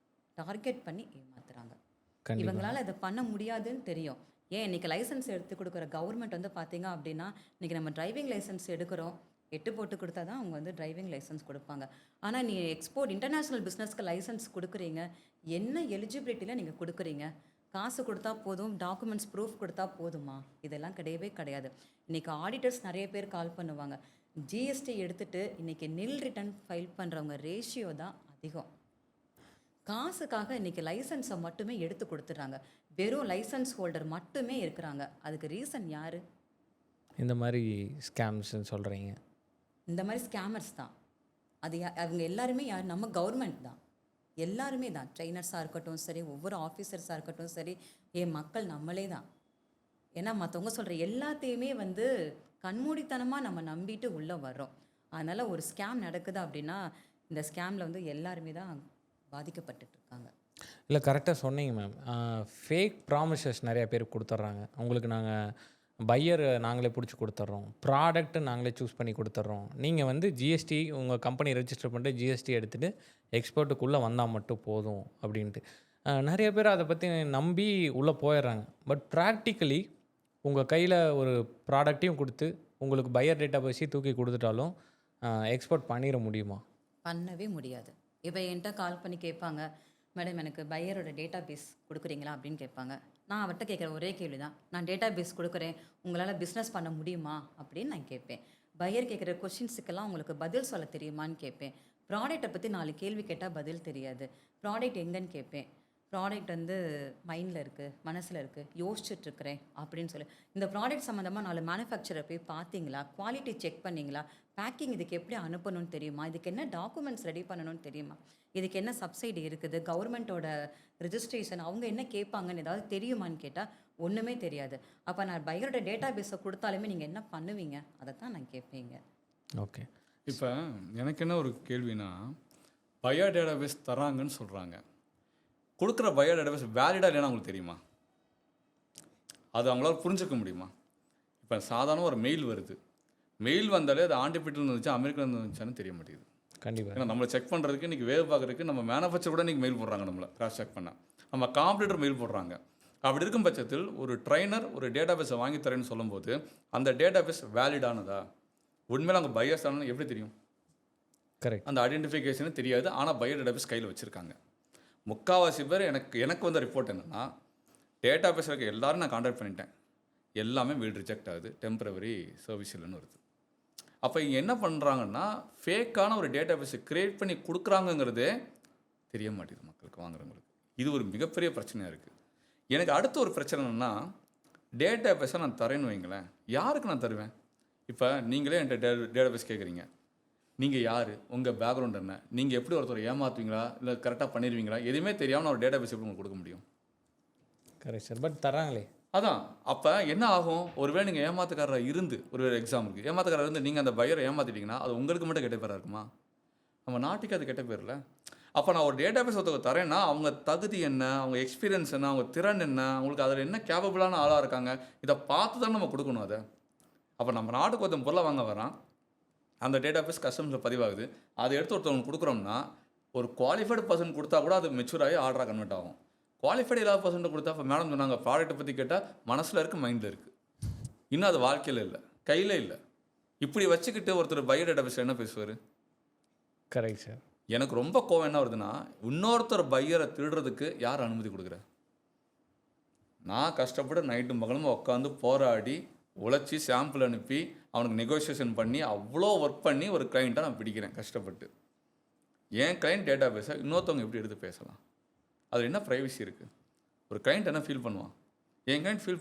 டார்கெட் பண்ணி ஏமாத்துறாங்க. இவங்களால் இதை பண்ண முடியாதுன்னு தெரியும். ஏன் இன்றைக்கி லைசன்ஸ் எடுத்து கொடுக்குற கவர்மெண்ட் வந்து பார்த்தீங்க அப்படின்னா, இன்றைக்கி நம்ம டிரைவிங் லைசன்ஸ் எடுக்கிறோம், 8 போட்டு கொடுத்தா தான் அவங்க வந்து டிரைவிங் லைசன்ஸ் கொடுப்பாங்க. ஆனால் நீ எக்ஸ்போர்ட் இன்டர்நேஷ்னல் பிஸ்னஸ்க்கு லைசன்ஸ் கொடுக்குறீங்க, என்ன எலிஜிபிலிட்டியில் நீங்கள் கொடுக்குறீங்க? காசு கொடுத்தா போதும், டாக்குமெண்ட்ஸ் ப்ரூஃப் கொடுத்தா போதுமா? இதெல்லாம் கிடையவே கிடையாது. இன்றைக்கி ஆடிட்டர்ஸ் நிறைய பேர் கால் பண்ணுவாங்க. ஜிஎஸ்டி எடுத்துகிட்டு இன்றைக்கி நில் ரிட்டர்ன் ஃபைல் பண்ணுறவங்க ரேஷியோ தான் அதிகம். காசுக்காக இன்றைக்கி லைசன்ஸை மட்டுமே எடுத்து கொடுத்துட்றாங்க. வெறும் லைசன்ஸ் ஹோல்டர் மட்டுமே இருக்கிறாங்க. அதுக்கு ரீசன் யார்? இந்த மாதிரி ஸ்கேம்ஸ்ன்னு சொல்கிறீங்க. இந்த மாதிரி ஸ்கேமர்ஸ் தான். அது அவங்க எல்லாருமே யார்? நம்ம கவர்மெண்ட் தான். எல்லாருமே தான். ட்ரெயினர்ஸாக இருக்கட்டும் சரி, ஒவ்வொரு ஆஃபீஸர்ஸாக இருக்கட்டும் சரி, மக்கள் நம்மளே தான். ஏன்னா மற்றவங்க சொல்கிற எல்லாத்தையுமே வந்து கண்மூடித்தனமாக நம்ம நம்பிட்டு உள்ளே வர்றோம். அதனால் ஒரு ஸ்கேம் நடக்குது அப்படின்னா, இந்த ஸ்கேமில் வந்து எல்லாருமே தான் பாதிக்கப்பட்டுட்டு இருக்காங்க. இல்லை, கரெக்டாக சொன்னீங்க மேம். ஃபேக் ப்ராமிசஸ் நிறைய பேர் கொடுத்துட்றாங்க. உங்களுக்கு நாங்கள் பையர் நாங்களே பிடிச்சி கொடுத்துட்றோம், ப்ராடக்ட்டு நாங்களே சூஸ் பண்ணி கொடுத்துட்றோம், நீங்கள் வந்து ஜிஎஸ்டி உங்கள் கம்பெனி ரெஜிஸ்டர் பண்ணிட்டு ஜிஎஸ்டி எடுத்துகிட்டு எக்ஸ்போர்ட்டுக்குள்ளே வந்தால் மட்டும் போதும் அப்படின்ட்டு நிறைய பேர் அதை பற்றி நம்பி உள்ளே போயிடுறாங்க. பட் ப்ராக்டிக்கலி உங்கள் கையில் ஒரு ப்ராடக்டையும் கொடுத்து உங்களுக்கு பையர் டேட்டா பேசி தூக்கி கொடுத்துட்டாலும் எக்ஸ்போர்ட் பண்ணிட முடியுமா? பண்ணவே முடியாது. இப்போ என்கிட்ட கால் பண்ணி கேட்பாங்க, மேடம் எனக்கு பையரோட டேட்டா பேஸ் கொடுக்குறீங்களா அப்படின்னு கேட்பாங்க. நான் அவர்கிட்ட கேட்குற ஒரே கேள்வி தான், நான் டேட்டா பேஸ் கொடுக்குறேன், உங்களால் பிஸ்னஸ் பண்ண முடியுமா அப்படின்னு நான் கேட்பேன். பையர் கேட்குற கொஷின்ஸுக்கெல்லாம் உங்களுக்கு பதில் சொல்ல தெரியுமான்னு கேட்பேன். ப்ராடக்ட்டை பற்றி 4 கேள்வி கேட்டால் பதில் தெரியாது. ப்ராடக்ட் எங்கன்னு கேட்பேன். ப்ராடக்ட் வந்து மைண்டில் இருக்குது, மனசில் இருக்குது, யோசிச்சுட்ருக்கிறேன் அப்படின்னு சொல்லி, இந்த ப்ராடக்ட் சம்மந்தமாக 4 மேனுஃபேக்சரை போய் பார்த்தீங்களா, குவாலிட்டி செக் பண்ணிங்களா, பேக்கிங் இதுக்கு எப்படி அனுப்பணும்னு தெரியுமா, இதுக்கு என்ன டாக்குமெண்ட்ஸ் ரெடி பண்ணணும்னு தெரியுமா, இதுக்கு என்ன சப்சிடி இருக்குது, கவர்மெண்ட்டோட ரிஜிஸ்ட்ரேஷன் அவங்க என்ன கேட்பாங்கன்னு ஏதாவது தெரியுமான்னு கேட்டால் ஒன்றுமே தெரியாது. அப்போ நான் பையரோட டேட்டா பேஸை கொடுத்தாலுமே நீங்கள் என்ன பண்ணுவீங்க, அதை தான் நான் கேட்பீங்க. ஓகே. இப்போ எனக்கு என்ன ஒரு கேள்வினா, பயோ டேட்டாபேஸ் தராங்கன்னு சொல்கிறாங்க, கொடுக்குற பயோ டேட்டாபேஸ் வேலிடாக இல்லைன்னா அவங்களுக்கு தெரியுமா? அது அவங்களால புரிஞ்சுக்க முடியுமா? இப்போ சாதாரண ஒரு மெயில் வருது, மெயில் வந்தாலே அது ஆண்டிபிட்டில் இருந்துச்சா அமெரிக்காவில் இருந்துச்சான்னு தெரிய மாட்டேங்குது. கண்டிப்பாக. ஏன்னா நம்மளை செக் பண்ணுறதுக்கு இன்றைக்கி வேவு பார்க்குறதுக்கு நம்ம மேனுஃபேக்சர் கூட இன்றைக்கி மெயில் போடுறாங்க, நம்மளை கிராஸ் செக் பண்ண நம்ம காம்படிட்டர் மெயில் போடுறாங்க. அப்படி இருக்கும் பட்சத்தில் ஒரு ட்ரைனர் ஒரு டேட்டாபேஸை வாங்கி தரேன்னு சொல்லும்போது அந்த டேட்டாபேஸ் வேலிடானதா, உண்மையில அவங்க பையஸ் ஆனது எப்படி தெரியும்? கரெக்ட். அந்த ஐடென்டிஃபிகேஷனு தெரியாது. ஆனால் பயோ டேட்டாபேஸ் கையில் வச்சுருக்காங்க. முக்கால்வாசி பேர் எனக்கு வந்த ரிப்போர்ட் என்னென்னா, டேட்டாபேஸ் இருக்க எல்லோரும் நான் கான்டாக்ட் பண்ணிட்டேன், எல்லாமே வீடு ரிஜெக்ட் ஆகுது, டெம்பரவரி சர்வீஸ் இல்லைன்னு வருது. அப்போ இங்கே என்ன பண்ணுறாங்கன்னா, ஃபேக்கான ஒரு டேட்டாபேஸை க்ரியேட் பண்ணி கொடுக்குறாங்கங்கிறதே தெரிய மாட்டேங்குது மக்களுக்கு, வாங்குறவங்களுக்கு. இது ஒரு மிகப்பெரிய பிரச்சனையாக இருக்குது. எனக்கு அடுத்த ஒரு பிரச்சனை என்னென்னா, டேட்டாபேஸை நான் தரேன்னு வைங்களேன், யாருக்கு நான் தருவேன்? இப்போ நீங்களே என்கிட்ட டேட்டாபேஸ் கேட்குறீங்க, நீங்கள் யார், உங்கள் பேக்ரவுண்ட் என்ன, நீங்கள் எப்படி ஒருத்தர் ஏமாற்றுவீங்களா இல்லை கரெக்டாக பண்ணிடுவீங்களா, எதுவுமே தெரியாமல் நான் ஒரு டேட்டாபேஸ் எப்படி உங்களுக்கு கொடுக்க முடியும்? Correct sir. பட் தராங்களே. அதான். அப்போ என்ன ஆகும், ஒருவேளை நீங்கள் ஏமாத்துக்காரராக இருந்து, ஒரு எக்ஸாம்பிளுக்கு ஏமாத்துக்காரராக இருந்து நீங்கள் அந்த பையரை ஏமாற்றிட்டீங்கன்னா அது உங்களுக்கு மட்டும் கெட்ட பேராக இருக்குமா? நம்ம நாட்டுக்கு அது கெட்ட பேர் இல்லை. அப்போ நான் ஒரு டேட்டாபேஸ் ஒருத்தர் தரேன்னா அவங்க தகுதி என்ன, அவங்க எக்ஸ்பீரியன்ஸ் என்ன, அவங்க திறன் என்ன, அவங்களுக்கு அதில் என்ன கேப்பபிளான ஆளாக இருக்காங்க, இதை பார்த்து தான் நம்ம கொடுக்கணும் அதை. அப்போ நம்ம நாட்டுக்கு ஒருத்தன் பொருளை வாங்க வரான், அந்த டேட்டாபேஸ் கஸ்டமர்ஸில் பதிவாகுது, அதை எடுத்து ஒருத்தவங்க கொடுக்குறோம்னா ஒரு குவாலிஃபைடு பர்சன் கொடுத்தா கூட அது மெச்சூர் ஆகி ஆர்டராக கன்வெர்ட் ஆகும். குவாலிஃபைடு இல்லாத பர்சன்ட்டு கொடுத்தா, இப்போ மேடம் சொன்னாங்க ப்ராடக்ட்டை பற்றி கேட்டால் மனசில் இருக்குது, மைண்டில் இருக்குது, இன்னும் அது வாழ்க்கையில் இல்லை, கையில் இல்லை. இப்படி வச்சுக்கிட்டு ஒருத்தர் பயோ டேட்டாபேஸில் என்ன பேசுவார்? Correct sir. எனக்கு ரொம்ப கோவம் என்ன வருதுன்னா, இன்னொருத்தர் பையரை திருடுறதுக்கு யார் அனுமதி கொடுக்குற? நான் கஷ்டப்பட்டு நைட்டு மகளும் உட்காந்து போராடி உழைச்சி சாம்பிள் அனுப்பி அவனுக்கு நெகோசியேஷன் பண்ணி அவ்வளோ ஒர்க் பண்ணி ஒரு கிளைண்ட்டை நான் பிடிக்கிறேன் கஷ்டப்பட்டு. என் கிளைண்ட் டேட்டா பேஸை இன்னொருத்தவங்க எப்படி எடுத்து பேசலாம்? அதில் என்ன ப்ரைவசி இருக்குது? ஒரு கிளைண்ட் என்ன ஃபீல் பண்ணுவான்? என் கிளைண்ட் ஃபீல்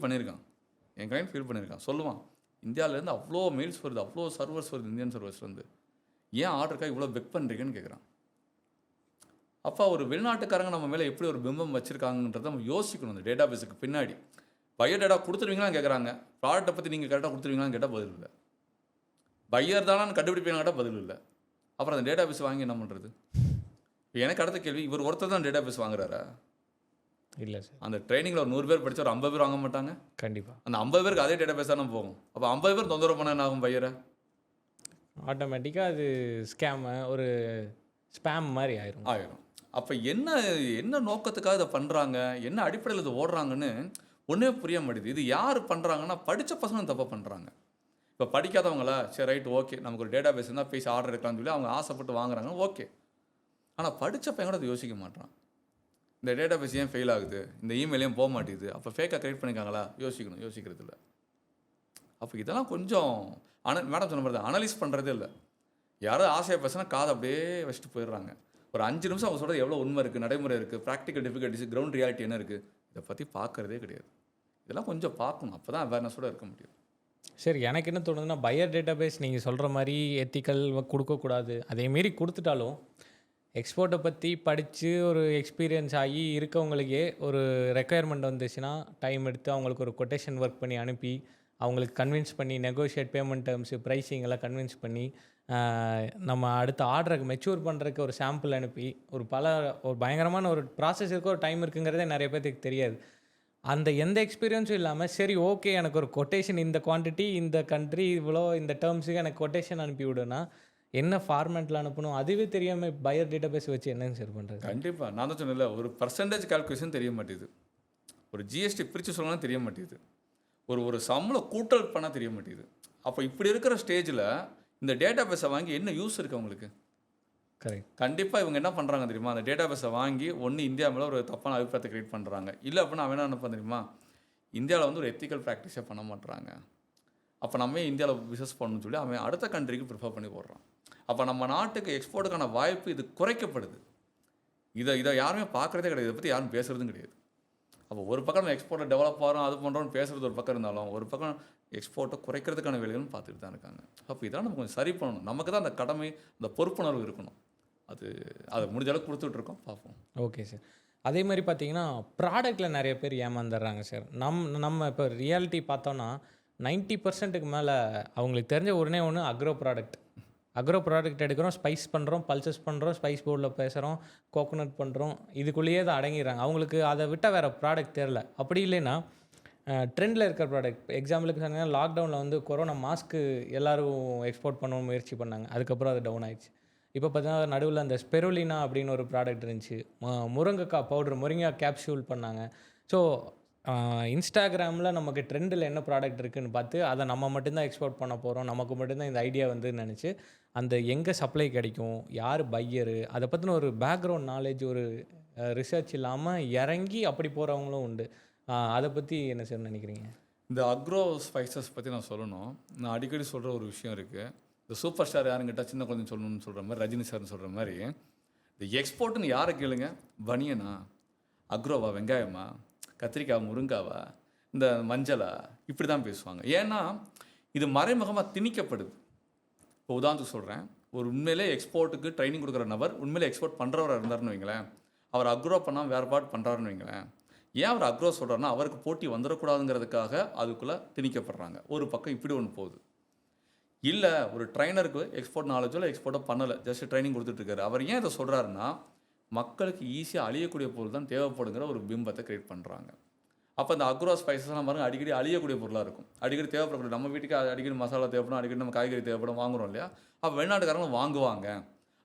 பண்ணியிருக்கான், சொல்லுவான், இந்தியாவிலேருந்து அவ்வளோ மெயில்ஸ் வருது, அவ்வளோ சர்வர்ஸ் வருது, இந்தியன் சர்வர்ஸ்லேருந்து, ஏன் ஆர்டருக்காக இவ்வளோ பெக் பண்ணுறீங்கன்னு கேட்குறான். அப்போ ஒரு வெளிநாட்டுக்காரங்க நம்ம மேலே எப்படி ஒரு பிம்பம் வச்சுருக்காங்கன்றதை நம்ம யோசிக்கணும். அந்த டேட்டா பேஸுக்கு பின்னாடி பயோ டேட்டா கொடுத்துருவீங்களான்னு கேட்குறாங்க, ப்ராடக்ட்டை பற்றி நீங்கள் கரெக்டாக கொடுத்துருவீங்களான்னு கேட்டால் பதில் இல்லை, பையர் தானு கண்டுபிடிப்பீங்க கேட்டால் பதில் இல்லை. அப்புறம் அந்த டேட்டா பேஸ் வாங்கி என்ன பண்ணுறது? இப்போ எனக்கு அடுத்த கேள்வி, இவர் ஒருத்தர் தான் டேட்டா பேஸ் வாங்குறாரா? இல்லை சார். அந்த ட்ரைனிங்கில் ஒரு 100 பேர் படித்தா ஒரு 50 பேர் வாங்க மாட்டாங்க? கண்டிப்பாக. அந்த 50 பேருக்கு அதே டேட்டா பேஸ் தானே போகும். அப்போ 50 பேர் தொந்தரவு பண்ண என்ன ஆகும்? பையரை ஆட்டோமேட்டிக்காக அது ஒரு ஸ்பேம் மாதிரி ஆயிரும். அப்போ என்ன நோக்கத்துக்காக இதை பண்ணுறாங்க, என்ன அடிப்படையில் இதை ஓடுறாங்கன்னு ஒன்றே புரிய மாட்டேது. இது யார் பண்ணுறாங்கன்னா படித்த பசங்க தப்பாக பண்ணுறாங்க. இப்போ படிக்காதவங்களா, சரி ரைட் ஓகே, நமக்கு ஒரு டேட்டா பேஸ் இருந்தால் பேசி ஆர்டர் எடுக்கலாம்னு சொல்லி அவங்க ஆசைப்பட்டு வாங்குறாங்க, ஓகே. ஆனால் படித்த பையன் கூட அதை யோசிக்க மாட்டான். இந்த டேட்டா பேஸ் ஏன் ஃபெயில் ஆகுது, இந்த இமெயில் ஏன் போக மாட்டேங்குது, அப்போ ஃபேக்காக கிரியேட் பண்ணியிருக்காங்களா, யோசிக்கிறது இல்லை. அப்போ இதெல்லாம் கொஞ்சம் மேடம் சொன்ன மாதிரி தான் அனலைஸ் பண்ணுறதே இல்லை. யாராவது ஆசையாக பேசினா காதை அப்படியே வச்சுட்டு போயிடுறாங்க. ஒரு 5 நிமிஷம் அவங்க சொல்கிறது எவ்வளோ உண்மை இருக்குது, நடைமுறை இருக்குது, ப்ராக்டிக்கல் டிஃபிகல்ட்டிஸ், கிரவுண்ட் ரியாலிட்டி என்ன இருக்குது, இதை பற்றி பார்க்குறதே கிடையாது. இதெல்லாம் கொஞ்சம் பார்க்கணும், அப்போ தான் அவேர்னஸோடு இருக்க முடியும். சரி, எனக்கு என்ன தோணுதுன்னா, பையர் டேட்டா பேஸ் நீங்கள் சொல்கிற மாதிரி எத்திக்கல் கொடுக்கக்கூடாது. அதேமாரி கொடுத்துட்டாலும் எக்ஸ்போர்ட்டை பற்றி படித்து ஒரு எக்ஸ்பீரியன்ஸ் ஆகி இருக்கவங்களுக்கே ஒரு ரெக்குயர்மெண்ட் வந்துச்சுன்னா டைம் எடுத்து அவங்களுக்கு ஒரு கொட்டேஷன் ஒர்க் பண்ணி அனுப்பி அவங்களுக்கு கன்வின்ஸ் பண்ணி நெகோஷியேட் பேமெண்ட் டேர்ம்ஸு ப்ரைஸிங் எல்லாம் கன்வின்ஸ் பண்ணி நம்ம அடுத்த ஆர்டருக்கு மெச்சூர் பண்ணுறதுக்கு ஒரு சாம்பிள் அனுப்பி ஒரு பயங்கரமான ஒரு ப்ராசஸ் இருக்குது, ஒரு டைம் இருக்குங்கிறதே நிறைய பேருக்கு தெரியாது. அந்த எந்த எக்ஸ்பீரியன்ஸும் இல்லாமல் சரி ஓகே எனக்கு ஒரு கொட்டேஷன் இந்த குவான்டிட்டி இந்த கண்ட்ரி இவ்வளோ இந்த டேர்ம்ஸுக்கு எனக்கு கொட்டேஷன் அனுப்பி விடுனா என்ன ஃபார்மேட்டில் அனுப்பணும் அதுவே தெரியாமல் பையர் டேட்டா பேஸ் வச்சு என்னங்க சார் பண்ணுறது? கண்டிப்பாக நான் தான் சொன்னேன்ல, ஒரு பர்சன்டேஜ் கால்குலேஷன் தெரிய மாட்டேது, ஒரு ஜிஎஸ்டி பிரித்து சொல்லலாம் தெரிய மாட்டேது, ஒரு சம்பளம் கூட்டல் பண்ண தெரிய மாட்டேது. அப்போ இப்படி இருக்கிற ஸ்டேஜில் இந்த டேட்டா பேஸை வாங்கி என்ன யூஸ் இருக்குது அவங்களுக்கு? கரெக்ட். கண்டிப்பாக இவங்க என்ன பண்ணுறாங்க தெரியுமா? அந்த டேட்டா பேஸை வாங்கி ஒன்று இந்தியா மேலே ஒரு தப்பான அபிப்பிராயத்தை கிரியேட் பண்ணுறாங்க. இல்லை அப்படின்னா அவன் என்ன நினைப்பான் தெரியுமா? இந்தியாவில் வந்து ஒரு எத்திக்கல் ப்ராக்டிஸே பண்ண மாட்டுறாங்க, அப்போ நம்ம இந்தியாவில் பிஸ்னஸ் பண்ணணும்னு சொல்லி அவன் அடுத்த கண்ட்ரிக்கு ப்ரிஃபர் பண்ணி போடுறான். அப்போ நம்ம நாட்டுக்கு எக்ஸ்போர்ட்டுக்கான வாய்ப்பு இது குறைக்கப்படுது. இதை யாருமே பார்க்குறதே கிடையாது, இதை பற்றி யாரும் பேசுகிறதும் கிடையாது. அப்போ ஒரு பக்கம் நம்ம எக்ஸ்போர்ட்டை டெவலப் ஆகிறோம், அது பண்ணுறோம்னு பேசுகிறது ஒரு பக்கம் இருந்தாலும், ஒரு பக்கம் எக்ஸ்போர்ட்டை குறைக்கிறதுக்கான வேலைகளும் பார்த்துட்டு தான் இருக்காங்க. அப்போ இதெல்லாம் நம்ம கொஞ்சம் சரி பண்ணணும். நமக்கு தான் அந்த கடமை, அந்த பொறுப்புணர்வு இருக்கணும். அதை முடிஞ்ச அளவுக்கு கொடுத்துட்ருக்கோம், பார்ப்போம். Okay sir. அதே மாதிரி பார்த்தீங்கன்னா ப்ராடக்ட்டில் நிறைய பேர் ஏமாந்துடுறாங்க சார். நம்ம இப்போ ரியாலிட்டி பார்த்தோன்னா 90%க்கு மேலே அவங்களுக்கு தெரிஞ்ச ஒன்றே ஒன்று அக்ரோ ப்ராடக்ட் எடுக்கிறோம், ஸ்பைஸ் பண்ணுறோம், பல்சஸ் பண்ணுறோம், ஸ்பைஸ் போர்டில் பேசுகிறோம், கோகோனட் பண்ணுறோம், இதுக்குள்ளேயே தான் அடங்கிடுறாங்க. அவங்களுக்கு அதை விட்டால் வேறு ப்ராடக்ட் தெரில. அப்படி இல்லைன்னா ட்ரெண்டில் இருக்கிற ப்ராடக்ட், எக்ஸாம்பிளுக்கு சொன்னீங்கன்னா லாக்டவுனில் வந்து கொரோனா மாஸ்க்கு எல்லோரும் எக்ஸ்போர்ட் பண்ணணும்னு முயற்சி பண்ணாங்க, அதுக்கப்புறம் அது டவுன் ஆயிடுச்சு. இப்போ பார்த்தீங்கன்னா நடுவில் அந்த ஸ்பெருலினா அப்படின்னு ஒரு ப்ராடக்ட் இருந்துச்சு, முருங்கைக்காய் பவுடர், முருங்கைக்காய் கேப்சூல் பண்ணாங்க. ஸோ இன்ஸ்டாகிராமில் நமக்கு ட்ரெண்டில் என்ன ப்ராடக்ட் இருக்குதுன்னு பார்த்து அதை நம்ம மட்டும்தான் எக்ஸ்போர்ட் பண்ண போகிறோம், நமக்கு மட்டும்தான் இந்த ஐடியா வந்து நினச்சி அந்த எங்கே சப்ளை கிடைக்கும், யார் பையரு, அதை பற்றின ஒரு பேக்ரவுண்ட் நாலேஜ், ஒரு ரிசர்ச் இல்லாமல் இறங்கி அப்படி போகிறவங்களும் உண்டு. அதை பற்றி என்ன சார் நினைக்கிறீங்க? இந்த அக்ரோ ஸ்பைசஸ் பற்றி நான் சொல்லணும். நான் அடிக்கடி சொல்கிற ஒரு விஷயம் இருக்குது. இந்த சூப்பர் ஸ்டார் யாருன்னு கேட்டால் சின்ன குழந்தைன்னு சொல்லணும்னு சொல்கிற மாதிரி, ரஜினி சார்னு சொல்கிற மாதிரி, இந்த எக்ஸ்போர்ட்டுன்னு யாரை கேளுங்க, பனியனா, அக்ரோவா, வெங்காயமா, கத்திரிக்காய், முருங்காவா, இந்த மஞ்சளா, இப்படி தான் பேசுவாங்க. ஏன்னா இது மறைமுகமாக திணிக்கப்படுது. இப்போ உதாரணத்துக்கு சொல்கிறேன், ஒரு உண்மையிலே எக்ஸ்போர்ட்டுக்கு ட்ரைனிங் கொடுக்குற நபர் உண்மையிலே எக்ஸ்போர்ட் பண்ணுறவராக இருந்தாருன்னு வைங்களேன், அவர் அக்ரோ பண்ணால் வேறு பாட் பண்ணுறாருன்னு வைங்களேன், ஏன் அவர் அக்ரோ சொல்கிறாருன்னா அவருக்கு போட்டி வந்துடக்கூடாதுங்கிறதுக்காக அதுக்குள்ளே திணிக்கப்படுறாங்க. ஒரு பக்கம் இப்படி ஒன்று போகுது. இல்லை, ஒரு ட்ரைனருக்கு எக்ஸ்போர்ட் நாலேஜோ எக்ஸ்போர்ட்டோ பண்ணலை, ஜஸ்ட் ட்ரைனிங் கொடுத்துட்ருக்காரு, அவர் ஏன் இதை சொல்கிறாருன்னா மக்களுக்கு ஈஸியாக அழியக்கூடிய பொருள் தான் தேவைப்படுங்கிற ஒரு பிம்பத்தை கிரியேட் பண்ணுறாங்க. அப்போ இந்த அக்ரோ ஸ்பைசஸ்லாம் பாருங்கள், அடிக்கடி அழியக்கூடிய பொருளாக இருக்கும், அடிக்கடி தேவைப்படக்கூடிய, நம்ம வீட்டுக்கு அடிக்கடி மசாலா தேவைப்படும், அடிக்கடி நம்ம காய்கறி தேவைப்படும், வாங்குகிறோம் இல்லையா, அப்போ வெளிநாட்டுக்காரங்களும் வாங்குவாங்க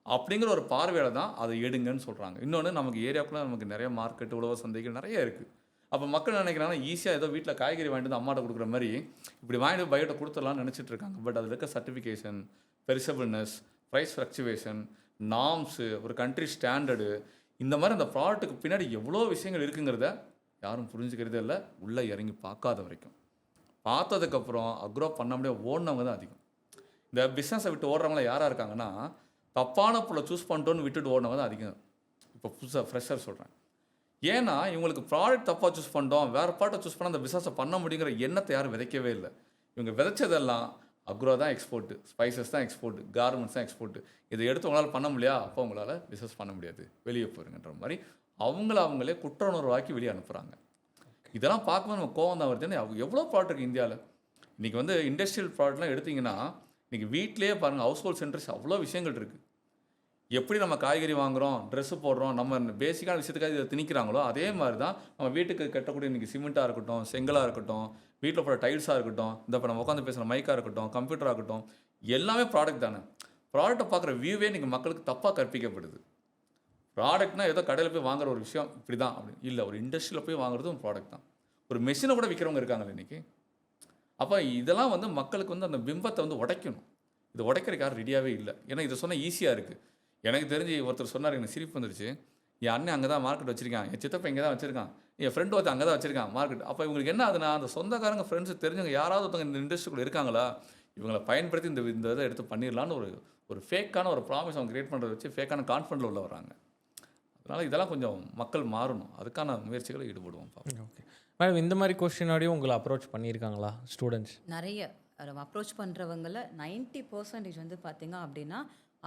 அப்படிங்கிற ஒரு பார்வையில் தான் அதை எடுங்கன்னு சொல்கிறாங்க. இன்னொன்று, நமக்கு ஏரியாவுக்குள்ளே நமக்கு நிறைய மார்க்கெட்டு, உழவர் சந்தைகள் நிறைய இருக்குது. அப்போ மக்கள் நினைக்கிறாங்கன்னா ஈஸியாக ஏதோ வீட்டில் காய்கறி வாங்கிட்டு வந்து அம்மாட்ட கொடுக்குற மாதிரி இப்படி வாங்கிட்டு பையோட்ட கொடுத்துடலாம்னு நினச்சிட்டு இருக்காங்க. பட் அதில் இருக்க சர்டிஃபிகேஷன், பெரிசபிள்னஸ், ப்ரைஸ் ஃப்ளக்சுவேஷன், நார்ம்ஸு, ஒரு கண்ட்ரி ஸ்டாண்டர்டு, இந்த மாதிரி அந்த ப்ராடக்ட்டுக்கு பின்னாடி எவ்வளோ விஷயங்கள் இருக்குங்கிறத யாரும் புரிஞ்சுக்கிறதே இல்லை, உள்ளே இறங்கி பார்க்காத வரைக்கும். பார்த்ததுக்கப்புறம் அக்ரோ பண்ண முடியாது ஓடினவங்க தான் அதிகம். இந்த பிஸ்னஸை விட்டு ஓடுறவங்கள யாராக இருக்காங்கன்னா, தப்பான பொருளை சூஸ் பண்ணிட்டோன்னு விட்டுட்டு ஓடினவங்க தான் அதிகம். இப்போ புதுசாக ஃப்ரெஷர் சொல்கிறேன். ஏன்னா இவங்களுக்கு ப்ராடக்ட் தப்பாக சூஸ் பண்ணிட்டோம், வேறு ப்ராடக்ட் சூஸ் பண்ணால் அந்த பிஸ்னஸை பண்ண முடியுங்கிற எண்ணத்தை யாரும் விதைக்கவே இல்லை. இவங்க விதைச்சதெல்லாம் அக்ரோ தான் எக்ஸ்போர்ட்டு, ஸ்பைசஸ் தான் எக்ஸ்போர்ட்டு, கார்மெண்ட்ஸ் தான் எக்ஸ்போர்ட்டு, இதை எடுத்து உங்களால் பண்ண முடியா, அப்போ உங்களால் பிஸ்னஸ் பண்ண முடியாது, வெளியே போயிருங்கன்ற மாதிரி அவங்களே குற்ற உணர்வாக்கி வெளியே அனுப்புகிறாங்க. இதெல்லாம் பார்க்கும்போது நம்ம கோவம் தான் வருதுன்னு. எவ்வளோ ப்ராடக்ட் இருக்குது இந்தியாவில். இன்றைக்கி வந்து இண்டஸ்ட்ரியல் ப்ராடக்ட்லாம் எடுத்திங்கன்னா இன்றைக்கி வீட்டிலே பாருங்கள், ஹவுஸ் ஹோல்ட் சென்டர்ஸ் அவ்வளோ விஷயங்கள் இருக்குது. எப்படி நம்ம காய்கறி வாங்குகிறோம், ட்ரெஸ்ஸு போடுறோம், நம்ம பேசிக்கான விஷயத்துக்காக இதை திணிக்கிறாங்களோ அதே மாதிரி தான் நம்ம வீட்டுக்கு கட்டக்கூடிய இன்றைக்கி சிமெண்ட்டாக இருக்கட்டும், செங்கலாக இருக்கட்டும், வீட்டில் போடுற டைல்ஸாக இருக்கட்டும், இந்த இப்போ நம்ம உட்காந்து பேசுகிற மைக்காக இருக்கட்டும், கம்ப்யூட்டராக இருக்கட்டும், எல்லாமே ப்ராடக்ட் தானே. ப்ராடக்ட்டை பார்க்குற வியூவே இன்றைக்கி மக்களுக்கு தப்பாக கற்பிக்கப்படுது. ப்ராடக்ட்னா ஏதோ கடையில் போய் வாங்குற ஒரு விஷயம் இப்படி தான் அப்படின்னு இல்லை, ஒரு இண்டஸ்ட்ரியில் போய் வாங்குறதும் ப்ராடக்ட் தான். ஒரு மெஷினை கூட விற்கிறவங்க இருக்காங்க இன்றைக்கி. அப்போ இதெல்லாம் வந்து மக்களுக்கு வந்து அந்த பிம்பத்தை வந்து உடைக்கணும். இது உடைக்கிறதுக்கு யாரும் ரெடியாகவே இல்லை. ஏன்னா இதை சொன்னால் ஈஸியாக இருக்குது. எனக்கு தெரிஞ்சு ஒருத்தர் சொன்னார், எனக்கு சிரிப்பு வந்துருச்சு. என் அண்ணன் அங்கே தான் மார்க்கெட் வச்சுருக்கான், என் சித்தப்பா இங்கே தான் வச்சுருக்கான், என் ஃப்ரெண்டு ஒருத்தர் அங்கே தான் வச்சுருக்கான் மார்க்கெட். அப்போ இவங்களுக்கு என்ன ஆகுதுன்னா, அந்த சொந்தக்காரங்க, ஃப்ரெண்ட்ஸு, தெரிஞ்சவங்க யாராவது ஒருத்தவங்க இந்த இண்டஸ்ட்ரிக்குள்ளே இருக்காங்களா, இவங்களை பயன்படுத்தி இந்த இதை எடுத்து பண்ணிடலான்னு ஒரு ஃபேக்கான ஒரு ப்ராமிஸ் அவங்க கிரியேட் பண்ணுறத வச்சு ஃபேக்கான கான்ஃபிடென்ட்டில் உள்ள வராங்க. அதனால் இதெல்லாம் கொஞ்சம் மக்கள் மாறணும், அதுக்கான முயற்சிகளை ஈடுபடுவோம். ஓகே மேடம், இந்த மாதிரி கொஸ்டினோடையும் உங்களை அப்ரோச் பண்ணியிருக்காங்களா ஸ்டூடெண்ட்ஸ்? நிறைய அப்ரோச் பண்ணுறவங்கள 90% வந்து பார்த்திங்க அப்படின்னா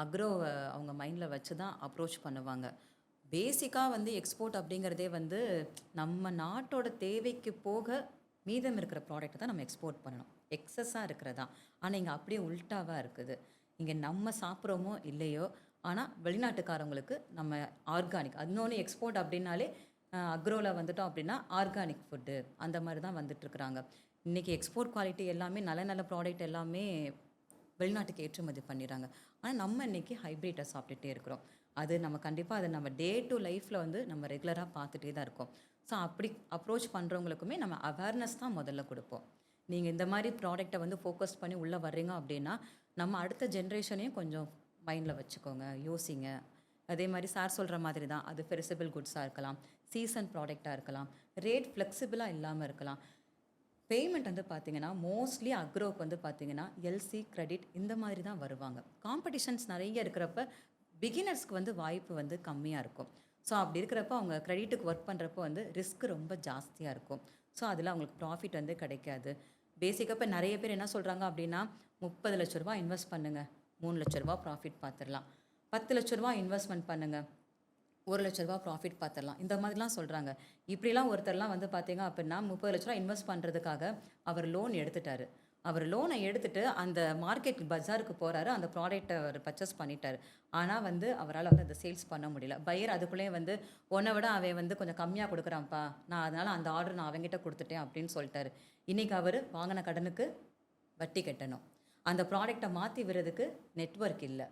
அக்ரோவை அவங்க மைண்டில் வச்சு தான் அப்ரோச் பண்ணுவாங்க. பேசிக்காக வந்து எக்ஸ்போர்ட் அப்படிங்கிறதே வந்து நம்ம நாட்டோட தேவைக்கு போக மீதம் இருக்கிற ப்ராடக்ட் தான் நம்ம எக்ஸ்போர்ட் பண்ணணும், எக்ஸஸாக இருக்கிறதா. ஆனால் இங்கே அப்படியே உல்ட்டாவாக இருக்குது. இங்கே நம்ம சாப்பிட்றோமோ இல்லையோ, ஆனால் வெளிநாட்டுக்காரவங்களுக்கு நம்ம ஆர்கானிக், இன்னொன்று எக்ஸ்போர்ட் அப்படின்னாலே அக்ரோவில் வந்துட்டோம் அப்படின்னா ஆர்கானிக் ஃபுட்டு அந்த மாதிரி தான் வந்துட்டுருக்குறாங்க. இன்றைக்கி எக்ஸ்போர்ட் குவாலிட்டி எல்லாமே நல்ல நல்ல ப்ராடக்ட் எல்லாமே வெளிநாட்டுக்கு ஏற்றுமதி பண்ணிடுறாங்க. ஆனால் நம்ம இன்றைக்கி ஹைப்ரிட்டை சாப்பிட்டுட்டே இருக்கிறோம். அது நம்ம கண்டிப்பாக அதை நம்ம டே டு லைஃப்பில் வந்து நம்ம ரெகுலராக பார்த்துட்டே தான் இருக்கோம். ஸோ அப்படி அப்ரோச் பண்ணுறவங்களுக்குமே நம்ம அவேர்னஸ் தான் முதல்ல கொடுப்போம். நீங்கள் இந்த மாதிரி ப்ராடக்ட்டை வந்து ஃபோக்கஸ் பண்ணி உள்ளே வர்றீங்க அப்படின்னா நம்ம அடுத்த ஜென்ரேஷனையும் கொஞ்சம் மைண்டில் வச்சுக்கோங்க, யோசிங்க. அதே மாதிரி சார் சொல்கிற மாதிரி தான், அது பெரிசபிள் குட்ஸாக இருக்கலாம், சீசன் ப்ராடக்டாக இருக்கலாம், ரேட் ஃப்ளெக்சிபிளாக இல்லாமல் இருக்கலாம். பேமெண்ட் வந்து பார்த்தீங்கன்னா மோஸ்ட்லி அக்ரோக்கு வந்து பார்த்தீங்கன்னா எல்சி கிரெடிட் இந்த மாதிரி தான் வருவாங்க. காம்படிஷன்ஸ் நிறைய இருக்கிறப்ப பிகினர்ஸ்க்கு வந்து வாய்ப்பு வந்து கம்மியாக இருக்கும். ஸோ அப்படி இருக்கிறப்ப அவங்க கிரெடிட்டுக்கு ஒர்க் பண்ணுறப்போ வந்து ரிஸ்க் ரொம்ப ஜாஸ்தியாக இருக்கும். ஸோ அதில் அவங்களுக்கு ப்ராஃபிட் வந்து கிடைக்காது. பேசிக்காக இப்போ நிறைய பேர் என்ன சொல்கிறாங்க அப்படின்னா 30 லட்ச ரூபா இன்வெஸ்ட் பண்ணுங்கள், 3 லட்ச ரூபா ப்ராஃபிட் பார்த்துடலாம். 10 லட்ச ரூபா இன்வெஸ்ட்மெண்ட் பண்ணுங்கள், 1 லட்ச ரூபா ப்ராஃபிட் பார்த்துடலாம். இந்த மாதிரிலாம் சொல்கிறாங்க. இப்படிலாம் ஒருத்தர்லாம் வந்து பார்த்தீங்க அப்படின்னா 30 லட்ச ரூபா இன்வெஸ்ட் பண்ணுறதுக்காக அவர் லோன் எடுத்துட்டாரு. அவர் லோனை எடுத்துட்டு அந்த மார்க்கெட் பஜாருக்கு போகிறாரு, அந்த ப்ராடக்ட்டை அவர் பர்ச்சேஸ் பண்ணிட்டாரு. ஆனால் வந்து அவரால் வந்து அதை சேல்ஸ் பண்ண முடியல. பையர் அதுக்குள்ளேயே வந்து உன்னை விட அவன் வந்து கொஞ்சம் கம்மியாக கொடுக்குறான்ப்பா, நான் அதனால் அந்த ஆர்டர் நான் அவங்ககிட்ட கொடுத்துட்டேன் அப்படின்னு சொல்லிட்டாரு. இன்றைக்கி அவர் வாங்கின கடனுக்கு வட்டி கட்டணும். அந்த ப்ராடக்டை மாற்றி விடுறதுக்கு நெட்வொர்க் இல்லை.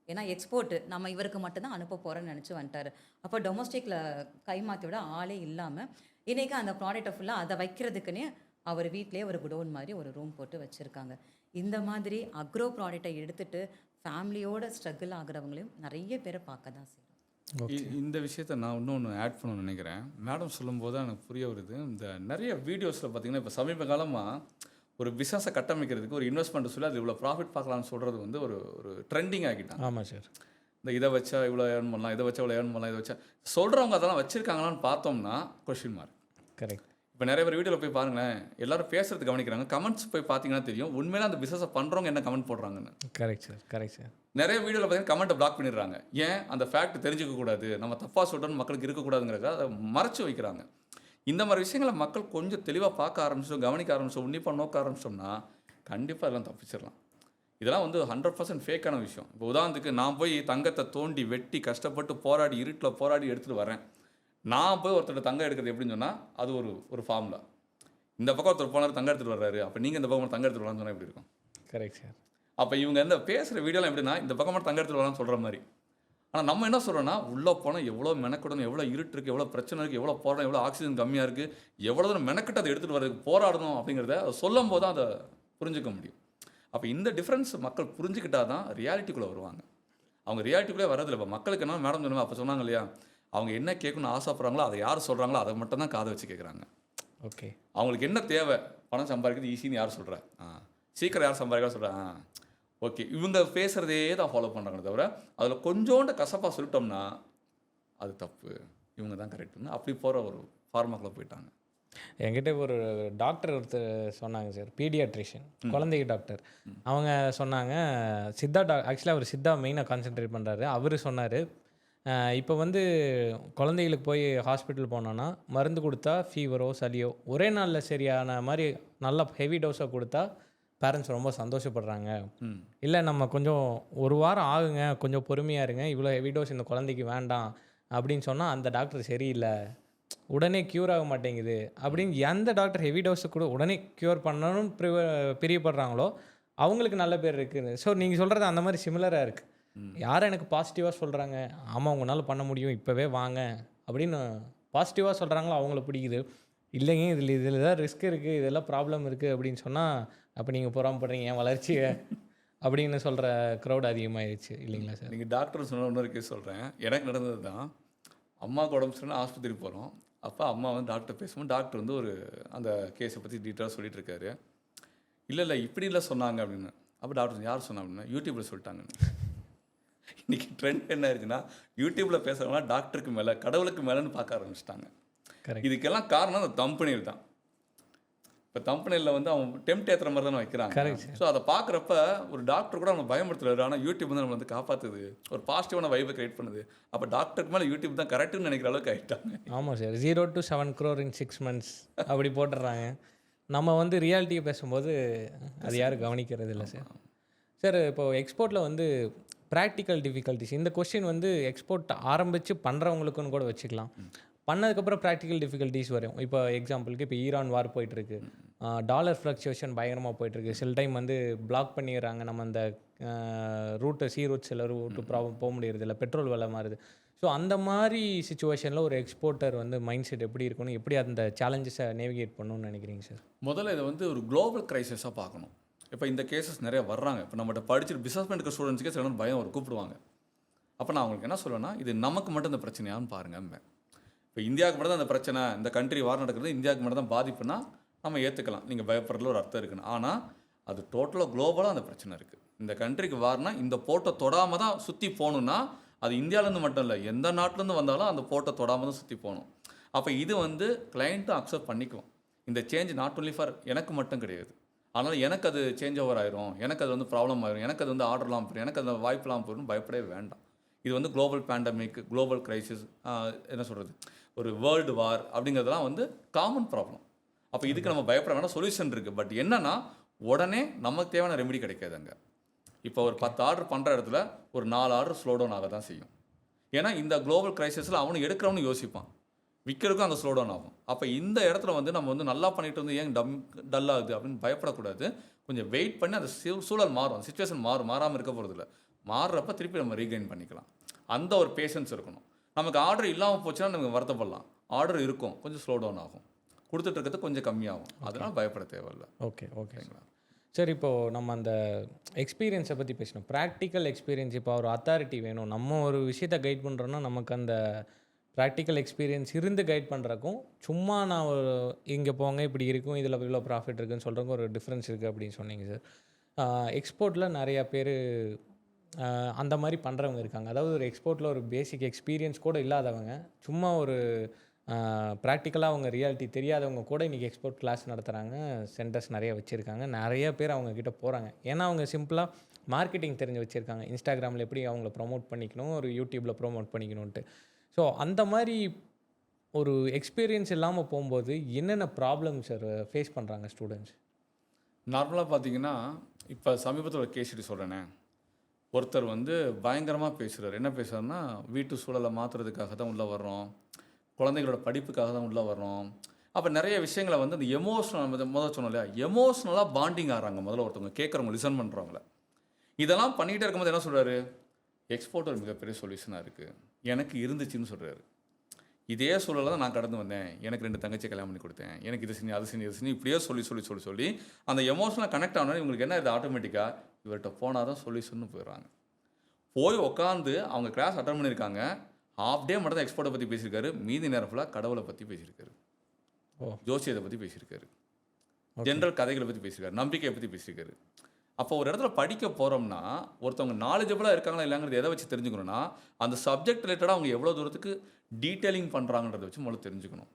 ஏன்னா எக்ஸ்போர்ட்டு நம்ம இவருக்கு மட்டும்தான் அனுப்ப போகிறோன்னு நினச்சி வந்துட்டார். அப்போ டொமஸ்டிக்கில் கை மாற்றி விட ஆளே இல்லாமல் இன்றைக்கி அந்த ப்ராடக்டை ஃபுல்லாக அதை வைக்கிறதுக்குன்னே அவர் வீட்டிலே ஒரு குடோன் மாதிரி ஒரு ரூம் போட்டு வச்சுருக்காங்க. இந்த மாதிரி அக்ரோ ப்ராடக்டை எடுத்துகிட்டு ஃபேமிலியோட ஸ்ட்ரகிள் ஆகிறவங்களையும் நிறைய பேரை பார்க்க தான் செய்யும். இந்த விஷயத்த நான் இன்னொன்று ஆட் பண்ண நினைக்கிறேன். மேடம் சொல்லும்போது தான் எனக்கு புரிய வருது. இந்த நிறைய வீடியோஸில் பார்த்தீங்கன்னா இப்போ சமீப காலமாக ஒரு பிஸ்னஸை கட்டமைக்கிறதுக்கு ஒரு இன்வெஸ்ட்மெண்ட் சொல்லி அது இவ்வளோ ப்ராஃபிட் பார்க்கலாம்னு சொல்கிறது வந்து ஒரு ஒரு ட்ரெண்டிங் ஆகிட்டாங்க. ஆமாம் சார். இந்த இதை வச்சா இவ்வளோ ஏர்ன் பண்ணலாம், இதை வச்சா இவ்வளோ ஏர்ன் பண்ணலாம், இதை வச்சா சொல்கிறவங்க அதெல்லாம் வச்சுருக்காங்களான்னு பார்த்தோம்னா கொஸ்டின் மார்க். கரெக்ட். இப்போ நிறைய பேர் வீடியோவில் போய் பாருங்களேன், எல்லாரும் பேசுறது கவனிக்கிறாங்க. கமெண்ட்ஸ் போய் பார்த்தீங்கன்னா தெரியும் உண்மையில அந்த பிஸ்னஸை பண்ணுறவங்க என்ன கமெண்ட் போடுறாங்கன்னு. Correct sir, correct sir. நிறைய வீடியோவில் பார்த்தீங்கன்னா கமெண்ட்டை பிளாக் பண்ணிடுறாங்க. ஏன்? அந்த ஃபேக்ட் தெரிஞ்சுக்க கூடாது, நம்ம தப்பாக சொல்கிறோன்னு மக்களுக்கு இருக்கக்கூடாதுங்கிறத அதை மறைச்சு வைக்கிறாங்க. இந்த மாதிரி விஷயங்களை மக்கள் கொஞ்சம் தெளிவாக பார்க்க ஆரம்பிச்சோம், கவனிக்க ஆரம்பிச்சோம், உன்னிப்பாக நோக்க ஆரம்பிச்சோம்னா கண்டிப்பாக அதெல்லாம் தப்பிச்சிடலாம். இதெல்லாம் வந்து 100% ஃபேக்கான விஷயம். இப்போ உதாரணத்துக்கு நான் போய் தங்கத்தை தோண்டி வெட்டி கஷ்டப்பட்டு போராடி இருட்டில் போராடி எடுத்துகிட்டு வரேன். நான் போய் ஒருத்தர் தங்கம் எடுக்கிறது எப்படின்னு சொன்னால் அது ஒரு ஃபார்முலா. இந்த பக்கம் ஒருத்தர் போனார் தங்கம் எடுத்துகிட்டு வர்றாரு, அப்போ நீங்கள் இந்த பக்கம் தங்கம் எடுத்துகிட்டு வரலான்னு சொன்னால் எப்படி இருக்கும்? Correct sir. அப்போ இவங்க இந்த பேசுகிற வீடியோலாம் எப்படின்னா இந்த பக்கம் மட்டும் தங்கம் எடுத்துகிட்டு வரலான்னு சொல்கிற மாதிரி. ஆனால் நம்ம என்ன சொல்கிறோன்னா உள்ளே போனால் எவ்வளோ மெனக்கடணும், எவ்வளோ இருட்டு இருக்குது, எவ்வளோ பிரச்சனை இருக்குது, எவ்வளோ போராடணும், எவ்வளோ ஆக்சிஜன் கம்மியாக இருக்குது, எவ்வளோ தூரம் மெனக்கட்டு அதை எடுத்துகிட்டு வரதுக்கு போராடணும் அப்படிங்கிறத அதை சொல்லும் போது தான் அதை புரிஞ்சுக்க முடியும். அப்போ இந்த டிஃப்ரென்ஸ் மக்கள் புரிஞ்சுக்கிட்டால் தான் ரியாலிட்டிக்குள்ளே வருவாங்க. அவங்க ரியாலிட்டிக்குள்ளே வரதில்லை. இப்போ மக்களுக்கு என்ன மேடம் சொன்னாங்க, அப்போ சொன்னாங்க இல்லையா, அவங்க என்ன கேட்கணும்னு ஆசைப்படுறாங்களோ அதை யார் சொல்கிறாங்களோ அதை மட்டும் தான் காதை வச்சு கேட்குறாங்க. ஓகே. அவங்களுக்கு என்ன தேவை? பணம் சம்பாதிக்கிறது ஈஸின்னு யார் சொல்கிறா? சீக்கிரம் யார் சம்பாதிக்க சொல்கிறா? ஓகே. இவங்க பேசுகிறதே தான் ஃபாலோ பண்ணுறாங்க தவிர அதில் கொஞ்சோண்டு கசப்பாக சொல்லிட்டோம்னா அது தப்பு, இவங்க தான் கரெக்டுன்னு அப்படி போகிற ஒரு ஃபார்மாக்குள்ளே போயிட்டாங்க. என்கிட்ட ஒரு டாக்டர் ஒருத்தர் சொன்னாங்க சார், பீடியாட்ரிஷியன், குழந்தை டாக்டர். அவங்க சொன்னாங்க சித்தா ஆக்சுவலாக அவர் சித்தா மெயினாக கான்சென்ட்ரேட் பண்ணுறாரு. அவர் சொன்னார், இப்போ வந்து குழந்தைகளுக்கு போய் ஹாஸ்பிட்டல் போனோன்னா மருந்து கொடுத்தா ஃபீவரோ சளியோ ஒரே நாளில் சரியான மாதிரி நல்லா ஹெவி டோஸாக கொடுத்தா பேரண்ட்ஸ் ரொம்ப சந்தோஷப்படுறாங்க. இல்லை நம்ம கொஞ்சம் ஒரு வாரம் ஆகுங்க, கொஞ்சம் பொறுமையாக இருங்க, இவ்வளோ ஹெவி டோஸ் இந்த குழந்தைக்கு வேண்டாம் அப்படின்னு சொன்னால் அந்த டாக்டர் சரியில்லை, உடனே க்யூர் ஆக மாட்டேங்குது அப்படின்னு எந்த டாக்டர் ஹெவி டோஸை கூட உடனே க்யூர் பண்ணணும்னு பிரியப்படுறாங்களோ அவங்களுக்கு நல்ல பேர் இருக்குது. ஸோ நீங்கள் சொல்கிறது அந்த மாதிரி சிமிலராக இருக்குது. யாரும் எனக்கு பாசிட்டிவாக சொல்கிறாங்க, ஆமாம் உங்களால் பண்ண முடியும் இப்போவே வாங்க அப்படின்னு பாசிட்டிவாக சொல்கிறாங்களோ அவங்கள பிடிக்குது. இல்லைங்க இதில் தான் ரிஸ்க் இருக்குது, இதெல்லாம் ப்ராப்ளம் இருக்குது அப்படின்னு சொன்னால் அப்போ நீங்கள் பொறாமப்படுறீங்க என் வளர்ச்சியை அப்படின்னு சொல்கிற க்ரௌட் அதிகமாகிடுச்சு இல்லைங்களா சார்? நீங்கள் டாக்டர் சொன்ன இன்னொரு கேஸ் சொல்கிறேன். எனக்கு நடந்தது தான். அம்மாவுக்கு உடம்பு சரியில்லை, ஆஸ்பத்திரி போகிறோம். அப்போ அம்மா வந்து டாக்டர் பேசும்போது டாக்டர் வந்து அந்த கேஸை பற்றி டீட்டெயிலாக சொல்லிட்டு இருக்காரு. இல்லை இப்படி இல்லை சொன்னாங்க அப்படின்னு. அப்போ டாக்டர் யார் சொன்னா அப்படின்னா யூடியூப்பில் சொல்லிட்டாங்கன்னு. இன்றைக்கி ட்ரெண்ட் என்ன ஆயிடுச்சுன்னா யூடியூப்பில் பேசுகிறவங்க டாக்டருக்கு மேலே கடவுளுக்கு மேலேன்னு பார்க்க ஆரம்பிச்சிட்டாங்க. இதுக்கெல்லாம் காரணம் அந்த தம்பனியில் தான். இப்போ தம்பனியில் வந்து அவங்க டெம்ட் ஏற்றுற மாதிரி தானே வைக்கிறாங்க. ஸோ அதை பார்க்குறப்ப ஒரு டாக்டர் கூட அவங்க பயன்படுத்துறாரு. ஆனால் யூடியூப் வந்து நம்மளை வந்து காப்பாற்றுது, ஒரு பாசிட்டிவான வைபை கிரியேட் பண்ணுது. அப்போ டாக்டருக்கு மேலே யூடியூப் தான் கரெக்டுன்னு நினைக்கிற அளவுக்கு ஆகிட்டாங்க. ஆமாம் sir. 0 to 7 crore in 6 months அப்படி போட்டுடுறாங்க. நம்ம வந்து ரியாலிட்டியை பேசும்போது அது யாரும் கவனிக்கிறது இல்லை சார். சார் இப்போது எக்ஸ்போர்ட்டில் வந்து ப்ராக்டிக்கல் டிஃபிகல்ட்டிஸ், இந்த கொஸ்டின் வந்து எக்ஸ்போர்ட் ஆரம்பித்து பண்ணுறவங்களுக்குன்னு கூட வச்சுக்கலாம். பண்ணதுக்கப்புறம் ப்ராக்டிக்கல் டிஃபிகல்ட்டிஸ் வரும். இப்போ எக்ஸாம்பிளுக்கு இப்போ ஈரான் வார் போயிட்டுருக்கு, டாலர் ஃப்ளக்சுவேஷன் பயங்கரமாக போயிட்டுருக்கு. சில டைம் வந்து பிளாக் பண்ணிடுறாங்க, நம்ம அந்த ரூட்டை சி ரூட் சில ரூட்டு ப்ராப்ளம் போக முடியறதில்ல, பெட்ரோல் விலை மாறுது. ஸோ அந்த மாதிரி சுச்சுவேஷனில் ஒரு எக்ஸ்போர்ட்டர் வந்து மைண்ட் செட் எப்படி இருக்கணும், எப்படி அந்த சேலஞ்சஸை நேவிகேட் பண்ணணும்னு நினைக்கிறீங்க சார்? முதல்ல இதை வந்து ஒரு குளோபல் கிரைசிஸாக பார்க்கணும். இப்போ இந்த கேசஸ் நிறைய வர்றாங்க. இப்போ நம்மகிட்ட படிச்சுட்டு பிஸ்னஸ் பண்ணிருக்க ஸ்டூடெண்ட்ஸ்க்கே சில நேரம் பயம் ஒரு கூப்பிடுவாங்க. அப்போ நான் அவங்களுக்கு என்ன சொல்லுவேன்னா, இது நமக்கு மட்டும் இந்த பிரச்சனையான்னு பாருங்க. இப்போ இந்தியாவுக்கு மட்டும் தான் அந்த பிரச்சனை, இந்த கண்ட்ரி வார் நடக்கிறது இந்தியாவுக்கு மட்டும் தான் பாதிப்புனா நம்ம ஏற்றுக்கலாம். நீங்கள் பயப்படுறதுல ஒரு அர்த்தம் இருக்குன்னு. ஆனால் அது டோட்டலாக குளோபலாக அந்த பிரச்சனை இருக்குது. இந்த கண்ட்ரிக்கு வார்னா இந்த போட்டை தொடாமல் தான் சுற்றி போகணுன்னா அது இந்தியாவிலேருந்து மட்டும் இல்லை, எந்த நாட்டிலேருந்து வந்தாலும் அந்த போட்டை தொடாமல் தான் சுற்றி போகணும். அப்போ இது வந்து கிளைண்ட்டும் அக்செப்ட் பண்ணிக்குவோம். இந்த சேஞ்ச் நாட் ஒன்லி ஃபார் எனக்கு மட்டும் கிடையாது. அதனால் எனக்கு அது சேஞ்ச் ஓவர் ஆயிரும், எனக்கு அது வந்து ப்ராப்ளம் ஆயிரும், எனக்கு அது வந்து ஆர்டர்லாம் போயிடும், எனக்கு அந்த வாய்ப்பெலாம் போயிடும், பயப்படவே வேண்டாம். இது வந்து குளோபல் பேண்டமிக், குளோபல் கிரைசிஸ், என்ன சொல்கிறது, ஒரு வேர்ல்டு வார் அப்படிங்கிறதுலாம் வந்து காமன் ப்ராப்ளம். அப்போ இதுக்கு நம்ம பயப்பட வேண்டாம், சொல்யூஷன் இருக்குது. பட் என்னன்னா உடனே நமக்கு தேவையான ரெமெடி கிடைக்காதுங்க. இப்போ ஒரு 10 ஆர்டர் பண்ணுற இடத்துல ஒரு 4 ஆர்டர் ஸ்லோ டவுன் ஆக தான் செய்யும். ஏன்னா இந்த குளோபல் கிரைசிஸில் அவனு எடுக்கிறவனு யோசிப்பான், விற்கிறதுக்கும் அங்கே ஸ்லோ டவுன் ஆகும். அப்போ இந்த இடத்துல வந்து நம்ம வந்து நல்லா பண்ணிட்டு வந்து ஏன் டல் ஆகுது அப்படின்னு பயப்படக்கூடாது. கொஞ்சம் வெயிட் பண்ணி அந்த சூழல் மாறும், அந்த சுச்சுவேஷன் மாறாமல் இருக்க போகிறதில்ல. மாறுறப்ப திருப்பி நம்ம ரீகெயின் பண்ணிக்கலாம். அந்த ஒரு பேஷன்ஸ் இருக்கணும். நமக்கு ஆர்டர் இல்லாமல் போச்சுன்னா நமக்கு வருத்தப்படலாம். ஆர்டர் இருக்கும், கொஞ்சம் ஸ்லோ டவுன் ஆகும், கொடுத்துட்டு இருக்கிறது கொஞ்சம் கம்மியாகும். அதனால் பயப்பட தேவையில்லை. ஓகேங்களா சார்? இப்போது நம்ம அந்த எக்ஸ்பீரியன்ஸை பற்றி பேசணும், ப்ராக்டிக்கல் எக்ஸ்பீரியன்ஸ். இப்போ ஒரு அத்தாரிட்டி வேணும், நம்ம ஒரு விஷயத்தை கைட் பண்ணுறோன்னா நமக்கு அந்த ப்ராக்டிக்கல் எக்ஸ்பீரியன்ஸ் இருந்து கைட் பண்ணுறக்கும், சும்மா நான் ஒரு இங்கே போங்க இப்படி இருக்கும், இதில் இவ்வளோ ப்ராஃபிட் இருக்குன்னு சொல்கிறக்கு ஒரு டிஃப்ரென்ஸ் இருக்குது அப்படின்னு சொன்னீங்க சார். எக்ஸ்போர்ட்டில் நிறையா பேர் அந்த மாதிரி பண்ணுறவங்க இருக்காங்க. அதாவது ஒரு எக்ஸ்போர்ட்டில் ஒரு பேசிக் எக்ஸ்பீரியன்ஸ் கூட இல்லாதவங்க, சும்மா ஒரு ப்ராக்டிக்கலாக அவங்க ரியாலிட்டி தெரியாதவங்க கூட இன்றைக்கி எக்ஸ்போர்ட் கிளாஸ் நடத்துகிறாங்க, சென்டர்ஸ் நிறைய வச்சுருக்காங்க. நிறைய பேர் அவங்கக்கிட்ட போகிறாங்க. ஏன்னா அவங்க சிம்பிளாக மார்க்கெட்டிங் தெரிஞ்சு வச்சுருக்காங்க, இன்ஸ்டாகிராமில் எப்படி அவங்கள ப்ரொமோட் பண்ணிக்கணும், ஒரு யூடியூப்பில் ப்ரொமோட் பண்ணிக்கணுன்ட்டு. ஸோ அந்த மாதிரி ஒரு எக்ஸ்பீரியன்ஸ் இல்லாமல் போகும்போது என்னென்ன ப்ராப்ளம் சார் ஃபேஸ் பண்ணுறாங்க ஸ்டூடெண்ட்ஸ்? நார்மலாக பார்த்தீங்கன்னா, இப்போ சமீபத்தில் ஒரு கேஸ் ஸ்டடி சொல்கிறேனே, ஒருத்தர் வந்து பயங்கரமாக பேசுகிறார். என்ன பேசுகிறாருன்னா, வீட்டு சூழலை மாற்றுறதுக்காக தான் உள்ளே வர்றோம், குழந்தைகளோட படிப்புக்காக தான் உள்ளே வர்றோம். அப்போ நிறைய விஷயங்களை வந்து அந்த எமோஷனல் முதல்ல சொன்னோம் இல்லையா, எமோஷ்னலாக பாண்டிங் ஆகிறாங்க முதல்ல ஒருத்தவங்க கேட்குறவங்க, லிசன் பண்ணுறவங்கள. இதெல்லாம் பண்ணிகிட்டே இருக்கும்போது என்ன சொல்கிறாரு, எக்ஸ்போர்ட் ஒரு மிகப்பெரிய சொல்யூஷனாக இருக்குது, எனக்கு இருந்துச்சுன்னு சொல்கிறாரு. இதே சூழலை தான் நான் கடந்து வந்தேன், எனக்கு 2 தங்கச்சி கல்யாணம் பண்ணி கொடுத்தேன், எனக்கு இது செஞ்சு அது செஞ்சு இது செஞ்சு இப்படியே சொல்லி அந்த எமோஷனலாக கனெக்ட் ஆகணும். இவங்களுக்கு என்ன இது, ஆட்டோமேட்டிக்காக இவர்கிட்ட போனால் தான் சொல்யூஷன் போயிடுறாங்க. போய் உட்காந்து அவங்க கிளாஸ் அட்டன் பண்ணியிருக்காங்க, ஹாஃப் டே மட்டும் தான் எக்ஸ்போர்ட்டை பற்றி பேசியிருக்காரு, மீதி நேரம் ஃபுல்லாக கடவுளை பற்றி பேசியிருக்காரு, ஜோசியத்தை பற்றி பேசியிருக்காரு, ஜென்ரல் கதைகளை பற்றி பேசியிருக்காரு, நம்பிக்கையை பற்றி பேசியிருக்காரு. அப்போ ஒரு இடத்துல படிக்க போகிறோம்னா ஒருத்தவங்க நாலேஜபிளாக இருக்காங்களா இல்லைங்கிறது எதை வச்சு தெரிஞ்சுக்கணும்னா, அந்த சப்ஜெக்ட் ரிலேட்டடாக அவங்க எவ்வளோ தூரத்துக்கு டீட்டெயிலிங் பண்ணுறாங்கன்றதை வச்சு முதல்ல தெரிஞ்சுக்கணும்.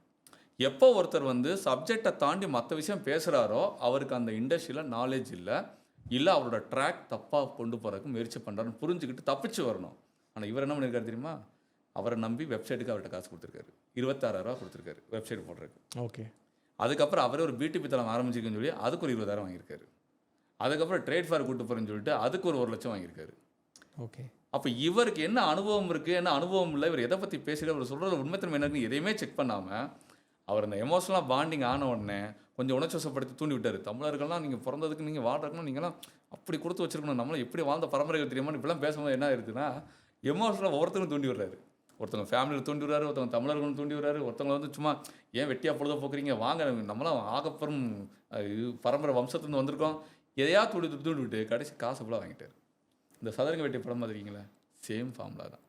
எப்போ ஒருத்தர் வந்து சப்ஜெக்டை தாண்டி மற்ற விஷயம் பேசுகிறாரோ அவருக்கு அந்த இண்டஸ்ட்ரியில் நாலேஜ் இல்லை அவரோட ட்ராக் தப்பாக கொண்டு போகிறதுக்கு முயற்சி பண்ணுறாருன்னு புரிஞ்சுக்கிட்டு தப்பிச்சு வரணும். ஆனால் இவர் என்ன பண்ணியிருக்காரு தெரியுமா, அவரை நம்பி வெப்சைட்டுக்கு அவர்கிட்ட காசு கொடுத்துருக்காரு, 26,000 ரூபா கொடுத்துருக்காரு வெப்சைட் போடுறதுக்கு. ஓகே. அதுக்கப்புறம் அவரே ஒரு பியூட்டி தளம் ஆரம்பிச்சிருக்குன்னு சொல்லி அதுக்கு ஒரு 20,000 வாங்கியிருக்காரு. அதுக்கப்புறம் ட்ரேட் ஃபேர் கூட்டு போகிறேன்னு சொல்லிட்டு அதுக்கு ஒரு 1 லட்சம் வாங்கியிருக்காரு. ஓகே. அப்போ இவருக்கு என்ன அனுபவம் இருக்குது, என்ன அனுபவம் இல்லை, இவர் எதை பற்றி பேசுகிற, அவர் சொல்கிற உண்மைத்தன்மை என்னன்னு எதையுமே செக் பண்ணாமல் அவர் அந்த எமோஷனலாக பாண்டிங் ஆன உடனே கொஞ்சம் உணர்ச்சிவசப்படுத்தி தூண்டி விட்டார். தமிழர்கள்லாம் நீங்கள் பிறந்ததுக்கு நீங்கள் வாழ்றதுக்குன்னு நீங்களாம் அப்படி கொடுத்து வச்சுருக்கணும், நம்மளை எப்படி வாழ்ந்த பரம்பரைகள் தெரியுமா, இப்படிலாம் பேசும்போது என்ன இருக்குதுன்னா எமோஷனலாக ஒவ்வொருத்தரும் தூண்டி விடுறாரு. ஒருத்தவங்க ஃபேமிலியில் தூண்டி விடுறாரு, ஒருத்தவங்க தமிழர்களும் தூண்டி விடுறாரு, ஒருத்தவங்க வந்து சும்மா ஏன் வெட்டியாக பொழுத போக்குறீங்க, வாங்க நம்மளாம் ஆகப்பெரும் பரம்பரை வம்சத்துலேருந்து வந்திருக்கோம், எதையா தூண்டி விட்டு கடைசி காசு ஃபுல்லாக வாங்கிட்டார். இந்த சதுரங்க வெட்டி படம் பார்த்துருக்கீங்களா, சேம் ஃபார்முலா தான்.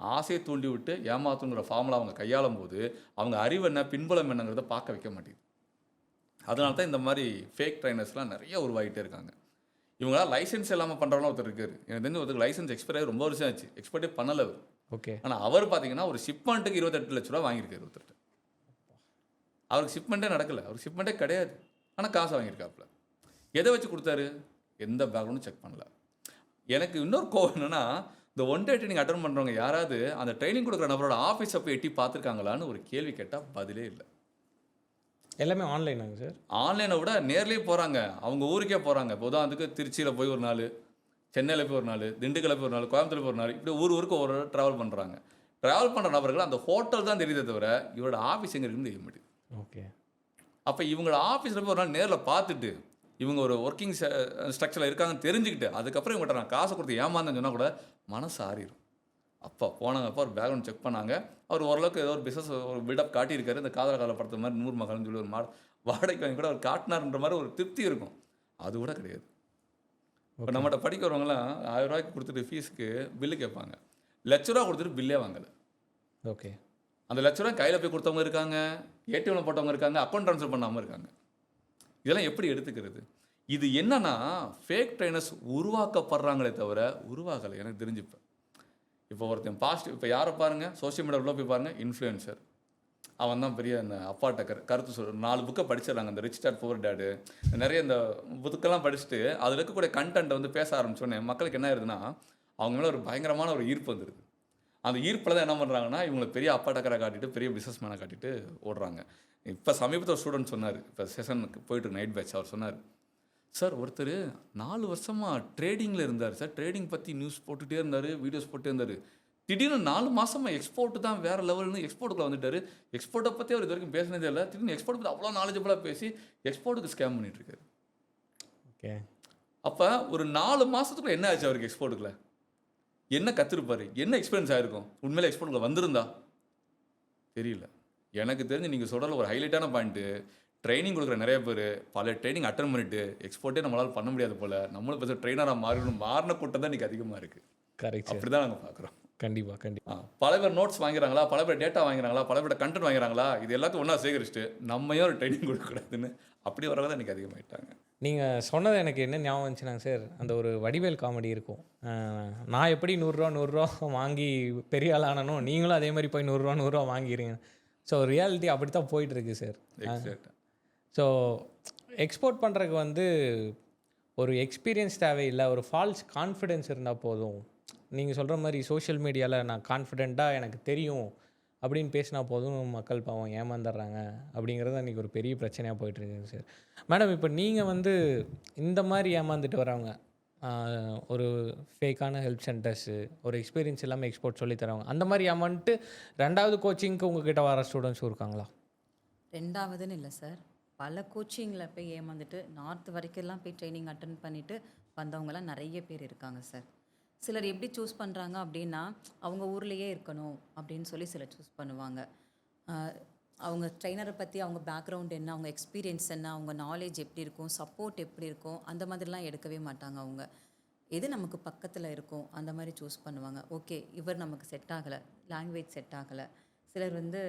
ஆசையை தூண்டி விட்டு ஏமாத்துங்கிற ஃபார்முலா அவங்க கையாளும் போது அவங்க அறிவு என்ன பின்புலம் என்னங்கிறத பார்க்க வைக்க மாட்டேங்குது. அதனால தான் இந்த மாதிரி ஃபேக் ட்ரைனர்ஸ்லாம் நிறைய உருவாகிட்டே இருக்காங்க. இவங்களாம் லைசன்ஸ் இல்லாமல் பண்ணுறவங்க ஒருத்தர் இருக்காரு. எனக்கு தெரிஞ்சு ஒருத்தருக்கு லைசன்ஸ் எக்ஸ்பைர் ஆகி ரொம்ப வருஷம் ஆச்சு, எக்ஸ்பர்ட்டே பண்ணலை அவர். ஓகே. ஆனால் அவர் பார்த்தீங்கன்னா ஒரு ஷிப்மெண்ட்டுக்கு 28 லட்ச ரூபா வாங்கியிருக்காரு ஒருத்தர். அவருக்கு ஷிப்மெண்ட்டே நடக்கலை, அவருக்கு ஷிப்மெண்ட்டே கிடையாது, ஆனால் காசு வாங்கியிருக்காப்புல. எதை வச்சு கொடுத்தாரு, எந்த பேக்ரவுண்டும் செக் பண்ணல. எனக்கு இன்னொரு கோவம் என்னென்னா, இந்த 1 டே ட்ரைனிங் அட்டன் பண்ணுறவங்க யாராவது அந்த ட்ரைனிங் கொடுக்குற நபரோட ஆஃபீஸை போய் எட்டி பார்த்துருக்காங்களான்னு ஒரு கேள்வி கேட்டால் பதிலே இல்லை. எல்லாமே ஆன்லைனாங்க சார்? ஆன்லைனை விட நேர்லேயே போகிறாங்க, அவங்க ஊருக்கே போகிறாங்க. இப்போ அதுக்கு திருச்சியில் போய் ஒரு நாள், சென்னையில் போய் ஒரு நாள், திண்டுக்கல்ல போய் ஒரு நாள், கோயம்புத்தூர் போய் ஒரு நாள், இப்படி ஊருக்கு ஒரு ட்ராவல் பண்ணுறாங்க. ட்ராவல் பண்ணுற நபர்கள் அந்த ஹோட்டல் தான் தெரியுதே தவிர இவரோட ஆஃபீஸ் எங்கே இருக்குன்னு தெரிய மாட்டேங்குது. ஓகே. அப்போ இவங்களோட ஆஃபீஸில் போய் ஒரு நாள் நேரில் பார்த்துட்டு இவங்க ஒரு ஒர்க்கிங் ஸ்ட்ரக்சரில் இருக்காங்கன்னு தெரிஞ்சுக்கிட்டு அதுக்கப்புறம் இவங்கள்ட்ட நான் காசை கொடுத்து ஏமாந்தேன்னு சொன்னால் கூட மனசு ஆறிடும். அப்போ போனாங்கப்போ ஒரு பேக்ரவுண்ட் செக் பண்ணாங்க. அவர் ஓரளவுக்கு ஏதோ ஒரு பிஸ்னஸ் ஒரு பில்டப் காட்டியிருக்காரு. இந்த காதல கால படத்து மாதிரி 100 மகள்னு சொல்லி ஒரு வாடகைக்கு வாங்கி கூட அவர் காட்டினார்ன்ற மாதிரி ஒரு திருப்தி இருக்கும். அது கூட கிடையாது. இப்போ நம்மகிட்ட படிக்க வரவங்கலாம் ரூ. 1000 கொடுத்துட்டு ஃபீஸுக்கு பில்லு கேட்பாங்க. ரூ. 1,00,000 கொடுத்துட்டு பில்லே வாங்கல. ஓகே. அந்த ரூ. 1,00,000 கையில போய் கொடுத்தவங்க இருக்காங்க, ஏடிஎம்ல போட்டவங்க இருக்காங்க, அக்கவுண்ட் ட்ரான்ஸ்ஃபர் பண்ணாம இருக்காங்க. இதெல்லாம் எப்படி எடுத்துக்கிறது? இது என்னன்னா ஃபேக் ட்ரெய்னர்ஸ் உருவாக்கப்படுறாங்களே தவிர உருவாகலை எனக்கு தெரிஞ்சு இப்போ. இப்போ ஒருத்தன் பாசிட்டிவ் இப்போ யாரை பாருங்க, சோஷியல் மீடியா உள்ள போய் பாருங்க, இன்ஃப்ளூயன்சர். அவன் தான் பெரிய அந்த அப்பாட்ட கருத்து சொல்ற 4 புக்கை படிச்சிடறாங்க. அந்த ரிச் டாட் புவர் டாடு நிறைய இந்த புக்கெல்லாம் படிச்சுட்டு அதில் இருக்கக்கூடிய கண்டென்ட்டை வந்து பேச ஆரம்பிச்சோடனே மக்களுக்கு என்ன ஆயிருதுன்னா அவங்க மேலே ஒரு பயங்கரமான ஒரு ஈர்ப்பு வந்துடுது. அந்த ஈர்ப்பில் தான் என்ன பண்ணுறாங்கன்னா இவங்களை பெரிய அப்பாட்டக்கரை காட்டிட்டு பெரிய பிஸ்னஸ் மேனை காட்டிட்டு ஓடுறாங்க. இப்போ சமீபத்தில் ஒரு ஸ்டூடெண்ட் சொன்னார், இப்போ செஷனுக்கு போயிட்டு நைட் பேட்ச், அவர் சொன்னார், சார் ஒருத்தர் 4 வருஷமாக ட்ரேடிங்கில் இருந்தார் சார், ட்ரேடிங் பற்றி நியூஸ் போட்டுகிட்டே இருந்தார், வீடியோஸ் போட்டுட்டே இருந்தார், திடீர்னு 4 மாதமாக எக்ஸ்போர்ட்டு தான் வேறு லெவல்னு எக்ஸ்போர்ட்டுக்குள்ள வந்துட்டார், எக்ஸ்போர்ட்டை பற்றி அவர் இது வரைக்கும் பேசினதே இல்லை, திடீர்னு எக்ஸ்போர்ட் பற்றி அவ்வளோ நாலேஜபிளாக பேசி எக்ஸ்போர்ட்டுக்கு ஸ்கேம் பண்ணிகிட்ருக்காரு. ஓகே. அப்போ ஒரு 4 மாதத்துக்குள்ள என்ன ஆச்சு அவருக்கு எக்ஸ்போர்ட்டுக்குள்ள? என்ன கற்றுருப்பாரு, என்ன எக்ஸ்பீரியன்ஸ் ஆகிருக்கும்? உண்மையிலே எக்ஸ்போர்ட்டுக்குள்ள வந்திருந்தா தெரியல. எனக்கு தெரிஞ்சு நீங்கள் சொல்கிற ஒரு ஹைலைட்டான பாயிண்ட்டு, ட்ரைனிங் கொடுக்குற நிறைய பேர் பல ட்ரைனிங் அட்டன் பண்ணிட்டு எக்ஸ்போர்ட்டே நம்மளால் பண்ண முடியாது போல், நம்மளும் பேச ட்ரெயினராக மாறின கூட்டம் தான் இன்றைக்கி அதிகமாக இருக்குது. கரெக்ட். அப்படி தான் நாங்கள் பார்க்குறோம். கண்டிப்பாக. பல பேர் நோட்ஸ் வாங்கிறாங்களா, பல பேர் டேட்டா வாங்கிறாங்களா, பல பேர் கண்டென்ட் வாங்கிறாங்களா, இது எல்லாத்தையும் ஒன்றா சேகரிச்சுட்டு நம்மையும் ஒரு ட்ரைனிங் கொடுக்கக்கூடாதுன்னு அப்படி வரவங்க தான் இன்றைக்கி அதிகமாகிட்டாங்க. நீங்கள் சொன்னது எனக்கு என்ன ஞாபகம் வந்துச்சுனாங்க சார், அந்த ஒரு வடிவேல் காமெடி இருக்கும். நான் எப்படி 100 ரூபா வாங்கி பெரிய ஆள் ஆனனோ நீங்களும் அதே மாதிரி போய் 100 ரூபா வாங்கிடுங்க. ஸோ ரியாலிட்டி அப்படி தான் போயிட்டுருக்கு சார். ஸோ எக்ஸ்போர்ட் பண்ணுறதுக்கு வந்து ஒரு எக்ஸ்பீரியன்ஸ் தேவையில்லை, ஒரு ஃபால்ஸ் கான்ஃபிடென்ஸ் இருந்தால் போதும். நீங்கள் சொல்கிற மாதிரி சோஷியல் மீடியாவில் நான் கான்ஃபிடெண்ட்டாக எனக்கு தெரியும் அப்படின்னு பேசினா போதும், மக்கள் பாவம் ஏமாந்துடுறாங்க அப்படிங்கிறது அன்றைக்கி ஒரு பெரிய பிரச்சனையாக போயிட்டுருக்குங்க சார். மேடம், இப்போ நீங்கள் வந்து இந்த மாதிரி ஏமாந்துட்டு வரவங்க, ஒரு ஃபேக்கான ஹெல்ப் சென்டர்ஸு, ஒரு எக்ஸ்பீரியன்ஸ் இல்லாமல் எக்ஸ்போர்ட் சொல்லி தரவங்க, அந்த மாதிரி ஏமாந்துட்டு 2வது கோச்சிங்க்கு உங்ககிட்ட வர ஸ்டூடெண்ட்ஸும் இருக்காங்களா? 2வதுன்னு இல்லை சார், பல கோச்சிங்கில் போய் ஏமாந்துட்டு நார்த் வரைக்கும்லாம் போய் ட்ரைனிங் அட்டன் பண்ணிவிட்டு வந்தவங்களாம் நிறைய பேர் இருக்காங்க சார். சிலர் எப்படி சூஸ் பண்ணுறாங்க அப்படின்னா, அவங்க ஊர்லேயே இருக்கணும் அப்படின்னு சொல்லி சிலர் சூஸ் பண்ணுவாங்க. அவங்க ட்ரைனரை பற்றி அவங்க பேக்ரவுண்ட் என்ன, அவங்க எக்ஸ்பீரியன்ஸ் என்ன, அவங்க நாலேஜ் எப்படி இருக்கும், சப்போர்ட் எப்படி இருக்கும், அந்த மாதிரிலாம் எடுக்கவே மாட்டாங்க. அவங்க எது நமக்கு பக்கத்தில் இருக்கும் அந்த மாதிரி சூஸ் பண்ணுவாங்க. ஓகே, இவர் நமக்கு செட் ஆகலை, லாங்குவேஜ் செட் ஆகலை. சிலர் வந்து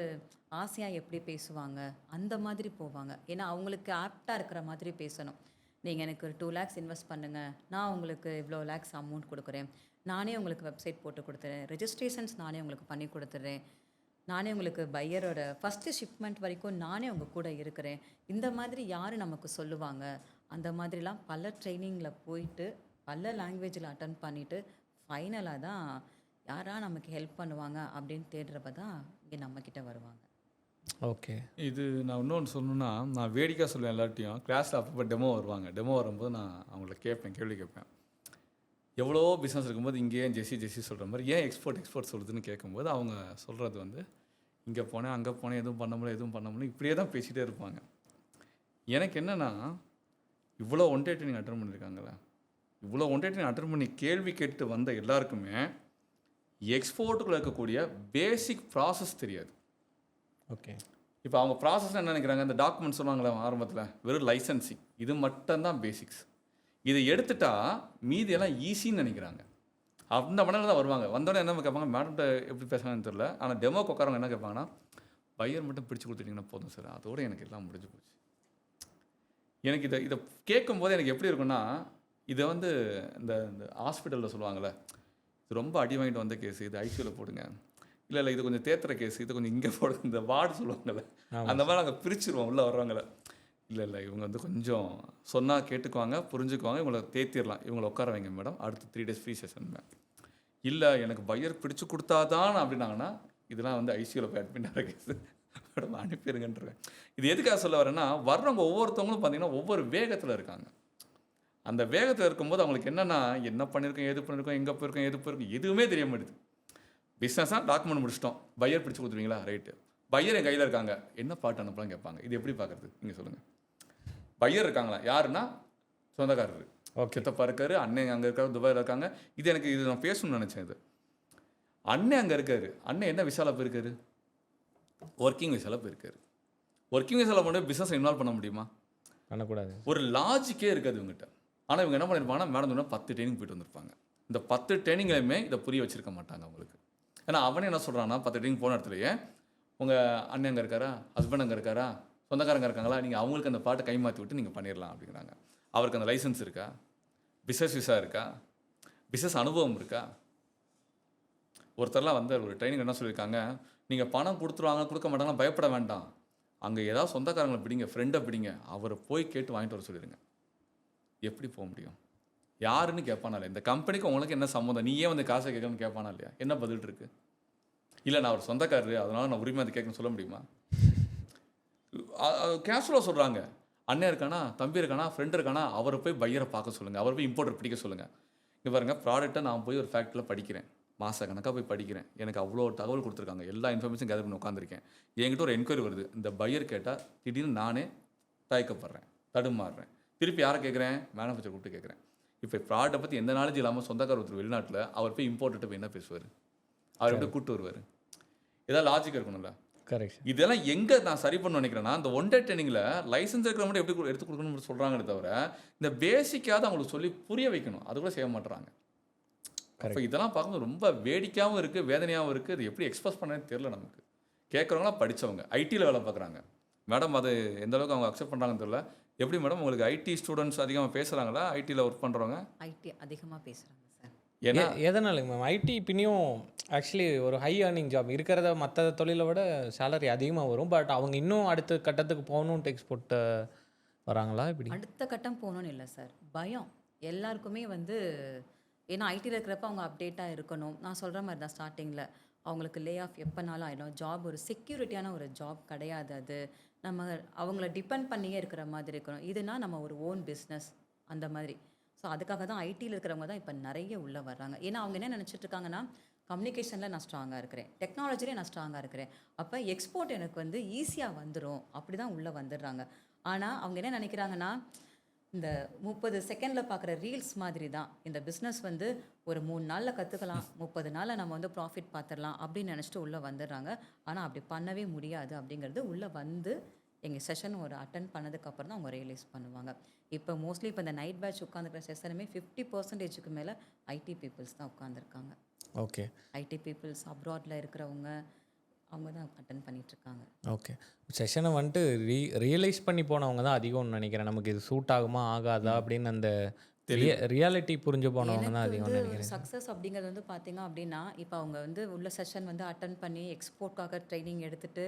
ஆசையாக எப்படி பேசுவாங்க அந்த மாதிரி போவாங்க. ஏன்னா அவங்களுக்கு ஆப்டாக இருக்கிற மாதிரி பேசணும். நீங்கள் எனக்கு ஒரு 2 lakhs இன்வெஸ்ட் பண்ணுங்கள், நான் உங்களுக்கு இவ்வளோ லேக்ஸ் அமௌண்ட் கொடுக்குறேன், நானே உங்களுக்கு வெப்சைட் போட்டு கொடுத்துறேன், ரெஜிஸ்ட்ரேஷன்ஸ் நானே உங்களுக்கு பண்ணி கொடுத்துட்றேன், நானே உங்களுக்கு பையரோட ஃபஸ்ட்டு ஷிப்மெண்ட் வரைக்கும் நானே உங்கள் கூட இருக்கிறேன், இந்த மாதிரி யார் நமக்கு சொல்லுவாங்க? அந்த மாதிரிலாம் பல ட்ரைனிங்கில் போயிட்டு பல லாங்குவேஜில் அட்டன் பண்ணிவிட்டு ஃபைனலாக தான் யாரா நமக்கு ஹெல்ப் பண்ணுவாங்க அப்படின்னு தேடுறப்ப தான் இங்கே நம்மக்கிட்ட வருவாங்க. ஓகே. இது நான் இன்னொன்று சொல்லணுன்னா, நான் வேடிக்கை சொல்லுவேன் எல்லார்ட்டையும். கிளாஸில் அப்பப்போ டெமோ வருவாங்க. டெமோ வரும்போது நான் அவங்கள கேள்வி கேட்பேன். எவ்வளோ பிஸ்னஸ் இருக்கும்போது இங்கே ஏன் ஜெஸ்ஸி சொல்கிற மாதிரி ஏன் எக்ஸ்போர்ட் சொல்லுதுன்னு கேட்கும்போது அவங்க சொல்கிறது வந்து, இங்கே போனேன் அங்கே போனேன் எதுவும் பண்ண முடியல இப்படியே தான் பேசிகிட்டே இருப்பாங்க. எனக்கு என்னென்னா, இவ்வளோ ஒன் டே ட்ரைனிங் அட்டன் பண்ணியிருக்காங்களே, இவ்வளோ ஒன் டே ட்ரைனிங் அட்டன் பண்ணி கேள்வி கேட்டு வந்த எல்லாருக்குமே எக்ஸ்போர்ட்டுக்குள்ளே இருக்கக்கூடிய பேசிக் ப்ராசஸ் தெரியாது. ஓகே. இப்போ அவங்க ப்ராசஸ் என்ன நினைக்கிறாங்க, இந்த டாக்குமெண்ட் சொன்னாங்களே ஆரம்பத்தில், வெறும் லைசன்சிங் இது மட்டும்தான் பேசிக்ஸ். இதை எடுத்துட்டா மீதியெல்லாம் ஈஸின்னு நினைக்கிறாங்க. அந்த மனதில் தான் வருவாங்க. வந்தோடனே என்ன கேட்பாங்க, மேடம்கிட்ட எப்படி பேசுகிறாங்கன்னு தெரியல, ஆனால் டெமோக்கு உட்காரவங்க என்ன கேட்பாங்கன்னா, பையர் மட்டும் பிடிச்சி கொடுத்துட்டிங்கன்னா போதும் சார், அதோடு எனக்கு எல்லாம் முடிஞ்சு போச்சு. எனக்கு இதை கேட்கும்போது எனக்கு எப்படி இருக்குன்னா, இதை வந்து இந்த ஹாஸ்பிட்டலில் சொல்லுவாங்கள்ல, இது ரொம்ப அடி வாங்கிட்டு வந்த கேஸு, இது ஐசியூவில் போடுங்க, இல்லை இது கொஞ்சம் தேத்துற கேஸ், இது கொஞ்சம் இங்கே போடுங்க, இந்த வார்டு சொல்லுவாங்கள்ல, அந்த மாதிரி நாங்கள் பிரிச்சுருவோம் உள்ளே வர்றவங்கள. இல்லை இவங்க வந்து கொஞ்சம் சொன்னால் கேட்டுக்குவாங்க, புரிஞ்சுக்குவாங்க, இவங்களை தேத்திடலாம், இவங்களை உட்கார வைங்க மேடம், அடுத்து 3 days ஃப்ரீ செஷன். இல்லை எனக்கு பையர் பிடிச்சி கொடுத்தாதான் அப்படின்னாங்கன்னா, இதெல்லாம் வந்து ஐசியூவில் போய் அட்மிட் ஆகிற கேஸு மேடம் அனுப்பிடுங்கன்றேன். இது எதுக்காக சொல்ல வரேன்னா, வர்றவங்க ஒவ்வொருத்தவங்களும் பார்த்தீங்கன்னா ஒவ்வொரு வேகத்தில் இருக்காங்க. அந்த வேகத்தில் இருக்கும்போது அவங்களுக்கு என்னென்னா, என்ன பண்ணியிருக்கோம், எது பண்ணியிருக்கோம், எங்கே போயிருக்கோம், எது போயிருக்கோம் எதுவுமே தெரிய மாட்டேது. பிஸ்னஸாக டாக்குமெண்ட் முடிச்சிட்டோம், பையர் பிடிச்சி கொடுத்துருவீங்களா, ரைட்டு, பையர் என் கையில் இருக்காங்க, என்ன பாட்டு அனுப்பலாம் கேட்பாங்க. இது எப்படி பார்க்குறது நீங்கள் சொல்லுங்கள். பையர் இருக்காங்களா, யாருன்னா சொந்தக்காரர், ஓகே, சித்தப்பா இருக்காரு, அண்ணன் அங்கே இருக்காரு, துபாயில் இருக்காங்க. இது நான் பேசணும்னு நினச்சேன். இது அண்ணன் அங்கே இருக்காரு. அண்ணன் என்ன விசால போயிருக்காரு? ஒர்க்கிங் விசால போயிருக்காரு. ஒர்க்கிங் விசால போய் பிஸ்னஸ் இன்வால்வ் பண்ண முடியுமா? பண்ணக்கூடாது. ஒரு லாஜிக்கே இருக்காது இவங்ககிட்ட. ஆனால் இவங்க என்ன பண்ணியிருப்பாங்கன்னா, மேடம் சொன்னால் 10 ட்ரைனிங் போயிட்டு வந்திருப்பாங்க. இந்த 10 ட்ரைனிங்லையுமே இதை புரிய வச்சிருக்க மாட்டாங்க அவங்களுக்கு. ஏன்னா அவனே என்ன சொல்கிறான்னா, 10 ட்ரைனிங் போன இடத்துலையே உங்கள் அண்ணன் அங்கே இருக்காரா, ஹஸ்பண்ட் அங்கே இருக்காரா, சொந்தக்காரங்க இருக்காங்களா, நீங்கள் அவங்களுக்கு அந்த பாட்டை கைமாற்றி விட்டு நீங்கள் பண்ணிடலாம் அப்படிங்கிறாங்க. அவருக்கு அந்த லைசன்ஸ் இருக்கா? பிஸ்னஸ் விசா இருக்கா? பிஸ்னஸ் அனுபவம் இருக்கா? ஒருத்தர்லாம் வந்து ஒரு ட்ரைனிங் என்ன சொல்லியிருக்காங்க, நீங்கள் பணம் கொடுத்துருவாங்க கொடுக்க மாட்டாங்க பயப்பட வேண்டாம், அங்கே ஏதாவது சொந்தக்காரங்களை பிடிங்க, ஃப்ரெண்டை பிடிங்க, அவரை போய் கேட்டு வாங்கிட்டு வர சொல்லிடுங்க. எப்படி போக முடியும்? யாருன்னு கேட்பானா இல்லையா? இந்த கம்பெனிக்கு உங்களுக்கு என்ன சம்மந்தம், நீ ஏன் வந்து காசை கேட்கணும்னு கேட்பானா இல்லையா? என்ன பதில் இருக்கு? இல்லை நான் ஒரு சொந்தக்காரரு அதனால நான் உரிமை அதை கேட்கணும்னு சொல்ல முடியுமா? கேஷுவலாக சொல்கிறாங்க. அண்ணன் இருக்கானா, தம்பி இருக்கானா, ஃப்ரெண்ட் இருக்கானா, அவரை போய் பையரை பார்க்க சொல்லுங்கள், அவரை போய் இம்போர்ட்டர் பிடிக்க சொல்லுங்கள். இங்கே பாருங்கள், ப்ராடக்ட்டை நான் போய் ஒரு ஃபேக்ட்ரியில் படிக்கிறேன், மாத கணக்காக போய் படிக்கிறேன், எனக்கு அவ்வளோ தகவல் கொடுத்துருக்காங்க, எல்லா இன்ஃபர்மேஷன் கேதர் பண்ணி உட்காந்துருக்கேன். என்கிட்ட ஒரு என்கொயரி வருது, இந்த பையர் கேட்டால் திடீர்னு நானே தயக்கப்படுறேன், தடுமாறுறேன். திருப்பி யாரை கேட்குறேன்? மேனுஃபேக்சர் கூப்பிட்டு கேட்குறேன். இப்போ ப்ராடக்ட்டை பற்றி எந்த நாலேஜ் இல்லாமல் சொந்தக்கார ஒருத்தர் வெளிநாட்டில் அவர் போய் இம்போர்ட்டர்கிட்ட போய் என்ன பேசுவார்? அவர் எப்படி கூப்பிட்டு வருவார்? ஏதாவது லாஜிக் இருக்கணும்ல. கரெக்ட். இதெல்லாம் எங்கே நான் சரி பண்ண நினைக்கிறேன்னா, இந்த ஒன் டே ட்ரைனிங்கில் லைசன்ஸ் இருக்கிற மட்டும் எப்படி எடுத்து கொடுக்கணும்னு சொல்கிறாங்கன்னு தவிர, இந்த பேசிக்காவது அவங்களுக்கு சொல்லி புரிய வைக்கணும், அது கூட செய்ய மாட்டுறாங்க. அப்போ இதெல்லாம் பார்க்கும்போது ரொம்ப வேடிக்கையாகவும் இருக்குது, வேதனையாகவும் இருக்குது. அது எப்படி எக்ஸ்பிரஸ் பண்ணனே தெரியல நமக்கு. கேட்குறவங்களாம் படித்தவங்க, ஐடியில் வேலை பார்க்குறாங்க. மேடம் அது எந்த அளவுக்கு அவங்க அக்செப்ட் பண்ணுறாங்கன்னு தெரியல. எப்படி மேடம் உங்களுக்கு ஐடி ஸ்டூடெண்ட்ஸ் அதிகமாக பேசுகிறாங்களா? ஐடியில் ஒர்க் பண்ணுறவங்க ஐடி அதிகமாக பேசுகிறாங்க சார். ஏன்னா எதனாலுங்க மேம்? ஐடி பின்னியும் ஆக்சுவலி ஒரு ஹை ஏர்னிங் ஜாப் இருக்கிறத மற்ற தொழிலை விட சேலரி அதிகமாக வரும். பட் அவங்க இன்னும் அடுத்த கட்டத்துக்கு போகணுன்ட்டு எக்ஸ்போர்ட் வராங்களா? இப்படி அடுத்த கட்டம் போகணும்னு இல்லை சார், பயம் எல்லாருக்குமே வந்து. ஏன்னா ஐடியில் இருக்கிறப்ப அவங்க அப்டேட்டாக இருக்கணும். நான் சொல்கிற மாதிரி தான், ஸ்டார்டிங்கில் அவங்களுக்கு லே ஆஃப் எப்போனாலும் ஆகிடும். ஜாப் ஒரு செக்யூரிட்டியான ஒரு ஜாப் கிடையாது. அது நம்ம அவங்கள டிபெண்ட் பண்ணியே இருக்கிற மாதிரி இருக்கணும். இதுனா நம்ம ஒரு ஓன் பிஸ்னஸ் அந்த மாதிரி. ஸோ அதுக்காக தான் ஐடியில் இருக்கிறவங்க தான் இப்போ நிறைய உள்ளே வர்றாங்க. ஏன்னா அவங்க என்ன நினச்சிட்டு இருக்காங்கன்னா, கம்யூனிகேஷனில் நான் ஸ்ட்ராங்காக இருக்கிறேன், டெக்னாலஜிலே நான் ஸ்ட்ராங்காக இருக்கிறேன், அப்போ எக்ஸ்போர்ட் எனக்கு வந்து ஈஸியாக வந்துடும், அப்படி தான் உள்ளே வந்துடுறாங்க. ஆனால் அவங்க என்ன நினைக்கிறாங்கன்னா, இந்த 30 செகண்டில் பார்க்குற ரீல்ஸ் மாதிரி தான் இந்த பிஸ்னஸ் வந்து ஒரு 3 நாளில் கற்றுக்கலாம், 30 நாளில் நம்ம வந்து ப்ராஃபிட் பார்த்துடலாம் அப்படின்னு நினச்சிட்டு உள்ளே வந்துடுறாங்க. ஆனால் அப்படி பண்ணவே முடியாது அப்படிங்கிறது உள்ளே வந்து எங்கள் செஷன் ஒரு அட்டன் பண்ணதுக்கப்புறம் தான் அவங்க ரியலைஸ் பண்ணுவாங்க. இப்போ மோஸ்ட்லி இப்போ இந்த நைட் பேட்ச் உட்காந்துருக்கிற செஷனுமே 50% மேலே ஐடி பீப்புள்ஸ் தான் உட்காந்துருக்காங்க. ஓகே. ஐடி பீப்புள்ஸ் அப்ராடில் இருக்கிறவங்க அவங்க தான் அட்டன் பண்ணிகிட்ருக்காங்க. ஓகே. செஷனை வந்துட்டு ரியலைஸ் பண்ணி போனவங்க தான் அதிகம்னு நினைக்கிறேன். நமக்கு இது சூட் ஆகுமா ஆகாதா அப்படின்னு அந்த ரியாலிட்டி புரிஞ்சு போனவங்க தான் அதிகம்னு நினைக்கிறேன். சக்ஸஸ் அப்படிங்கிறது வந்து பார்த்தீங்க அப்படின்னா, இப்போ அவங்க வந்து உள்ள செஷன் வந்து அட்டன் பண்ணி எக்ஸ்போர்ட்காக ட்ரைனிங் எடுத்துகிட்டு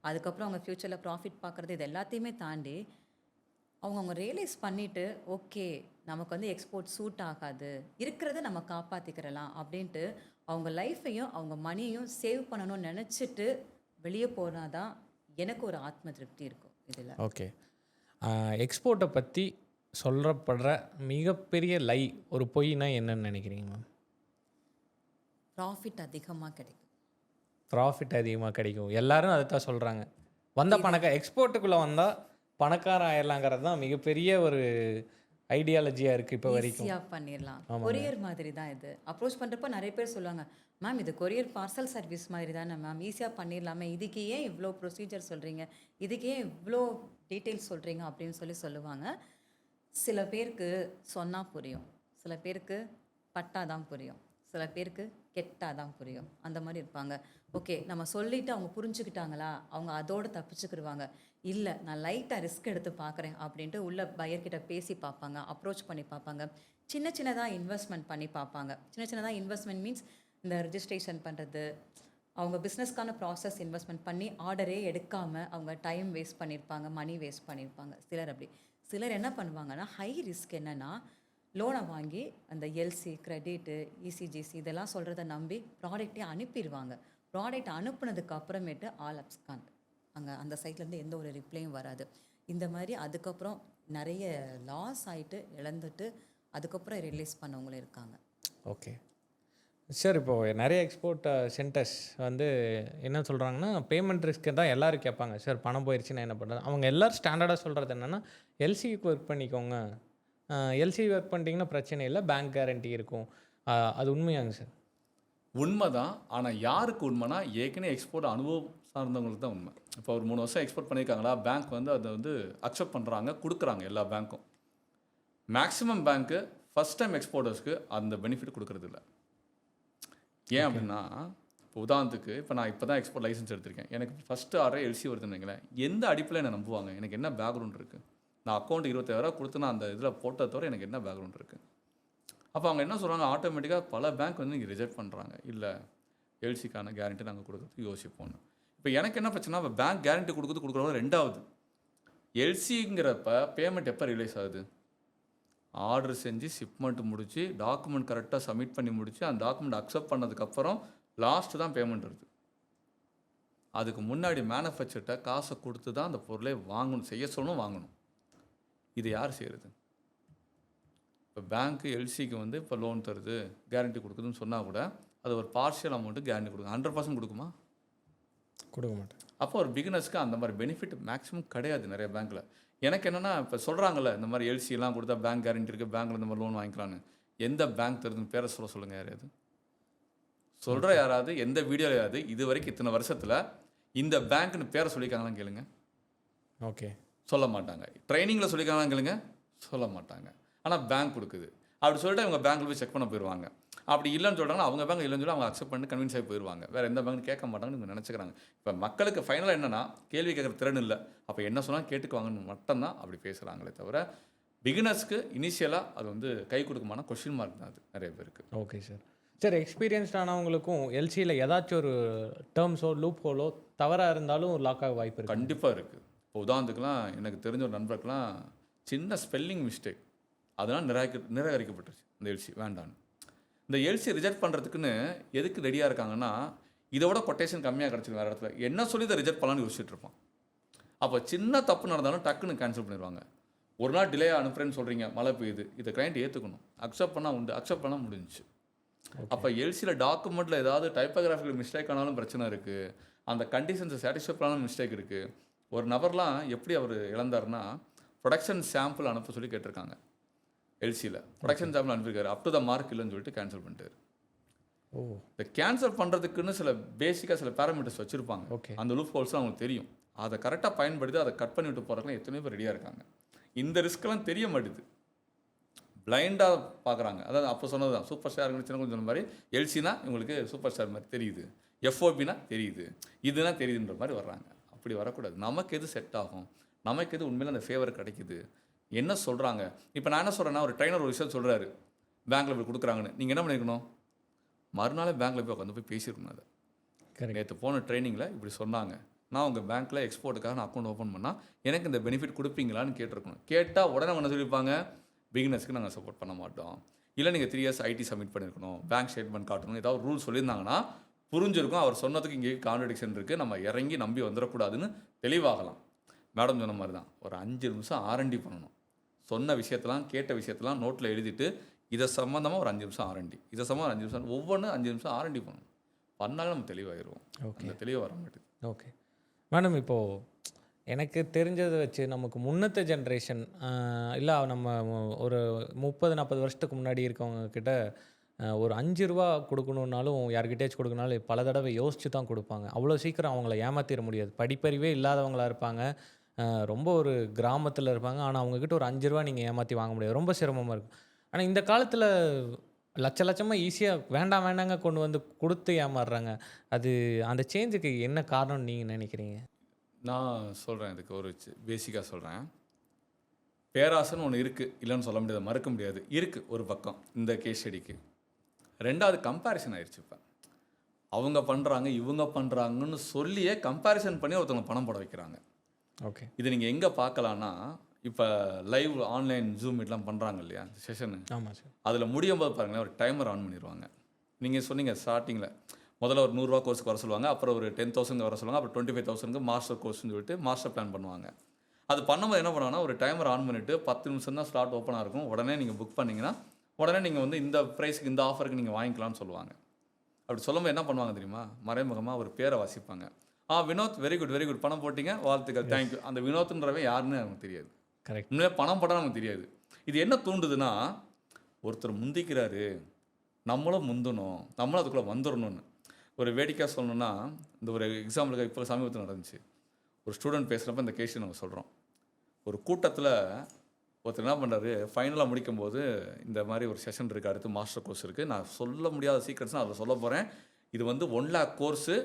அதுக்கப்புறம் அவங்க ஃப்யூச்சரில் ப்ராஃபிட் பார்க்குறது, இது எல்லாத்தையுமே தாண்டி அவங்க ரியலைஸ் பண்ணிவிட்டு, ஓகே நமக்கு வந்து எக்ஸ்போர்ட் சூட் ஆகாது, இருக்கிறத நம்ம காப்பாற்றிக்கிறலாம் அப்படின்ட்டு அவங்க லைஃப்பையும் அவங்க மணியையும் சேவ் பண்ணணும்னு நினச்சிட்டு வெளியே போனால் தான் எனக்கு ஒரு ஆத்ம திருப்தி இருக்கும் இதில். ஓகே. எக்ஸ்போர்ட்டை பற்றி சொல்லப்படுற மிகப்பெரிய லை ஒரு பொய்னா என்னன்னு நினைக்கிறீங்க மேம்? ப்ராஃபிட் அதிகமாக கிடைக்கும். ப்ராஃபிட் அதிகமாக கிடைக்கும், எல்லாரும் அதை தான் சொல்கிறாங்க. எக்ஸ்போர்ட்டுக்குள்ளே வந்தால் பணக்காரன் ஆயிடலாங்கிறது தான் மிகப்பெரிய ஒரு ஐடியாலஜியாக இருக்குது இப்போ வரைக்கும். ஈஸியாக பண்ணிடலாம், கொரியர் மாதிரி தான் இது. அப்ரோச் பண்ணுறப்போ நிறைய பேர் சொல்லுவாங்க, மேம் இது கொரியர் பார்சல் சர்வீஸ் மாதிரி தானே மேம், ஈஸியாக பண்ணிடலாமே, இதுக்கு ஏன் இவ்வளோ ப்ரொசீஜர் சொல்கிறீங்க, இதுக்கு ஏன் இவ்வளோ டீட்டெயில்ஸ் சொல்கிறீங்க அப்படின்னு சொல்லுவாங்க. சில பேருக்கு சொன்னால் புரியும், சில பேருக்கு பட்டாதான் புரியும், சில பேருக்கு கெட்டாதான் புரியும், அந்த மாதிரி இருப்பாங்க. ஓகே நம்ம சொல்லிவிட்டு அவங்க புரிஞ்சுக்கிட்டாங்களா, அவங்க அதோடு தப்பிச்சுக்கிடுவாங்க. இல்லை நான் லைட்டாக ரிஸ்க் எடுத்து பார்க்குறேன் அப்படின்ட்டு உள்ள பையர்கிட்ட பேசி பார்ப்பாங்க, அப்ரோச் பண்ணி பார்ப்பாங்க, சின்ன சின்னதாக இன்வெஸ்ட்மெண்ட் பண்ணி பார்ப்பாங்க. சின்ன சின்னதாக இன்வெஸ்ட்மெண்ட் மீன்ஸ் இந்த ரிஜிஸ்ட்ரேஷன் பண்ணுறது, அவங்க பிஸ்னஸ்க்கான ப்ராசஸ் இன்வெஸ்ட்மெண்ட் பண்ணி ஆர்டரே எடுக்காமல் அவங்க டைம் வேஸ்ட் பண்ணியிருப்பாங்க, மணி வேஸ்ட் பண்ணியிருப்பாங்க. சிலர் அப்படி. சிலர் என்ன பண்ணுவாங்கன்னா, ஹை ரிஸ்க் என்னென்னா லோனை வாங்கி அந்த எல்சி கிரெடிட்டு இசிஜிசி இதெல்லாம் சொல்கிறத நம்பி ப்ராடக்டே அனுப்பிடுவாங்க. ப்ராடக்ட் அனுப்புனதுக்கு அப்புறமேட்டு ஆல் அப்ஸ்காண்ட், அங்கே அந்த சைட்லேருந்து எந்த ஒரு ரிப்ளையும் வராது. இந்த மாதிரி அதுக்கப்புறம் நிறைய லாஸ் ஆகிட்டு இழந்துட்டு அதுக்கப்புறம் ரிலீஸ் பண்ணவங்களும் இருக்காங்க. Okay sir. இப்போது நிறைய எக்ஸ்போர்ட் சென்டர்ஸ் வந்து என்ன சொல்கிறாங்கன்னா, பேமெண்ட் ரிஸ்க்கு தான் எல்லோரும் கேட்பாங்க. சார் பணம் போயிடுச்சுன்னா என்ன பண்ணுறது? அவங்க எல்லோரும் ஸ்டாண்டர்டாக சொல்கிறது என்னென்னா, எல்சிக்கு ஒர்க் பண்ணிக்கோங்க, எல்சி ஒர்க் பண்ணிட்டீங்கன்னா பிரச்சனை இல்லை, பேங்க் கேரண்டி இருக்கும். அது உண்மையாங்க சார்? உண்மைதான். ஆனால் யாருக்கு உண்மைனா ஏற்கனவே எக்ஸ்போர்ட் அனுபவம் சார்ந்தவங்களுக்கு தான் உண்மை. இப்போ ஒரு 3 வருஷம் எக்ஸ்போர்ட் பண்ணியிருக்காங்களா, பேங்க் வந்து அதை வந்து அக்செப்ட் பண்ணுறாங்க, கொடுக்குறாங்க எல்லா பேங்க்கும். மேக்ஸிமம் பேங்க்கு ஃபஸ்ட் டைம் எக்ஸ்போர்ட்டர்ஸ்க்கு அந்த பெனிஃபிட் கொடுக்கறது இல்ல. ஏன் அப்படின்னா, இப்போ உதாரணத்துக்கு இப்போ நான் இப்போ தான் எக்ஸ்போர்ட் லைசன்ஸ் எடுத்திருக்கேன். எனக்கு ஃபஸ்ட்டு ஆர்டர் எல்சி வருதுன்னு வைங்களேன். எந்த அடிப்பில் என்னை நம்புவாங்க? எனக்கு என்ன பேக்ரவுண்ட் இருக்குது? நான் அக்கௌண்ட் 25,000 கொடுத்து நான் அந்த இதில் போட்டதை தவிர எனக்கு என்ன பேக்ரவுண்ட் இருக்குது? அப்போ அவங்க என்ன சொல்கிறாங்க, ஆட்டோமேட்டிக்காக பல பேங்க் வந்து இங்கே ரிஜெக்ட் பண்ணுறாங்க. இல்லை எல்சிக்கான கேரண்டி நாங்கள் கொடுக்குறதுக்கு யோசிப்போன்னு. இப்போ எனக்கு என்ன பிரச்சனை, இப்போ பேங்க் கேரண்டி கொடுக்குறவங்க ரெண்டாவது எல்சிங்கிறப்ப பேமெண்ட் எப்போ ரிலீஸ் ஆகுது? ஆர்டர் செஞ்சு ஷிப்மெண்ட் முடிச்சு டாக்குமெண்ட் கரெக்டாக சப்மிட் பண்ணி முடிச்சு அந்த டாக்குமெண்ட் அக்செப்ட் பண்ணதுக்கப்புறம் லாஸ்ட்டு தான் பேமெண்ட் வருது. அதுக்கு முன்னாடி மேனுஃபேக்சர்கிட்ட காசை கொடுத்து தான் அந்த பொருளை வாங்கணும், செய்ய சொல்லணும், வாங்கணும். இது யார் செய்கிறது? இப்போ பேங்க்கு எல்சிக்கு வந்து இப்போ லோன் தருது, கேரண்டி கொடுக்குதுன்னு சொன்னால் கூட அது ஒரு பார்ஷியல் அமௌண்ட்டு கேரண்டி கொடுக்கும். 100% கொடுக்குமா? கொடுக்க மாட்டேன். அப்போ ஒரு பிகினர்ஸ்க்கு அந்த மாதிரி பெனிஃபிட் மேக்ஸிமம் கிடையாது நிறைய பேங்க்கில். எனக்கு என்னென்னா, இப்போ சொல்கிறாங்கல்ல இந்த மாதிரி எல்சிலாம் கொடுத்தா பேங்க் கேரண்டி இருக்குது, பேங்க்கில் இந்த மாதிரி லோன் வாங்கிக்கலான்னு. எந்த பேங்க் தருதுன்னு பேரை சொல்லுங்கள் யாரையாவது சொல்கிற யாராவது எந்த வீடியோலையாவது இது வரைக்கும் இத்தனை வருஷத்தில் இந்த பேங்க்னு பேரை சொல்லியிருக்காங்களான்னு கேளுங்க. ஓகே, சொல்ல மாட்டாங்க. ட்ரைனிங்கில் சொல்லியிருக்காங்களான்னு கேளுங்க, சொல்ல மாட்டாங்க. ஆனால் பேங்க் கொடுக்குது அப்படி சொல்லிட்டு அவங்க பேங்க்கில் போய் செக் பண்ண போயிடுவாங்க. அப்படி இல்லைன்னு சொல்கிறாங்கன்னா அவங்க பேங்க் இல்லைன்னு சொல்லி அவங்க அக்செப்ட் பண்ணி கன்வின்ஸ் ஆகி போயிடுவாங்க. வேறு எந்த பேங்க் கேட்க மாட்டாங்கன்னு இவங்க நினச்சிக்கிறாங்க. இப்போ மக்களுக்கு ஃபைனலாக என்னென்னா, கேள்வி கேட்குற திறன் இல்லை, அப்போ என்ன சொன்னால் கேட்டுக்குவாங்கன்னு மட்டும்தான் அப்படி பேசுகிறாங்களே தவிர பிகினர்ஸ்க்கு இனிஷியலாக அது வந்து கை கொடுக்குமான கொஷின் மார்க் தான் அது நிறைய பேருக்கு. Okay sir. சார், எக்ஸ்பீரியன்ஸ்டானவங்களுக்கும் எல்சியில் ஏதாச்சும் ஒரு டேர்ம்ஸோ லூப் ஹோலோ தவறாக இருந்தாலும் லாக் ஆக வாய்ப்பு இருக்குது? கண்டிப்பாக இருக்குது. இப்போ உதாரணத்துக்குலாம் எனக்கு தெரிஞ்ச ஒரு நண்பருக்குலாம் சின்ன ஸ்பெல்லிங் மிஸ்டேக் அதெல்லாம் நிராகரிக்கப்பட்டுருச்சு. இந்த எல்சி வேண்டான்னு. இந்த எல்சி ரிஜெக்ட் பண்ணுறதுக்குன்னு எதுக்கு ரெடியாக இருக்காங்கன்னா, இதோட கொட்டேஷன் கம்மியாக கிடச்சிடும் வேறு இடத்துல, என்ன சொல்லி இதை ரிஜெக்ட் பண்ணலான்னு யோசிச்சுட்டு இருப்பான். அப்போ சின்ன தப்பு நடந்தாலும் டக்குன்னு கேன்சல் பண்ணிடுவாங்க. ஒரு நாள் டிலே அனுப்புறேன்னு சொல்கிறீங்க, மழை பெய்யுது, இதை கிளைண்ட் ஏற்றுக்கணும், அக்செப்ட் பண்ணால் உண்டு, அக்செப்ட் பண்ணால் முடிஞ்சிச்சு. அப்போ எல்சியில் டாக்குமெண்ட்டில் ஏதாவது டைப்போகிராஃபிக்கல் மிஸ்டேக் ஆனாலும் பிரச்சனை இருக்குது, அந்த கண்டிஷன்ஸை சாட்டிஸ்ஃபை பண்ணாலும் மிஸ்டேக் இருக்குது. ஒரு நபர்லாம் எப்படி அவர் இழந்தார்னா, ப்ரொடக்ஷன் சாம்பிள் அனுப்ப சொல்லி கேட்டிருக்காங்க. எல்சியில் ப்ரொடக்ஷன் சாம்பிள் அனுப்பியிருக்காரு, அப் டு த மார்க் இல்லைன்னு சொல்லிட்டு கேன்சல் பண்ணிட்டாரு. இந்த கேன்சல் பண்ணுறதுக்குன்னு சில பேசிக்காக சில பேராமீட்டர்ஸ் வச்சுருப்பாங்க. அந்த லூப் ஹோல்ஸ்லாம் அவங்களுக்கு தெரியும். அதை கரெக்டாக பயன்படுத்தி அதை கட் பண்ணி விட்டு போகிறதுலாம் எத்தனை பேர் ரெடியாக இருக்காங்க. இந்த ரிஸ்க்கெல்லாம் தெரிய மாட்டேது, பிளைண்டாக பார்க்குறாங்க. அதாவது அப்போ சொன்னது தான், சூப்பர் ஸ்டார் சின்ன கொஞ்சம் சொன்ன மாதிரி எல்சினா இவங்களுக்கு சூப்பர் ஸ்டார் மாதிரி தெரியுது, எஃப்ஓபினா தெரியுது, இதுனா தெரியுதுன்ற மாதிரி வர்றாங்க. அப்படி வரக்கூடாது. நமக்கு எது செட் ஆகும், நமக்கு எது உண்மையில் அந்த ஃபேவர் கிடைக்குது, என்ன சொல்கிறாங்க. இப்போ நான் என்ன சொல்கிறேன்னா, ஒரு ட்ரைனர் ஒரு விஷயம் சொல்கிறாரு, பேங்க்கில் இப்படி கொடுக்குறாங்கன்னு, நீங்கள் என்ன பண்ணியிருக்கணும், மறுநாளே பேங்க்கில் போய் உட்காந்து போய் பேசியிருக்கணும். அதை நேற்று போன ட்ரைனிங்கில் இப்படி சொன்னாங்க, நான் உங்கள் பேங்க்கில் எக்ஸ்போர்ட்டுக்காக நான் அக்கௌண்ட் ஓப்பன் பண்ணால் எனக்கு இந்த பெனிஃபிட் கொடுப்பீங்களான்னு கேட்டிருக்கணும். கேட்டால் உடனே என்ன சொல்லியிருப்பாங்க, பிகினர்ஸ்க்கு நாங்கள் சப்போர்ட் பண்ண மாட்டோம், இல்லை நீங்கள் 3 years ஐடி சப்மிட் பண்ணியிருக்கணும், பேங்க் ஸ்டேட்மெண்ட் காட்டணும், ஏதாவது ரூல் சொல்லியிருந்தாங்கன்னா புரிஞ்சிருக்கும். அவர் சொன்னதுக்கு இங்கே கான்ட்ரடிக்ஷன் இருக்குது, நம்ம இறங்கி நம்பி வந்துடக்கூடாதுன்னு தெளிவாகலாம். மேடம் சொன்ன மாதிரி தான், ஒரு 5 நிமிஷம் ஆர்என்டி பண்ணணும். சொன்ன விஷயத்தெல்லாம் கேட்ட விஷயத்தெல்லாம் நோட்டில் எழுதிட்டு இதை சம்மந்தமாக ஒரு 5 நிமிஷம் ஆர்என்டி, இதை சம்மந்தம் 5 நிமிஷம், ஒவ்வொன்றும் 5 நிமிஷம் ஆர்என்டி பண்ணணும். பண்ணாலும் நம்ம தெளிவாகிடுவோம். அந்த தெளிவாக வர மாட்டேது. ஓகே மேடம், இப்போது எனக்கு தெரிஞ்சதை வச்சு நமக்கு முன்னத்த ஜென்ரேஷன் இல்லை நம்ம ஒரு 30-40 வருஷத்துக்கு முன்னாடி இருக்கவங்க கிட்ட ஒரு 5 ரூபா கொடுக்கணுன்னாலும் யார்கிட்டேயாச்சும் கொடுக்கணுனாலும் பல தடவை யோசித்து தான் கொடுப்பாங்க. அவ்வளோ சீக்கிரம் அவங்கள ஏமாற்றிட முடியாது. படிப்பறிவே இல்லாதவங்களாக இருப்பாங்க, ரொம்ப ஒரு கிராமத்தில் இருப்பாங்க. ஆனால் அவங்கக்கிட்ட ஒரு 5 ரூபா நீங்கள் ஏமாற்றி வாங்க முடியாது, ரொம்ப சிரமமாக இருக்கும். ஆனால் இந்த காலத்தில் லட்சமாக ஈஸியாக வேண்டாங்க கொண்டு வந்து கொடுத்து ஏமாறுறாங்க. அது அந்த சேஞ்சுக்கு என்ன காரணம்னு நீங்கள் நினைக்கிறீங்க? நான் சொல்கிறேன், இதுக்கு ஒரு பேசிக்காக சொல்கிறேன். பேராசைன்னு ஒன்று இருக்குது, இல்லைன்னு சொல்ல முடியாது, மறுக்க முடியாது, இருக்குது ஒரு பக்கம் இந்த கேஸ் ஸ்டடிக்கு. ரெண்டாவது கம்பேரிசன் ஆயிடுச்சு. இப்போ அவங்க பண்ணுறாங்க இவங்க பண்ணுறாங்கன்னு சொல்லியே கம்பேரிசன் பண்ணி ஒருத்தவங்க பணம் போட வைக்கிறாங்க. ஓகே, இது நீங்கள் எங்கே பார்க்கலான்னா, இப்போ லைவ் ஆன்லைன் ஜூம் மீட்லாம் பண்ணுறாங்க இல்லையா செஷனு. ஆமாம் சார். அதில் முடியும் போது பாருங்களேன், ஒரு டைமர் ஆன் பண்ணிடுவாங்க. நீங்கள் சொன்னீங்க ஸ்டார்டிங்கில் முதல்ல ஒரு 100 ரூபா கோர்ஸுக்கு வர சொல்லுவாங்க, அப்புறம் ஒரு 10,000 வர சொல்லுவாங்க, அப்புறம் 25,000 மாஸ்டர் கோர்ஸ்னு சொல்லிட்டு மாஸ்டர் பிளான் பண்ணுவாங்க. அது பண்ணும்போது என்ன பண்ணுவாங்கன்னா, ஒரு டைமர் ஆன் பண்ணிவிட்டு 10 நிமிஷம் தான் ஸ்லாட் ஓப்பனாக இருக்கும், உடனே நீங்கள் புக் பண்ணிங்கன்னா உடனே நீங்கள் வந்து இந்த ப்ரைஸுக்கு இந்த ஆஃபருக்கு நீங்கள் வாங்கிக்கலாம்னு சொல்லுவாங்க. அப்படி சொல்லும்போது என்ன பண்ணுவாங்க தெரியுமா, மறைமுகமாக ஒரு பேரை வாசிப்பாங்க. வினோத் வெரி குட் பணம் போட்டிங்க, வாழ்த்துக்கள், தேங்க்யூ. அந்த வினோத்ன்றவன் யாருன்னு நமக்கு தெரியாது. கரெக்ட். உண்மையாக பணம் போட்டால் நமக்கு தெரியாது. இது என்ன தூண்டுதுன்னா, ஒருத்தர் முந்திக்கிறாரு, நம்மளும் முந்தணும், நம்மளும் அதுக்குள்ளே வந்துடணும்னு. ஒரு வேடிக்கையாக சொல்லணும்னா, இந்த ஒரு எக்ஸாம்பிளுக்கு இப்போ சமீபத்தில் நடந்துச்சு. ஒரு ஸ்டூடெண்ட் பேசுகிறப்ப இந்த கேஸ் நம்ம சொல்கிறோம். ஒரு கூட்டத்தில் ஒருத்தர் என்ன பண்ணுறாரு, ஃபைனலாக முடிக்கும்போது இந்த மாதிரி ஒரு செஷன் இருக்குது, அடுத்து மாஸ்டர் கோர்ஸ் இருக்குது, நான் சொல்ல முடியாத சீக்ரெட்ஸ் நான் அதில் சொல்ல போகிறேன், இது வந்து 1 lakh கோர்ஸு,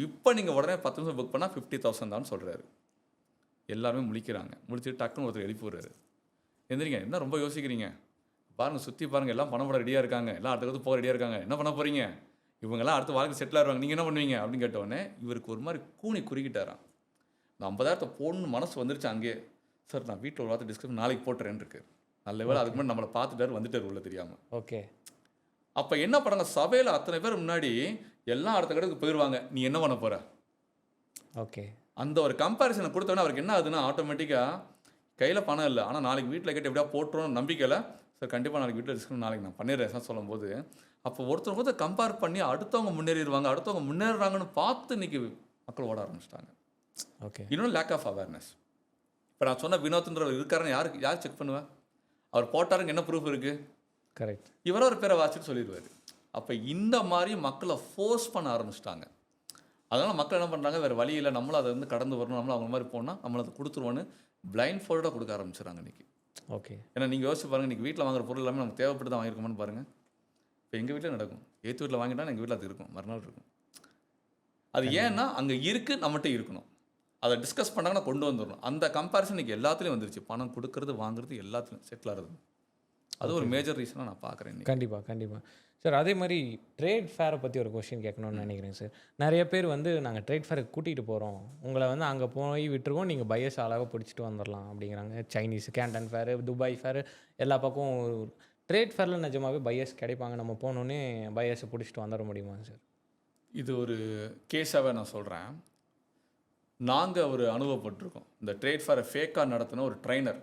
இப்போ நீங்கள் உடனே 10 நிமிஷம் புக் பண்ணால் 50,000 தான் சொல்கிறாரு. எல்லாருமே முழிக்கிறாங்க. முடிச்சுட்டு டக்குன்னு ஒருத்தர் எழுப்பி விடுறாரு, எந்திரிங்க, என்ன ரொம்ப யோசிக்கிறீங்க, பாருங்கள் சுற்றி பாருங்கள், எல்லாம் பணம் போட ரெடியாக இருக்காங்க, எல்லாம் அடுத்தது போக ரெடியாக இருக்காங்க, என்ன பண்ண போகிறீங்க, இவங்கெல்லாம் அடுத்த வாழ்க்கை செட்டில் ஆகிடுவாங்க, நீங்கள் என்ன பண்ணுவீங்க அப்படின்னு கேட்டோடனே இவருக்கு ஒரு மாதிரி கூனி குறுக்கிட்டாராம். நான் 50,000 போடணும்னு மனசு வந்துருச்சு அங்கேயே. சார் நான் வீட்டில் ஒரு வார்த்தை டிஸ்கஸ் நாளைக்கு போட்டுறேன்னு இருக்கு. நல்ல வேலை அதுக்கு முன்னாடி நம்மளை பார்த்துட்டாரு, வந்துட்டார் உள்ள தெரியாமல். ஓகே. அப்போ என்ன பண்ணாங்க, சபையில் அத்தனை பேர் முன்னாடி எல்லாம் அடுத்த கடைக்கு போயிடுவாங்க, நீ என்ன பண்ண போகிற. ஓகே. அந்த ஒரு கம்பேரிசனை கொடுத்தோன்னே அவருக்கு என்ன ஆகுதுன்னா, ஆட்டோமேட்டிக்காக கையில் பணம் இல்லை, ஆனால் நாளைக்கு வீட்டில் கேட்டு எப்படியா போட்டுருவோம் நம்பிக்கையில், சார் கண்டிப்பாக நாளைக்கு வீட்டில் டிஸ்கஸ் நாளைக்கு நான் பண்ணிடுறேன் சார் சொல்லும்போது, அப்போ ஒருத்தர் கம்பேர் பண்ணி அடுத்தவங்க முன்னேறிடுவாங்க, அடுத்தவங்க முன்னேறாங்கன்னு பார்த்து இன்றைக்கி மக்கள் ஓட ஆரம்பிச்சிட்டாங்க. ஓகே. இன்னொன்று லேக் ஆஃப் அவேர்னஸ். இப்போ நான் சொன்ன வினோத்ன்றவர் இருக்காருன்னு யார் செக் பண்ணுவேன், அவர் போட்டாருங்க என்ன ப்ரூஃப் இருக்குது, கரெக்ட், இவரோ ஒரு பேரை வாசிட்டு சொல்லிடுவார். அப்போ இந்த மாதிரி மக்களை ஃபோர்ஸ் பண்ண ஆரம்பிச்சிட்டாங்க. அதனால் மக்கள் என்ன பண்ணுறாங்க, வேறு வழி இல்லை, நம்மளும் அதை வந்து கடந்து வரணும், நம்மளும் அவங்க மாதிரி போனால் நம்மளை அதை கொடுத்துருவோன்னு பிளைண்ட் ஃபோல்டாக கொடுக்க ஆரம்பிச்சிடறாங்க இன்றைக்கி. ஓகே. ஏன்னா நீங்கள் யோசிச்சு பாருங்கள், இன்றைக்கி வீட்டில் வாங்குற பொருள் எல்லாமே நமக்கு தேவைப்பட்டு தான் வாங்கியிருக்கோம்னு பாருங்கள். இப்போ எங்கள் வீட்டில் நடக்கும், ஏற்று வீட்டில் வாங்கிட்டா எங்கள் வீட்டில் அது இருக்கும், மறுநாள் இருக்கும். அது ஏன்னா அங்கே இருக்குது, நம்மகிட்ட இருக்கணும், அதை டிஸ்கஸ் பண்ணாங்கன்னா கொண்டு வந்துடணும். அந்த கம்பேரிசன் இன்றைக்கி எல்லாத்துலேயும் வந்துருச்சு, பணம் கொடுக்கறது வாங்குறது எல்லாத்துலையும் செட்டில் ஆகிறது. அது ஒரு மேஜர் ரீசனாக நான் பார்க்குறேன். கண்டிப்பாக சார். அதே மாதிரி ட்ரேட் ஃபேரை பற்றி ஒரு கொஸ்டின் கேட்கணும்னு நினைக்கிறேன் சார். நிறைய பேர் வந்து நாங்கள் ட்ரேட் ஃபேருக்கு கூட்டிகிட்டு போகிறோம், உங்களை வந்து அங்கே போய் விட்டுருவோம், நீங்கள் பையர்ஸ் அழகாக பிடிச்சிட்டு வந்துடலாம் அப்படிங்கிறாங்க. Chinese Canton fare, Dubai fare, எல்லா பக்கம் ட்ரேட் ஃபேரில் நிஜமாகவே பையர்ஸ் கிடைப்பாங்க, நம்ம போனோன்னே பையர்ஸை பிடிச்சிட்டு வந்துட முடியுமாங்க சார்? இது ஒரு கேஸாகவே நான் சொல்கிறேன். நாங்கள் ஒரு அனுபவப்பட்டிருக்கோம். இந்த ட்ரேட் ஃபேரை ஃபேக்காக நடத்தின ஒரு ட்ரைனர்,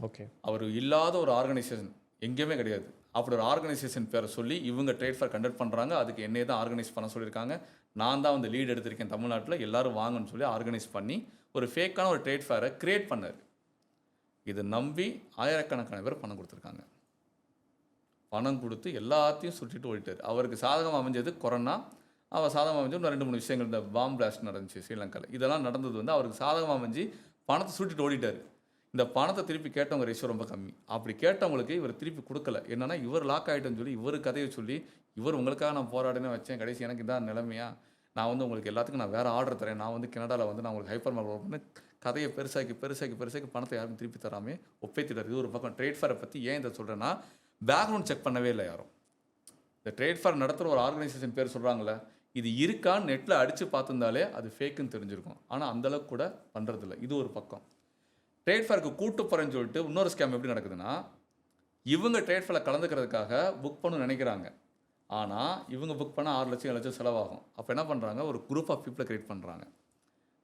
ஓகே, அவர் இல்லாத ஒரு ஆர்கனைசேஷன் எங்கேயுமே கிடையாது, அப்படி ஒரு ஆர்கனைசேஷன் பேரை சொல்லி இவங்க ட்ரேட் ஃபேர் கண்டக்ட் பண்ணுறாங்க, அதுக்கு என்னையே தான் ஆர்கனைஸ் பண்ண சொல்லியிருக்காங்க, நான் தான் வந்து லீட் எடுத்திருக்கேன் தமிழ்நாட்டில், எல்லோரும் வாங்கன்னு சொல்லி ஆர்கனைஸ் பண்ணி ஒரு ஃபேக்கான ஒரு ட்ரேட் ஃபேரை க்ரியேட் பண்ணார். இதை நம்பி ஆயிரக்கணக்கான பேர் பணம் கொடுத்துருக்காங்க. பணம் கொடுத்து எல்லாத்தையும் சுட்டிட்டு ஓடிட்டார். அவருக்கு சாதகமாக அமைஞ்சது கொரோனா, அவர் சாதகமாக அமைஞ்சு இன்னும் 2-3 விஷயங்கள், இந்த பாம் பிளாஸ்ட் நடந்துச்சு ஸ்ரீலங்காவில், இதெல்லாம் நடந்தது வந்து அவருக்கு சாதகமாக அமைஞ்சு பணத்தை சுட்டிட்டு ஓடிட்டார். இந்த பணத்தை திருப்பி கேட்டவங்க ரேஷியோ ரொம்ப கம்மி. அப்படி கேட்டவங்களுக்கு இவர் திருப்பி கொடுக்கல. என்னன்னா இவர் லாக் ஆகிட்டேன்னு சொல்லி இவர் கதையை சொல்லி, இவர் உங்களுக்காக நான் போராடினே வச்சேன், கடைசி எனக்கு இதான் நிலைமையா, நான் வந்து உங்களுக்கு எல்லாத்துக்கும் நான் வேறு ஆர்டர் தரேன், நான் வந்து கனடாவில் வந்து நான் உங்களுக்கு ஹைப்பர் மார்க்கெட் பண்ணி கதையை பெருசாக்கி பணத்தை யாரும் திருப்பி தராமே ஒப்பேத்திட்டார். இது ஒரு பக்கம். ட்ரேட் ஃபேரை பற்றி ஏன் இதை சொல்கிறேன்னா, பேக்ரவுண்ட் செக் பண்ணவே இல்லை யாரும். இந்த ட்ரேட் ஃபேர் நடத்துகிற ஒரு ஆர்கனைசேஷன் பேர் சொல்கிறாங்களே, இது இருக்கான்னு நெட்டில் அடித்து பார்த்துருந்தாலே அது ஃபேக்குன்னு தெரிஞ்சிருக்கும். ஆனால் அந்தளவுக்கு கூட பண்ணுறதில்ல. இது ஒரு பக்கம். ட்ரேட் ஃபேருக்கு கூட்டு போகிறேன்னு சொல்லிட்டு இன்னொரு ஸ்கேம் எப்படி நடக்குதுன்னா, இவங்க ட்ரேட் ஃபேரில் கலந்துக்கிறதுக்காக புக் பண்ண நினைக்கிறாங்க, ஆனால் இவங்க புக் பண்ணால் 6 லட்சம் 7 லட்சம் செலவாகும். அப்போ என்ன பண்ணுறாங்க, ஒரு குரூப் ஆஃப் பீப்புளை க்ரியேட் பண்ணுறாங்க.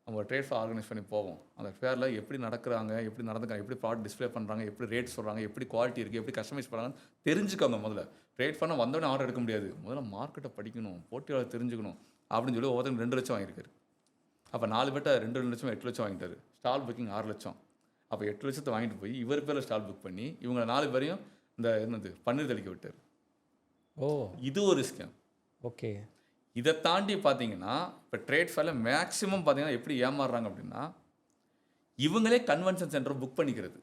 நம்ம ட்ரேட் ஃபேர் ஆர்கனைஸ் பண்ணி போவோம், அந்த ஃபேரில் எப்படி நடக்கிறாங்க, எப்படி நடந்துக்கிறாங்க, எப்படி ப்ராடக்ட் டிஸ்பிளே பண்ணுறாங்க, எப்படி ரேட் சொல்கிறாங்க, எப்படி குவாலிட்டி இருக்குது, எப்படி கஸ்டமைஸ் பண்ணுறாங்கன்னு தெரிஞ்சுக்கோங்க. முதல்ல ட்ரேட் ஃபேர்னால் வந்தோடனே ஆர்டர் எடுக்க முடியாது, முதல்ல மார்க்கெட்டை படிக்கணும், போட்டியாளர் தெரிஞ்சுக்கணும் அப்படின்னு சொல்லி ஒவ்வொருத்தரும் 2 லட்சம் வாங்கியிருக்காரு. அப்போ 4 பேர்ட்ட 2 லட்சம் 8 லட்சம் வாங்கிட்டாரு. ஸ்டால் புக்கிங் 6 லட்சம். அப்போ 8 லட்சத்தை வாங்கிட்டு போய் இவர் பேரில் ஸ்டால் புக் பண்ணி இவங்க 4 பேரையும் இந்த என்னது பன்னீர் தெளிக்க விட்டார். ஓ, இது ஒரு ஸ்கேம். ஓகே. இதை தாண்டி பார்த்தீங்கன்னா இப்போ ட்ரேட் ஃபேரில் மேக்ஸிமம் பார்த்தீங்கன்னா எப்படி ஏமாறுறாங்க அப்படின்னா, இவங்களே கன்வென்ஷன் சென்டர் புக் பண்ணிக்கிறது.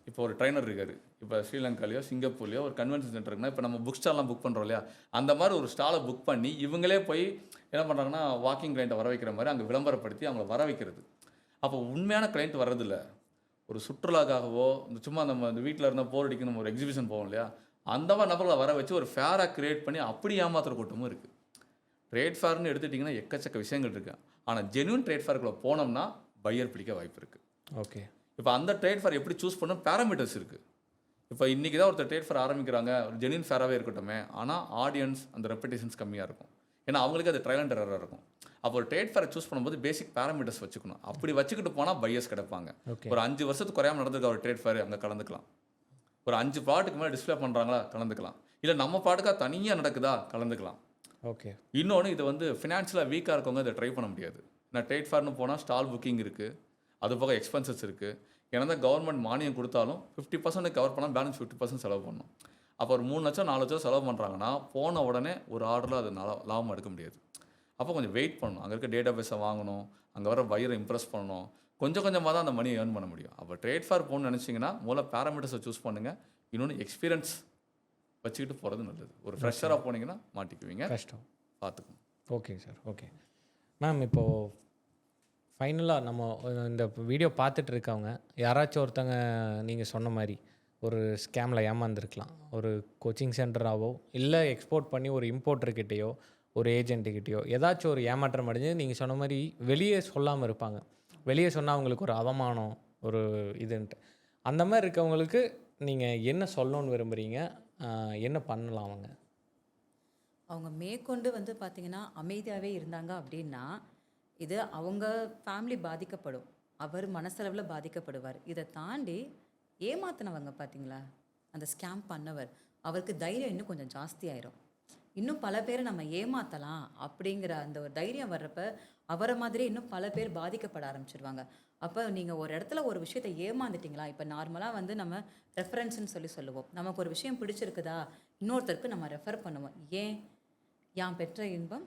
இப்போ ஒரு ட்ரைனர் இருக்கார், இப்போ ஸ்ரீலங்காலையோ சிங்கப்பூர்லையோ ஒரு கன்வென்ஷன் சென்டர் இருக்குன்னா, இப்போ நம்ம புக் ஸ்டால்லாம் புக் பண்ணுறோம் இல்லையா, அந்த மாதிரி ஒரு ஸ்டாலை புக் பண்ணி இவங்களே போய் என்ன பண்ணுறாங்கன்னா, வாக்கிங் கிளைண்ட்டை வர வைக்கிற மாதிரி அங்கே விளம்பரப்படுத்தி அவங்கள வர வைக்கிறது. அப்போ உண்மையான கிளைண்ட் வர்றதில்ல, ஒரு சுற்றுலாக்காகவோ இந்த சும்மா நம்ம இந்த வீட்டில் இருந்தால் போர் அடிக்க நம்ம ஒரு எக்ஸிபிஷன் போவோம் இல்லையா, அந்த மாதிரி நபர்களை வர வச்சு ஒரு ஃபேராக க்ரியேட் பண்ணி அப்படி ஏமாத்துற கூட்டமும் இருக்குது. ட்ரேட் ஃபேர்னு எடுத்துட்டிங்கன்னா எக்கச்சக்க விஷயங்கள் இருக்குது. ஆனால் ஜென்யூன் ட்ரேட் ஃபேருக்குள்ளே போனோம்னா பையர் பிடிக்க வாய்ப்பு இருக்குது. ஓகே. இப்போ அந்த ட்ரேட் ஃபேர் எப்படி சூஸ் பண்ணணும், பேராமீட்டர்ஸ் இருக்குது. இப்போ இன்றைக்கி தான் ஒருத்தர் ட்ரேட் ஃபேர் ஆரம்பிக்கிறாங்க, ஒரு ஜென்யூன் ஃபேராகவே இருக்கட்டுமே, ஆனால் ஆடியன்ஸ் அந்த ரெப்புடேஷன்ஸ் கம்மியாக இருக்கும், ஏன்னா அவங்களுக்கு அது ட்ரையல் அண்ட் எரராக இருக்கும். அப்போ ஒரு ட்ரேட் ஃபேரை சூஸ் பண்ணும்போது பேசிக் பேராமீட்டர்ஸ் வச்சுக்கணும். அப்படி வச்சுக்கிட்டு போனால் பையர்ஸ் கிடைப்பாங்க. ஒரு 5 வருஷத்துக்கு குறையாமல் நடந்திருக்க ஒரு ட்ரேட் ஃபேர் அங்கே கலந்துக்கலாம். ஒரு 5 ப்ராடக்ட்டுக்கு மேலே டிஸ்பிளே பண்ணுறாங்களா கலந்துக்கலாம், இல்லை நம்ம ப்ராடக்டாக தனியாக நடக்குதா கலந்துக்கலாம். ஓகே. இன்னொன்று, இது வந்து ஃபினான்ஷியலாக வீக்காக இருக்கவங்க இதை ட்ரை பண்ண முடியாது. நான் ட்ரேட் ஃபேர்னு போனால் ஸ்டால் புக்கிங் இருக்குது, அது போக எக்ஸ்பென்சஸ் இருக்குது. ஏன்னா தான் கவர்மெண்ட் மானியம் கொடுத்தாலும் 50% கவர் பண்ணால் பேலன்ஸ் 50% செலவு பண்ணணும். அப்போ ஒரு 3 லட்சம் 4 லட்சம் செலவு பண்ணுறாங்கன்னா போன உடனே ஒரு ஆர்டரில் அது லாபம் எடுக்க முடியாது. அப்போ கொஞ்சம் வெயிட் பண்ணணும். அங்கே இருக்க டேட்டா பேஸை வாங்கணும், அங்கே வர பையரை இம்ப்ரெஸ் பண்ணணும். கொஞ்சம் கொஞ்சமாக தான் அந்த மணியை ஏர்ன் பண்ண முடியும். அப்போ ட்ரேட் ஃபேர் போகணும்னு நினச்சிங்கன்னா முதல்ல பேராமீட்டர்ஸை சூஸ் பண்ணுங்கள். இன்னொன்று எக்ஸ்பீரியன்ஸ் வச்சுக்கிட்டு போகிறது நல்லது. ஒரு ஃப்ரெஷராக போனீங்கன்னா மாட்டிக்குவீங்க, கஷ்டம். பார்த்துக்கணும். Okay sir, okay ma'am. இப்போது ஃபைனலாக நம்ம இந்த வீடியோ பார்த்துட்டு இருக்கவங்க யாராச்சும் ஒருத்தங்க நீங்கள் சொன்ன மாதிரி ஒரு ஸ்கேமில் ஏமாந்துருக்கலாம். ஒரு கோச்சிங் சென்டராகவோ இல்லை எக்ஸ்போர்ட் பண்ணி ஒரு இம்போர்ட்டர்கிட்டேயோ ஒரு ஏஜென்ட்டுக்கிட்டேயோ ஏதாச்சும் ஒரு ஏமாற்றம் அடைஞ்சு நீங்கள் சொன்ன மாதிரி வெளியே சொல்லாமல் இருப்பாங்க. வெளியே சொன்னால் அவங்களுக்கு ஒரு அவமானம், ஒரு இதுன்ட்டு. அந்த மாதிரி இருக்கவங்களுக்கு நீங்கள் என்ன சொல்லணும்னு விரும்புகிறீங்க? என்ன பண்ணலாம் அவங்க? அவங்க மேற்கொண்டு வந்து பார்த்தீங்கன்னா அமைதியாகவே இருந்தாங்க அப்படின்னா இது அவங்க ஃபேமிலி பாதிக்கப்படும், அவர் மனசளவில் பாதிக்கப்படுவார். இதை தாண்டி ஏமாத்தினவங்க பார்த்தீங்களா, அந்த ஸ்கேம் பண்ணவர், அவருக்கு தைரியம் இன்னும் கொஞ்சம் ஜாஸ்தி ஆயிரும். இன்னும் பல பேரை நம்ம ஏமாற்றலாம் அப்படிங்கிற அந்த ஒரு தைரியம் வர்றப்ப அவரை மாதிரி இன்னும் பல பேர் பாதிக்கப்பட ஆரம்பிச்சிருவாங்க. அப்போ நீங்கள் ஒரு இடத்துல ஒரு விஷயத்தை ஏமாந்துட்டீங்களா, இப்போ நார்மலாக வந்து நம்ம ரெஃபரன்ஸ்ன்னு சொல்லுவோம். நமக்கு ஒரு விஷயம் பிடிச்சிருக்குதா இன்னொருத்தருக்கு நம்ம ரெஃபர் பண்ணுவோம். ஏன்? யான் பெற்ற இன்பம்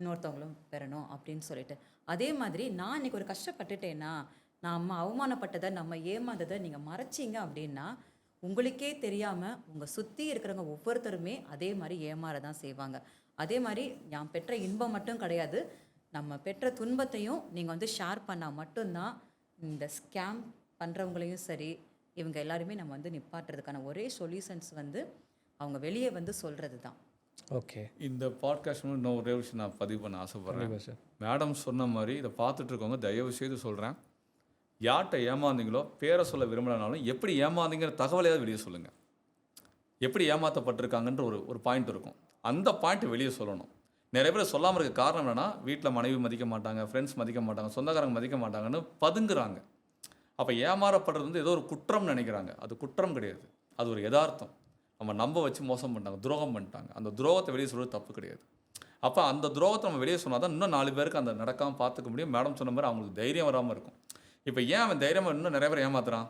இன்னொருத்தவங்களும் பெறணும் அப்படின்னு சொல்லிட்டு. அதே மாதிரி நான் இன்னைக்கு ஒரு கஷ்டப்பட்டுட்டேன்னா, நம்ம அவமானப்பட்டதை நம்ம ஏமாந்ததை நீங்கள் மறைச்சிங்க அப்படின்னா உங்களுக்கே தெரியாமல் உங்கள் சுற்றி இருக்கிறவங்க ஒவ்வொருத்தருமே அதே மாதிரி ஏமாற தான் செய்வாங்க. அதே மாதிரி யான் பெற்ற இன்பம் மட்டும் கிடையாது, நம்ம பெற்ற துன்பத்தையும் நீங்கள் வந்து ஷேர் பண்ணால் மட்டும்தான் இந்த ஸ்கேம் பண்ணுறவங்களையும் சரி இவங்க எல்லாருமே நம்ம வந்து நிப்பாட்டுறதுக்கான ஒரே சொல்யூஷன்ஸ் வந்து அவங்க வெளியே வந்து சொல்கிறது தான். ஓகே, இந்த பாட்காஸ்ட் இன்னும் ஒரே விஷயம் நான் பதிவு பண்ண ஆசைப்பட்றேன் சார். மேடம் சொன்ன மாதிரி இதை பார்த்துட்டு இருக்கவங்க தயவு செய்து சொல்கிறேன், யார்கிட்ட ஏமாந்தீங்களோ பேரை சொல்ல விரும்பலனாலும் எப்படி ஏமாந்தீங்கிற தகவலையாவது வெளியே சொல்லுங்கள். எப்படி ஏமாற்றப்பட்டிருக்காங்கன்ற ஒரு பாயிண்ட் இருக்கும், அந்த பாயிண்ட்டை வெளியே சொல்லணும். நிறைய பேர் சொல்லாமல் இருக்க காரணம் என்னென்னா, வீட்டில் மனைவி மதிக்க மாட்டாங்க, ஃப்ரெண்ட்ஸ் மதிக்க மாட்டாங்க, சொந்தக்காரங்க மதிக்க மாட்டாங்கன்னு பதுங்குறாங்க. அப்போ ஏமாறப்படுறது வந்து ஏதோ ஒரு குற்றம் நினைக்கிறாங்க. அது குற்றம் கிடையாது, அது ஒரு யதார்த்தம். நம்ம நம்ப வச்சு மோசம் பண்ணிட்டாங்க, துரோகம் பண்ணிட்டாங்க. அந்த துரோகத்தை வெளியே சொல்கிறது தப்பு கிடையாது. அப்போ அந்த துரோகத்தை நம்ம வெளியே சொன்னால் தான் இன்னும் 4 பேருக்கு அந்த நடக்காமல் பார்த்துக்க முடியும். மேடம் சொன்ன மாதிரி அவங்களுக்கு தைரியம் வராமல் இருக்கும். இப்போ ஏன் அவன் தைரியமாக இன்னும் நிறைய பேர் ஏமாத்துறான்?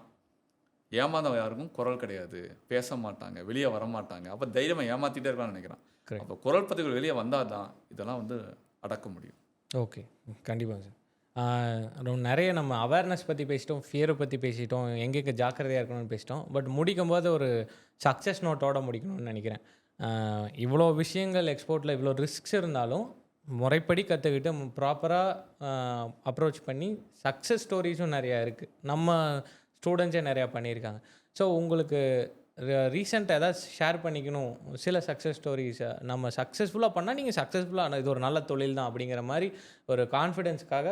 ஏமாந்தவன் யாருக்கும் குரல் கிடையாது, பேச மாட்டாங்க, வெளியே வர மாட்டாங்க. அப்போ தைரியமாக ஏமாற்றிட்டே இருக்கான்னு நினைக்கிறான். அப்போ குரல் பதிவுகள் வெளியே வந்தால் தான் இதெல்லாம் வந்து அடக்க முடியும். ஓகே, கண்டிப்பாக சார். நிறைய நம்ம அவேர்னஸ் பற்றி பேசிட்டோம், ஃபியரை பற்றி பேசிட்டோம், எங்கெங்கே ஜாக்கிரதையாக இருக்கணும்னு பேசிட்டோம். பட் முடிக்கும் போது ஒரு சக்ஸஸ் நோட்டோட முடிக்கணும்னு நினைக்கிறேன். இவ்வளோ விஷயங்கள் எக்ஸ்போர்ட்டில் இவ்வளோ ரிஸ்க்ஸ் இருந்தாலும் முறைப்படி கற்றுக்கிட்டு ப்ராப்பராக அப்ரோச் பண்ணி சக்ஸஸ் ஸ்டோரிஸும் நிறையா இருக்குது. நம்ம ஸ்டூடெண்ட்ஸே நிறையா பண்ணியிருக்காங்க. ஸோ உங்களுக்கு ரீசெண்டாக ஏதாவது ஷேர் பண்ணிக்கணும் சில சக்ஸஸ் ஸ்டோரிஸை, நம்ம சக்ஸஸ்ஃபுல்லாக பண்ணால் நீங்கள் சக்ஸஸ்ஃபுல்லாக இது ஒரு நல்ல தொழில் தான் அப்படிங்கிற மாதிரி ஒரு கான்ஃபிடென்ஸ்க்காக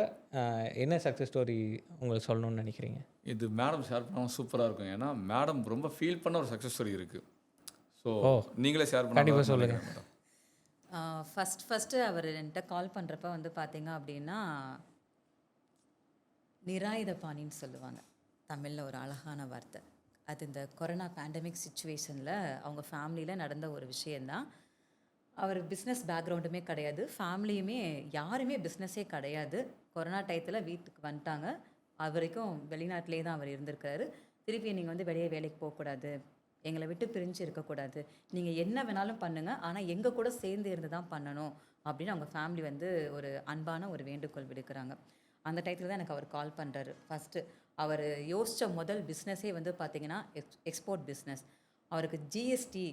என்ன சக்ஸஸ் ஸ்டோரி உங்களுக்கு சொல்லணும்னு நினைக்கிறீங்க? இது மேடம் ஷேர் பண்ணாமல் சூப்பராக இருக்கும். ஏன்னா மேடம் ரொம்ப ஃபீல் பண்ண ஒரு சக்ஸஸ் ஸ்டோரி இருக்குது. ஸோ நீங்களே ஷேர் பண்ண கண்டிப்பாக சொல்லுங்கள் மேடம். ஃபஸ்ட்டு அவர் என்கிட்ட கால் பண்ணுறப்ப வந்து பார்த்தீங்க அப்படின்னா நிராயுதபாணின்னு சொல்லுவாங்க தமிழில், ஒரு அழகான வார்த்தை. அது இந்த கொரோனா பேண்டமிக் சுச்சுவேஷனில் அவங்க ஃபேமிலியில் நடந்த ஒரு விஷயந்தான். அவர் பிஸ்னஸ் பேக்ரவுண்டுமே கிடையாது, ஃபேமிலியுமே யாருமே பிஸ்னஸே கிடையாது. கொரோனா டயத்தில் வீட்டுக்கு வந்துட்டாங்க. வரைக்கும் வெளிநாட்டிலே தான் அவர் இருந்திருக்காரு. திருப்பி நீங்கள் வந்து வெளியே வேலைக்கு போகக்கூடாது, எங்களை விட்டு பிரிஞ்சு இருக்கக்கூடாது, நீங்கள் என்ன வேணாலும் பண்ணுங்கள், ஆனால் எங்கள் கூட சேர்ந்து இருந்து தான் பண்ணணும் அப்படின்னு அவங்க ஃபேமிலி வந்து ஒரு அன்பான ஒரு வேண்டுகோள் விடுக்கிறாங்க. அந்த டயத்தில் தான் எனக்கு அவர் கால் பண்ணுறாரு. ஃபஸ்ட்டு அவர் யோசித்த முதல் பிஸ்னஸே வந்து பார்த்திங்கன்னா எக்ஸ்போர்ட் பிஸ்னஸ். அவருக்கு ஜிஎஸ்டி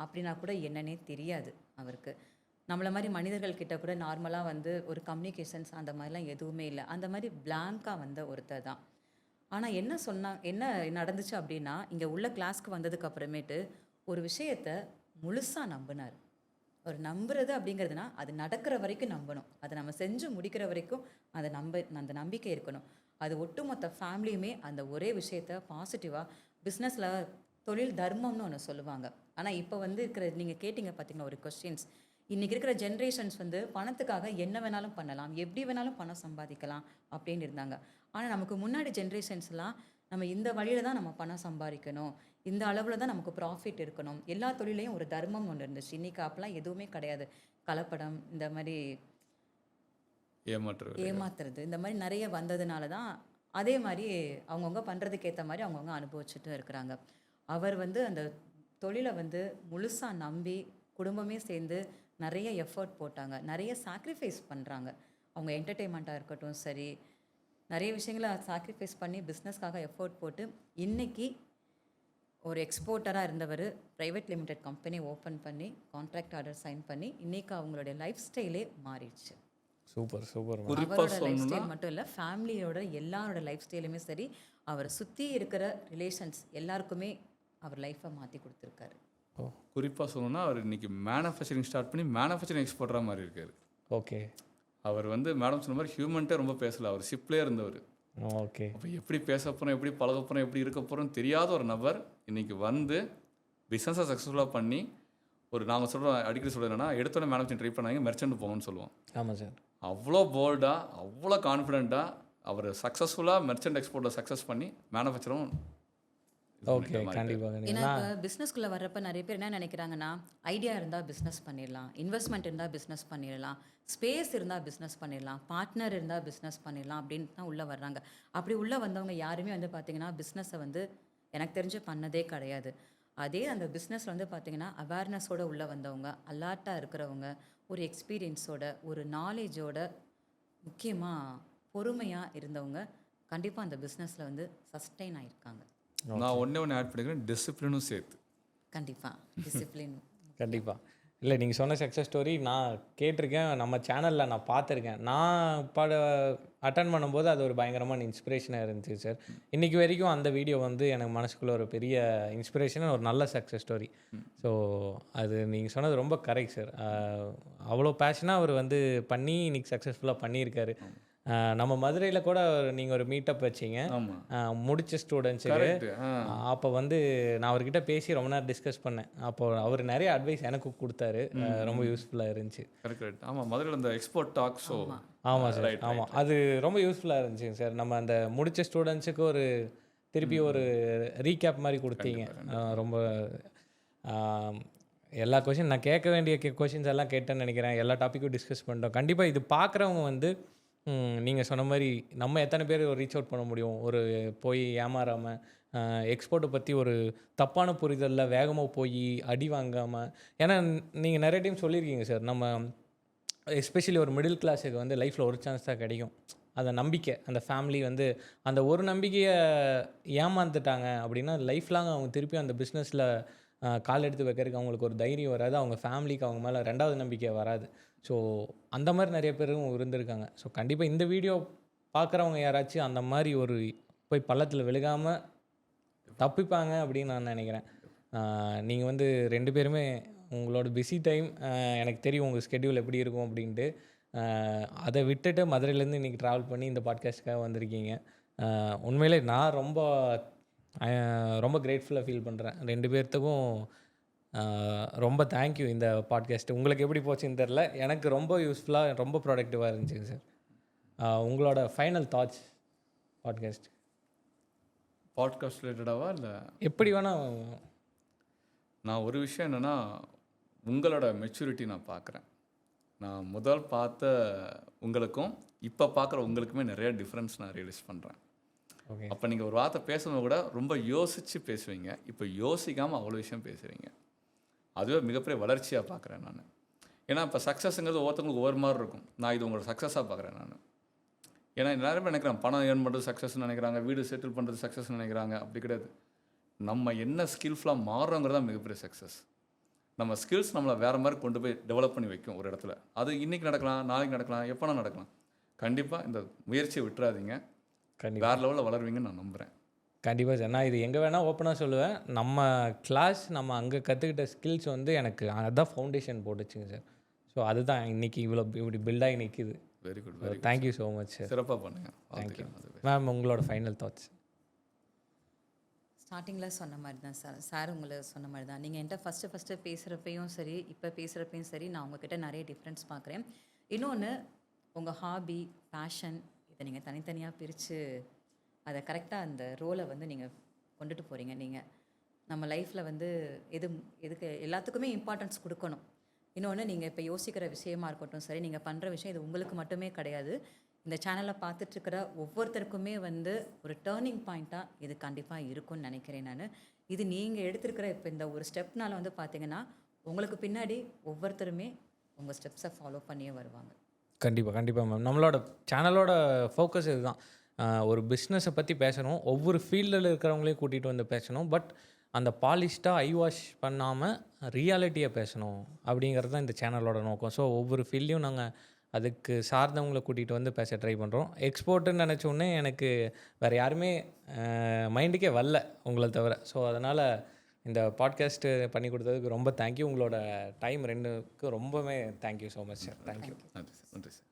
அப்படின்னா கூட என்னன்னே தெரியாது. அவருக்கு நம்மளை மாதிரி மனிதர்கள்கிட்ட கூட நார்மலாக வந்து ஒரு கம்யூனிகேஷன்ஸ் அந்த மாதிரிலாம் எதுவுமே இல்லை. அந்த மாதிரி பிளாங்காக வந்த ஒருத்தர் தான். ஆனால் என்ன நடந்துச்சு அப்படின்னா, இங்கே உள்ள கிளாஸ்க்கு வந்ததுக்கு அப்புறமேட்டு ஒரு விஷயத்தை முழுசாக நம்பினார். ஒரு நம்புறது அப்படிங்கிறதுனா அது நடக்கிற வரைக்கும் நம்பணும், அதை நம்ம செஞ்சு முடிக்கிற வரைக்கும் அந்த நம்பிக்கை இருக்கணும். அது ஒட்டுமொத்த ஃபேமிலியுமே அந்த ஒரே விஷயத்த பாசிட்டிவாக பிஸ்னஸில் தொழில் தர்மம்னு ஒன்று சொல்லுவாங்க. ஆனால் இப்போ வந்து இருக்கிற நீங்கள் கேட்டிங்க பார்த்தீங்கன்னா ஒரு கொஸ்டின்ஸ், இன்றைக்கி இருக்கிற ஜென்ரேஷன்ஸ் வந்து பணத்துக்காக என்ன வேணாலும் பண்ணலாம், எப்படி வேணாலும் பணம் சம்பாதிக்கலாம் அப்படின்னு இருந்தாங்க. ஆனால் நமக்கு முன்னாடி ஜென்ரேஷன்ஸ்லாம் நம்ம இந்த வழியில் தான் நம்ம பணம் சம்பாதிக்கணும், இந்த அளவில் தான் நமக்கு ப்ராஃபிட் இருக்கணும், எல்லா தொழிலையும் ஒரு தர்மம் ஒன்று இருந்துச்சு. இன்றைக்கி அப்பெல்லாம் எதுவுமே கிடையாது. கலப்படம், இந்த மாதிரி ஏமாத்துறது, இந்த மாதிரி நிறைய வந்ததுனால தான் அதே மாதிரி அவங்கவுங்க பண்ணுறதுக்கு ஏற்ற மாதிரி அவங்கவுங்க அனுபவிச்சுட்டு இருக்கிறாங்க. அவர் வந்து அந்த தொழிலை வந்து முழுசாக நம்பி குடும்பமே சேர்ந்து நிறைய எஃபர்ட் போட்டாங்க, நிறைய சாக்ரிஃபைஸ் பண்ணுறாங்க. அவங்க என்டர்டெயின்மெண்ட்டாக இருக்கட்டும் சரி, நிறைய விஷயங்களை சாக்ரிஃபைஸ் பண்ணி பிஸ்னஸ்க்காக எஃபோர்ட் போட்டு இன்னைக்கு ஒரு எக்ஸ்போர்ட்டராக இருந்தவர் ப்ரைவேட் லிமிடெட் கம்பெனி ஓப்பன் பண்ணி கான்ட்ராக்ட் ஆர்டர் சைன் பண்ணி இன்னைக்கு அவங்களுடைய லைஃப் ஸ்டைலே மாறிடுச்சு. Super super. குறிப்பாக அவரோட லைஃப் சொல்லணும்னா ஸ்டைல் மட்டும் இல்லை, ஃபேமிலியோட எல்லாரோட லைஃப் ஸ்டைலுமே சரி, அவரை சுற்றி இருக்கிற ரிலேஷன்ஸ் எல்லாருக்குமே அவர் லைஃப்பை மாற்றி கொடுத்துருக்காரு. குறிப்பாக சொல்லணும்னா அவர் இன்னைக்கு மேனுஃபேக்சரிங் ஸ்டார்ட் பண்ணி மேனுஃபேக்சரிங் எக்ஸ்போர்ட்டராக மாதிரி இருக்காரு. ஓகே. அவர் வந்து மேடம் சொன்ன மாதிரி ஹியூமன்ட்டே ரொம்ப பேசல, அவர் ஷிப்லேயே இருந்தவர். ஓகே. அப்போ எப்படி பேச போகிறோம், எப்படி பழக போகிறோம், எப்படி இருக்க போகிறோம் தெரியாத ஒரு நபர் இன்னைக்கு வந்து பிஸ்னஸை சக்ஸஸ்ஃபுல்லாக பண்ணி ஒரு நாங்கள் சொல்கிறோம் அடிக்கடி சொல்கிறது என்னன்னா, எடுத்தோடனே மேனுஃபேக்சரிங் ட்ரை பண்ணாங்க மெர்ச்சன்ட் போகணும்னு சொல்லுவோம். ஆமாம் சார். அவ்வளோ போல்டாக அவ்வளோ கான்ஃபிடென்ட்டாக அவர் சக்ஸஸ்ஃபுல்லாக மெர்ச்சன்ட் எக்ஸ்போர்ட்டை சக்ஸஸ் பண்ணி மேனுஃபேக்சரும். ஓகே. கண்டிப்பாக. ஏன்னா இப்போ பிஸ்னஸ்குள்ளே வர்றப்ப நிறைய பேர் என்ன நினைக்கிறாங்கன்னா, ஐடியா இருந்தால் பிஸ்னஸ் பண்ணிடலாம், இன்வெஸ்ட்மெண்ட் இருந்தால் பிஸ்னஸ் பண்ணிடலாம், ஸ்பேஸ் இருந்தால் பிஸ்னஸ் பண்ணிடலாம், பார்ட்னர் இருந்தால் பிஸ்னஸ் பண்ணிடலாம் அப்படின்னு தான் உள்ளே வர்றாங்க. அப்படி உள்ளே வந்தவங்க யாருமே வந்து பார்த்திங்கன்னா பிஸ்னஸை வந்து எனக்கு தெரிஞ்சு பண்ணதே கிடையாது. அதே அந்த பிஸ்னஸில் வந்து பார்த்திங்கன்னா அவேர்னஸோடு உள்ளே வந்தவங்க, அலர்ட்டாக இருக்கிறவங்க, ஒரு எக்ஸ்பீரியன்ஸோட, ஒரு நாலேஜோட, முக்கியமாக பொறுமையாக இருந்தவங்க கண்டிப்பாக அந்த பிஸ்னஸில் வந்து சஸ்டெயின் ஆகியிருக்காங்க. நான் ஒன்று ஆட் பண்ணிக்கிறேன், டிசிப்ளினும் சேர்த்து. கண்டிப்பாக டிசிப்ளின். கண்டிப்பாக. இல்லை, நீங்கள் சொன்ன சக்ஸஸ் ஸ்டோரி நான் கேட்டிருக்கேன், நம்ம சேனலில் நான் பார்த்துருக்கேன். நான் அட்டன் பண்ணும்போது அது ஒரு பயங்கரமான இன்ஸ்பிரேஷனாக இருந்துச்சு சார். இன்றைக்கி வரைக்கும் அந்த வீடியோ வந்து எனக்கு மனசுக்குள்ளே ஒரு பெரிய இன்ஸ்பிரேஷன், ஒரு நல்ல சக்ஸஸ் ஸ்டோரி. ஸோ அது நீங்கள் சொன்னது ரொம்ப கரெக்ட் சார். அவ்வளோ பேஷனாக அவர் வந்து பண்ணி இன்றைக்கி சக்ஸஸ்ஃபுல்லாக பண்ணியிருக்காரு. நம்ம மதுரையில் கூட நீங்கள் ஒரு மீட்டப் வச்சிங்க முடிச்ச ஸ்டூடெண்ட்ஸுக்கு. அப்போ வந்து நான் அவர்கிட்ட பேசி ரொம்ப நேரம் டிஸ்கஸ் பண்ணேன். அப்போ அவர் நிறைய அட்வைஸ் எனக்கு கொடுத்தாரு, ரொம்ப யூஸ்ஃபுல்லாக இருந்துச்சு. கரெக்ட். ஆமாம், மதுரையில் அந்த எக்ஸ்போர்ட் டாக் ஷோ. ஆமாம் சார். ஆமாம், அது ரொம்ப யூஸ்ஃபுல்லாக இருந்துச்சுங்க சார். நம்ம அந்த முடிச்ச ஸ்டூடெண்ட்ஸுக்கு ஒரு திருப்பி ஒரு ரீகேப் மாதிரி கொடுத்தீங்க. ரொம்ப எல்லா கொஷின் நான் கேட்க வேண்டிய கொஷின்ஸ் எல்லாம் கேட்டேன்னு நினைக்கிறேன். எல்லா டாப்பிக்கும் டிஸ்கஸ் பண்ணிட்டோம். கண்டிப்பாக இது பார்க்குறவங்க வந்து நீங்கள் சொன்ன மாதிரி நம்ம எத்தனை பேர் ரீச் அவுட் பண்ண முடியும், ஒரு போய் ஏமாறாமல், எக்ஸ்போர்ட்டை பற்றி ஒரு தப்பான புரிதலில் வேகமாக போய் அடி வாங்காமல். ஏன்னா நீங்கள் நிறைய டைம் சொல்லியிருக்கீங்க சார், நம்ம எஸ்பெஷலி ஒரு மிடில் கிளாஸுக்கு வந்து லைஃப்பில் ஒரு சான்ஸ் தான் கிடைக்கும். அந்த நம்பிக்கை, அந்த ஃபேமிலி வந்து அந்த ஒரு நம்பிக்கையை ஏமாந்துட்டாங்க அப்படின்னா லைஃப் லாங் அவங்க திருப்பி அந்த பிஸ்னஸில் கால் எடுத்து வைக்கிறதுக்கு அவங்களுக்கு ஒரு தைரியம் வராது, அவங்க ஃபேமிலிக்கு அவங்க மேலே ரெண்டாவது நம்பிக்கை வராது. ஸோ அந்த மாதிரி நிறைய பேரும் இருந்திருக்காங்க. ஸோ கண்டிப்பாக இந்த வீடியோ பார்க்குறவங்க யாராச்சும் அந்த மாதிரி ஒரு போய் பள்ளத்தில் விழுகாமல் தப்பிப்பாங்க அப்படின்னு நான் நினைக்கிறேன். நீங்கள் வந்து 2 பேருமே உங்களோட பிஸி டைம் எனக்கு தெரியும் உங்கள் ஸ்கெட்யூல் எப்படி இருக்கும் அப்படின்ட்டு, அதை விட்டுட்டு மதுரையிலேருந்து இன்றைக்கி ட்ராவல் பண்ணி இந்த பாட்காஸ்ட்டுக்காக வந்திருக்கீங்க. உண்மையிலே நான் ரொம்ப கிரேட்ஃபுல்லாக ஃபீல் பண்ணுறேன். 2 பேர்த்துக்கும் ரொம்ப தேங்க்யூ. இந்த பாட்காஸ்ட்டு உங்களுக்கு எப்படி போச்சுன்னு தெரில, எனக்கு ரொம்ப யூஸ்ஃபுல்லாக ரொம்ப ப்ரொடக்டிவாக இருந்துச்சுங்க சார். உங்களோட ஃபைனல் தாட்ஸ் பாட்காஸ்ட் ரிலேட்டடாவா இல்லை எப்படி வேணால்? நான் ஒரு விஷயம் என்னென்னா, உங்களோட மெச்சூரிட்டி நான் பார்க்குறேன். நான் முதல் பார்த்த உங்களுக்கும் இப்போ பார்க்குற உங்களுக்குமே நிறைய டிஃப்ரென்ஸ் நான் ரியலைஸ் பண்ணுறேன். ஓகே. அப்போ நீங்கள் ஒரு வார்த்தை பேசும்போது கூட ரொம்ப யோசித்து பேசுவீங்க, இப்போ யோசிக்காமல் அவ்வளோ விஷயம் பேசுகிறீங்க. அதுவே மிகப்பெரிய வளர்ச்சியாக பார்க்குறேன் நான். ஏன்னா இப்போ சக்ஸஸ்ங்கிறது ஒவ்வொருத்தவங்களுக்கு ஒவ்வொரு மாதிரி இருக்கும். நான் இது உங்களோட சக்ஸஸாக பார்க்குறேன் நான். ஏன்னா எல்லாருமே நினைக்கிறாங்க பணம் ஏர்ன் பண்ணுறது சக்ஸஸ்ன்னு நினைக்கிறாங்க, வீடு செட்டில் பண்ணுறது சக்ஸஸ்ன்னு நினைக்கிறாங்க. அப்படி கிடையாது. நம்ம என்ன ஸ்கில்ஃபுல்லாக மாறுறோங்கிறது தான் மிகப்பெரிய சக்ஸஸ். நம்ம ஸ்கில்ஸ் நம்மளை வேறு மாதிரி கொண்டு போய் டெவலப் பண்ணி வைக்கும் ஒரு இடத்துல. அது இன்றைக்கி நடக்கலாம், நாளைக்கு நடக்கலாம், எப்போனா நடக்கலாம். கண்டிப்பாக இந்த முயற்சியை விட்டுறாதீங்க. வேறு லெவலில் வளருவீங்கன்னு நான் நம்புகிறேன். கண்டிப்பாக சார். நான் இது எங்கே வேணால் ஓப்பனாக சொல்லுவேன். நம்ம கிளாஸ் நம்ம அங்கே கற்றுக்கிட்ட ஸ்கில்ஸ் வந்து எனக்கு அதுதான் ஃபவுண்டேஷன் போட்டுச்சுங்க சார். ஸோ அதுதான் இன்றைக்கி இப்படி பில்டாகி நிற்கிது. Very good. Thank you so much sir. சிறப்பாக பண்ணுங்கள். Thank you ma'am. உங்களோட ஃபைனல் தாட்ஸ்? ஸ்டார்டிங்கில் சொன்ன மாதிரி தான் சார் உங்களை சொன்ன மாதிரி தான். நீங்கள் என்கிட்ட ஃபஸ்ட்டு பேசுகிறப்பையும் சரி, இப்போ பேசுகிறப்பையும் சரி, நான் உங்ககிட்ட நிறைய டிஃப்ரென்ஸ் பார்க்குறேன். இன்னொன்று, உங்கள் ஹாபி, பேஷன் இதை நீங்கள் தனித்தனியாக பிரித்து அதை கரெக்டாக அந்த ரோலை வந்து நீங்கள் கொண்டுட்டு போகிறீங்க. நீங்கள் நம்ம லைஃப்பில் வந்து எதுக்கு எல்லாத்துக்குமே இம்பார்ட்டன்ஸ் கொடுக்கணும். இன்னொன்று, நீங்கள் இப்போ யோசிக்கிற விஷயமா இருக்கட்டும் சரி, நீங்கள் பண்ணுற விஷயம் இது உங்களுக்கு மட்டுமே கிடையாது, இந்த சேனலில் பார்த்துட்ருக்கிற ஒவ்வொருத்தருக்குமே வந்து ஒரு டேர்னிங் பாயிண்ட்டாக இது கண்டிப்பாக இருக்கும்னு நினைக்கிறேன் நான். இது நீங்கள் எடுத்திருக்கிற இப்போ இந்த ஒரு ஸ்டெப்னால வந்து பார்த்தீங்கன்னா உங்களுக்கு பின்னாடி ஒவ்வொருத்தருமே உங்கள் ஸ்டெப்ஸை ஃபாலோ பண்ணியே வருவாங்க. கண்டிப்பாக மேம். நம்மளோட சேனலோட ஃபோக்கஸ் இதுதான். ஒரு பிஸ்னஸை பற்றி பேசணும், ஒவ்வொரு ஃபீல்டில் இருக்கிறவங்களையும் கூட்டிகிட்டு வந்து பேசணும். பட் அந்த பாலிஷ்டாக ஐ வாஷ் பண்ணாமல் ரியாலிட்டியை பேசணும் அப்படிங்கிறது தான் இந்த சேனலோட நோக்கம். ஸோ ஒவ்வொரு ஃபீல்டையும் நாங்கள் அதுக்கு சார்ந்தவங்களை கூட்டிகிட்டு வந்து பேச ட்ரை பண்ணுறோம். எக்ஸ்போர்ட்டுன்னு நினச்ச உடனே எனக்கு வேறு யாருமே மைண்டுக்கே வரல உங்களை தவிர. ஸோ அதனால் இந்த பாட்காஸ்ட்டு பண்ணி கொடுத்ததுக்கு ரொம்ப தேங்க்யூ. உங்களோட டைம் 2க்கும் ரொம்பவே thank you so much sir. Thank you. நன்றி சார். நன்றி சார்.